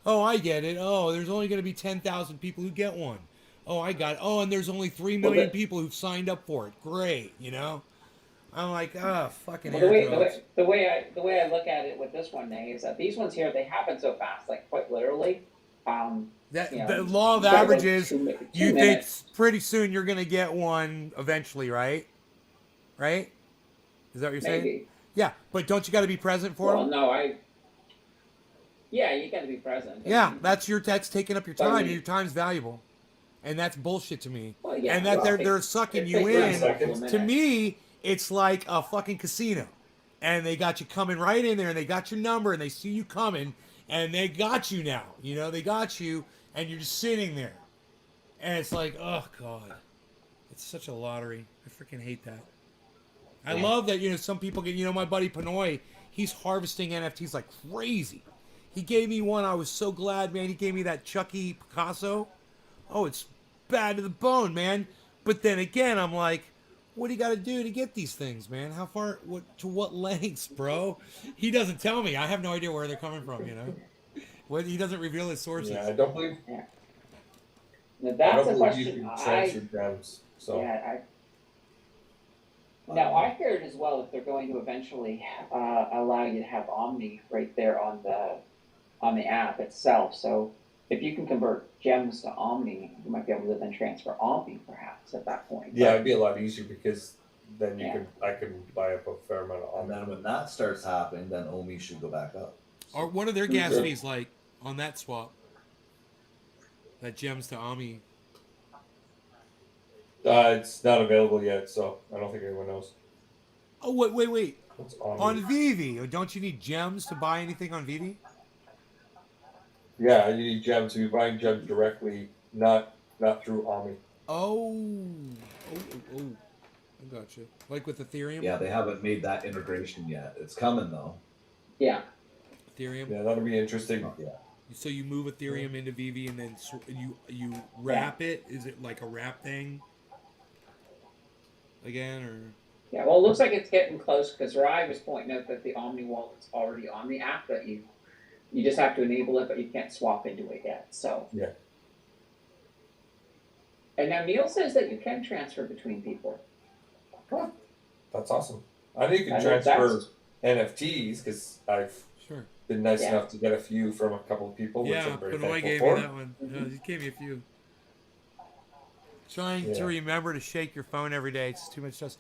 Oh, I get it. Oh, there's only going to be 10,000 people who get one. Oh, I got it. Oh, and there's only 3 million people who've signed up for it. Great, I'm like, oh, fucking airdrops. The way I look at it with this one, Nay, is that these ones here, they happen so fast, like quite literally. The law of averages, you think pretty soon you're going to get one eventually, right? Right? Is that what you're saying? Yeah, but don't you got to be present for them? Well, no, yeah, you got to be present. Yeah, that's taking up your time, and your time's valuable. And that's bullshit to me. Well, yeah, and that they're sucking you in. To me, it's like a fucking casino. And they got you coming right in there, and they got your number, and they see you coming, and they got you now. They got you, and you're just sitting there. And it's like, oh, God. It's such a lottery. I freaking hate that. I love that, some people get, my buddy Pinoy, he's harvesting NFTs like crazy. He gave me one. I was so glad, man. He gave me that Chucky Picasso. Oh, it's bad to the bone, man. But then again, I'm like, what do you got to do to get these things, man? How far, to what lengths, bro? He doesn't tell me. I have no idea where they're coming from, He doesn't reveal his sources. Yeah, I don't believe. Yeah. Now that's a question. You can transfer gems. So. Yeah, Now I heard as well that they're going to eventually allow you to have Omni right there on the app itself. So if you can convert gems to Omni, you might be able to then transfer Omni perhaps at that point. Yeah, it'd be a lot easier because then I can buy up a fair amount of Omni. And then when that starts happening, then Omi should go back up. Or what are their gas fees like on that swap? That gems to Omni. It's not available yet, so I don't think anyone knows. Oh, wait. On Vivi, don't you need gems to buy anything on Vivi? Yeah, you need gems. So you're buying gems directly, not through Omni. Oh. I got you. Like with Ethereum. Yeah, they haven't made that integration yet. It's coming though. Yeah. Ethereum. Yeah, that'll be interesting. Oh, yeah. So you move Ethereum into VV and then you wrap it. Is it like a wrap thing again, or? Yeah, well, it looks like it's getting close because Rai was pointing out that the Omni wallet's already on the app, that you just have to enable it, but you can't swap into it yet. So Yeah. And now Neil says that you can transfer between people. Huh. That's awesome. I think you can I think transfer NFTs because I've Sure. been nice Yeah. enough to get a few from a couple of people, which Yeah, I'm very Benoit thankful gave for. me that one. Mhm. He gave me a few. Trying to Yeah. remember to shake your phone every day. It's too much stress,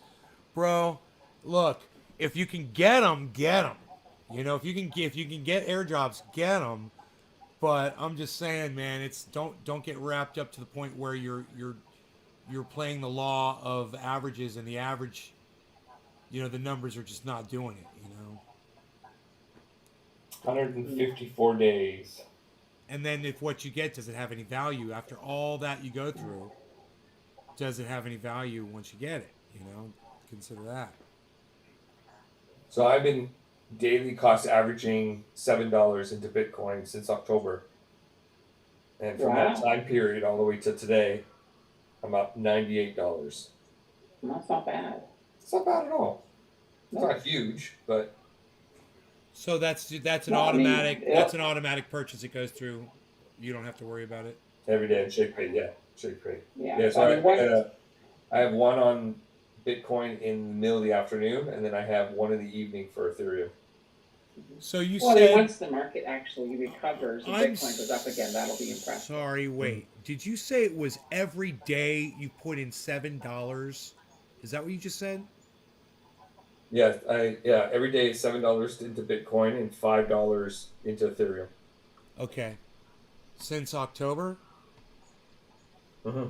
bro. Look, if you can get them, get them. You know, if you can get airdrops, get them. But I'm just saying, man, it's don't get wrapped up to the point where you're playing the law of averages, and the average, you know, the numbers are just not doing it. You know. 154 days. And then if what you get, does it have any value after all that you go through? Does it have any value once you get it? You know, consider that. So I've been daily cost averaging $7 into Bitcoin since October. And from that Wow. time period all the way to today, I'm up $98. That's not bad. It's not bad at all. It's No. not huge, but So that's an No, I mean, automatic. yeah. That's an automatic purchase. It goes through. You don't have to worry about it. every day in ShakePay, yeah, ShakePay. Yeah. Yeah, so I mean, I have one on Bitcoin in the middle of the afternoon, and then I have one in the evening for Ethereum. So you well, I mean, said. once the market actually recovers and I'm Bitcoin goes up again, that'll be impressive. Sorry, wait. Did you say it was every day you put in $7? Is that what you just said? Yeah, every day $7 into Bitcoin and $5 into Ethereum. Okay. Since October, Mm-hmm.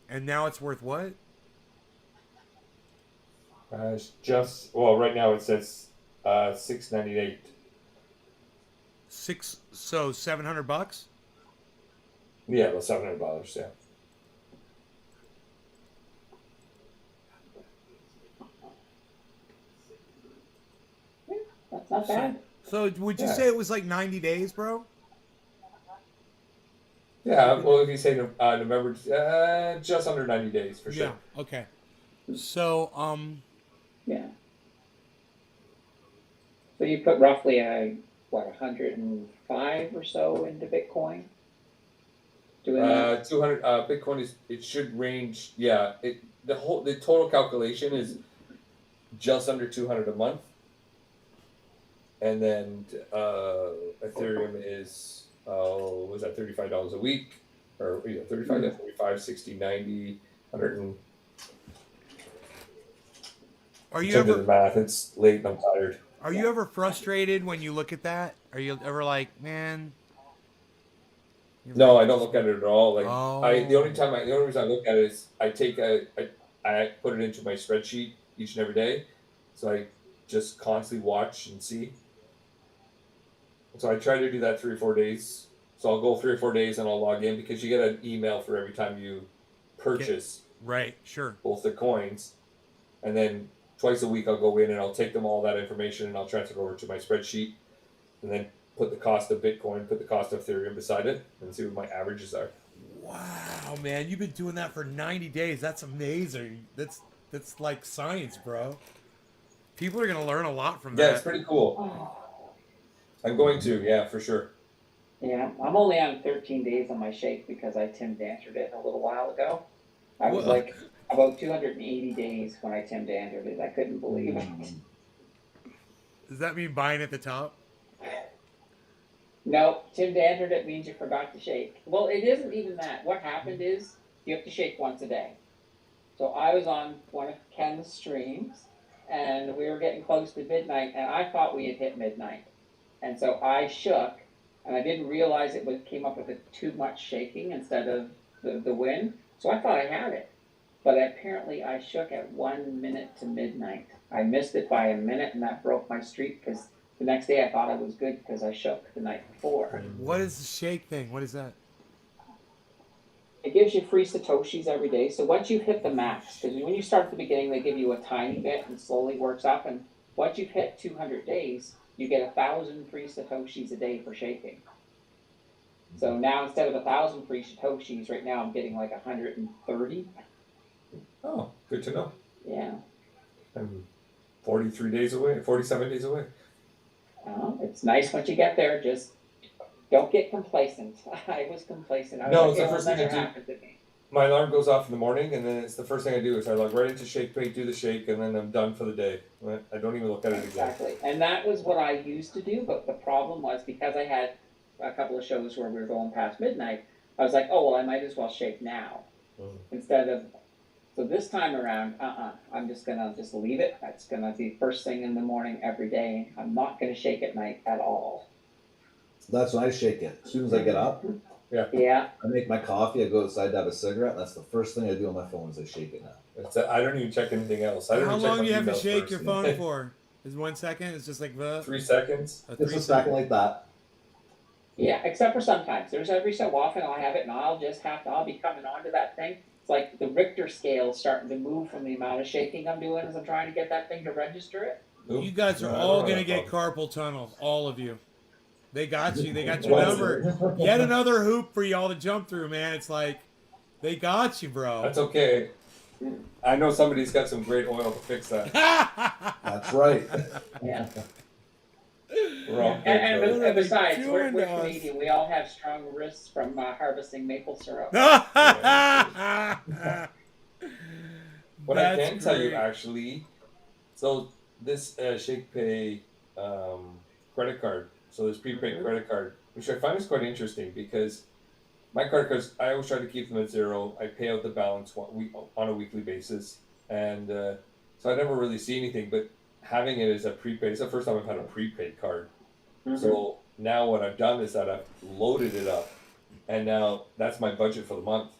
and now it's worth what? It's just right now it says $6.98. So $700. Yeah, well, $700. Yeah. That's not bad. So would you Yeah. say it was like 90 days, bro? Yeah, well, if you say November, just under 90 days for sure. Yeah. Okay. So Yeah. So you put roughly 105 or so into Bitcoin. Doing that. 200 Bitcoin it should range. Yeah, the total calculation is just under 200 a month, and then Ethereum is was that $35 a week, or 35 to 45, 60, 90, 100 and. are you Can't do the ever math. It's late and I'm tired. are you ever frustrated when you look at that? Are you ever like, man? No, I don't look at it at all. Like Oh. the only reason I look at it is I put it into my spreadsheet each and every day, so I just constantly watch and see. So I try to do that 3 or 4 days. So I'll go 3 or 4 days and I'll log in because you get an email for every time you purchase Right. Sure. both the coins, and then twice a week I'll go in and I'll take them all that information and I'll transfer it over to my spreadsheet, and then put the cost of Bitcoin, put the cost of Ethereum beside it, and see what my averages are. Wow, man, you've been doing that for 90 days. That's amazing. That's like science, bro. People are gonna learn a lot from Yeah, that. it's pretty cool. Oh, I'm going to, yeah, for sure. yeah, I'm only on 13 days on my shake because I Tim Dantered it a little while ago. I was Whoa. like about 280 days when I Tim Dantered it. I couldn't believe it. Does that mean buying at the top? No, Tim Dantered it means you forgot to shake. Well, it isn't even that. What happened is you have to shake once a day. So I was on one of Ken's streams, and we were getting close to midnight, and I thought we had hit midnight. And so I shook, and I didn't realize came up with a too much shaking instead of the win. So I thought I had it. But apparently I shook at 1 minute to midnight. I missed it by a minute, and that broke my streak because the next day I thought I was good because I shook the night before. What is the shake thing? What is that? It gives you free Satoshis every day. So once you hit the max, because when you start at the beginning, they give you a tiny bit and slowly works up. And once you've hit 200 days, you get 1,000 free Satoshis a day for shaking. So now instead of 1,000 free Satoshis, right now I'm getting like 130. Oh, good to know. Yeah. I'm 43 days away, 47 days away. It's nice once you get there. Just don't get complacent. I was complacent. I was No, like, it's the it will first thing never I do. happen to me. My alarm goes off in the morning, and then it's the first thing I do is I log right into ShakePay, do the shake, and then I'm done for the day. I don't even look at it again. Exactly. And that was what I used to do, but the problem was because I had a couple of shows where we were going past midnight, I was like, oh, well, I might as well shake now. Instead of, so this time around, I'm just going to just leave it. That's going to be first thing in the morning every day. I'm not going to shake at night at all. That's when I shake it. As soon as I get up, Yeah. I make my coffee, I go outside to have a cigarette, and that's the first thing I do on my phone is I shake it now. I don't even check anything else. I don't How even check long my do you have to emails shake first. your phone for? Is 1 second? It's just like the 3 seconds. It's a second like that. Yeah, except for sometimes. There's every so often I'll have it and I'll be coming onto that thing. It's like the Richter scale is starting to move from the amount of shaking I'm doing as I'm trying to get that thing to register it. You guys are No, I all don't gonna have get a carpal tunnel, all of you. They got you. They got your number. Yet another hoop for y'all to jump through, man. It's like they got you, bro. That's okay. I know somebody's got some great oil to fix that. That's right. Yeah. We're all good, And brother. What are they besides, we're doing to us? Canadian. We all have strong wrists from harvesting maple syrup. What I That's can tell you great. actually, so this ShakePay credit card, so this prepaid credit card, which I find is quite interesting because my credit cards, I always try to keep them at zero. I pay out the balance on a weekly basis, and so I never really see anything. But having it as a prepaid, it's the first time I've had a prepaid card. So now what I've done is that I've loaded it up, and now that's my budget for the month.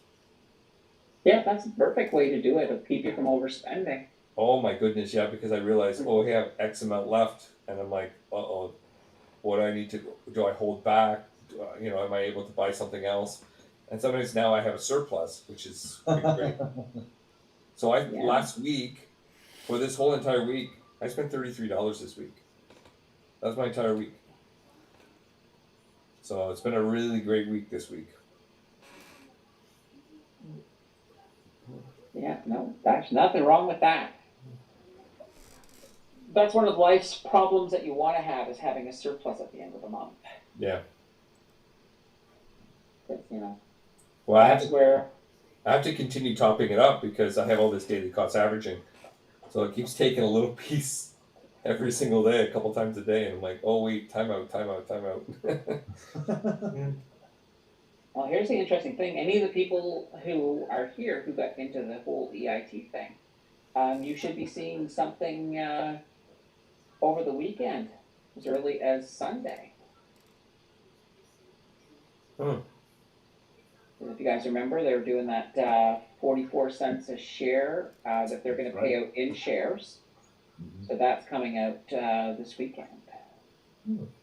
Yeah, that's a perfect way to do it. It'll keep you from overspending. Oh my goodness, yeah, because I realized, oh, I have X amount left, and I'm like, what do I need to do? I hold back? Am I able to buy something else? And sometimes now I have a surplus, which is pretty great. So last week, for this whole entire week, I spent $33 this week. That's my entire week. So it's been a really great week this week. Yeah, no, there's nothing wrong with that. That's one of life's problems that you want to have is having a surplus at the end of the month. Yeah. But, Well, I that's where. have to continue topping it up because I have all this daily cost averaging. So it keeps taking a little piece every single day, a couple times a day. And I'm like, oh, wait, time out. Well, here's the interesting thing. Any of the people who are here who got into the whole EIT thing, you should be seeing something over the weekend, as early as Sunday. If you guys remember, they were doing that 44 cents a share that they're going to pay out in shares. So that's coming out this weekend.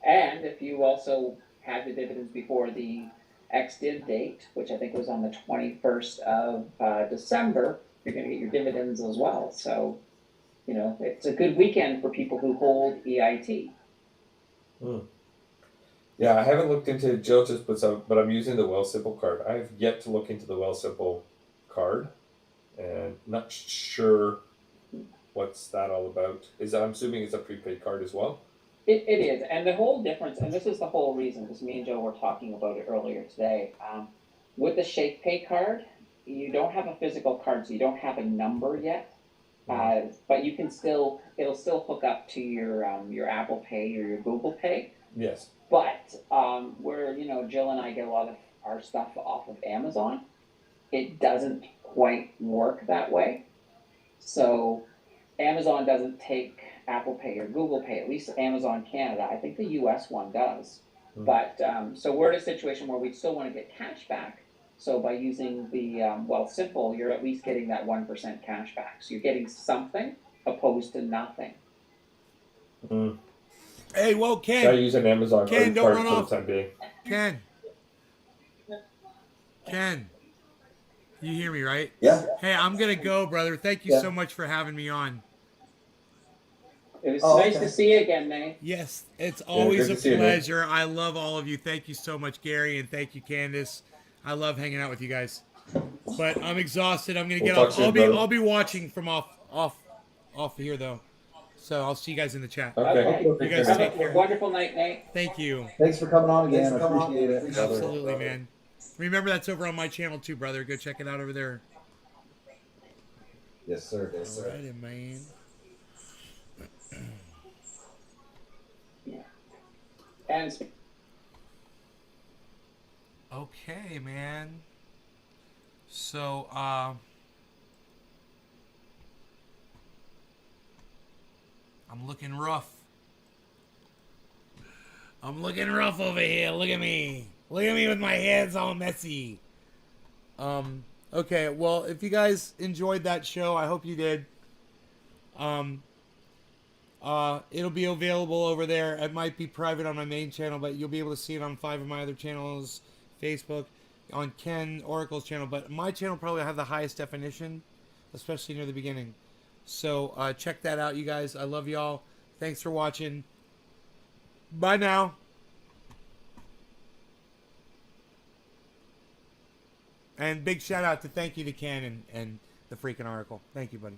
And if you also had the dividends before the ex-div date, which I think was on the 21st of December, you're going to get your dividends as well. So, it's a good weekend for people who hold EIT. Yeah, I haven't looked into Jill just puts out, but I'm using the Well Simple card. I have yet to look into the Well Simple card, and not sure what's that all about. I'm assuming it's a prepaid card as well. It is, and the whole difference, and this is the whole reason, because me and Joe were talking about it earlier today. With the ShakePay card, you don't have a physical card, so you don't have a number yet. But you can it'll still hook up to your Apple Pay or your Google Pay. Yes. But where Jill and I get a lot of our stuff off of Amazon, it doesn't quite work that way. So Amazon doesn't take Apple Pay or Google Pay, at least Amazon Canada. I think the US one does. But so we're in a situation where we still want to get cash back. So by using the Simple, you're at least getting that 1% cash back. So you're getting something opposed to nothing. Hey, whoa, Ken. I use an Amazon Ken, credit don't card run for off. the time being. Ken. You hear me, right? Yeah. Hey, I'm gonna go, brother. Thank you Yeah. so much for having me on. It was Oh, nice okay. to see you again, Nay. Yes, it's good always to a see you, Nick. pleasure. I love all of you. Thank you so much, Gary, and thank you, Candace. I love hanging out with you guys. But I'm exhausted. I'm gonna We'll get talk off. soon, brother. I'll be watching from off here though. So I'll see you guys in the chat. Okay. Okay. You guys Have take a care. wonderful night, Nate. Thank you. Thanks for coming on again. I appreciate it. Absolutely, man. Remember that's over on my channel too, brother. Go check it out over there. Yes, sir. Yes, sir. Alrighty, man. Yeah. And Okay, man. So, I'm looking rough. I'm looking rough over here. Look at me. Look at me with my hands all messy. Okay, well, if you guys enjoyed that show, I hope you did. It'll be available over there. It might be private on my main channel, but you'll be able to see it on 5 of my other channels, Facebook, on Ken Oracle's channel. But my channel probably have the highest definition, especially near the beginning. So check that out, you guys. I love y'all. Thanks for watching. Bye now. And big shout out to thank you to Ken and the Freakin' Oracle. Thank you, buddy.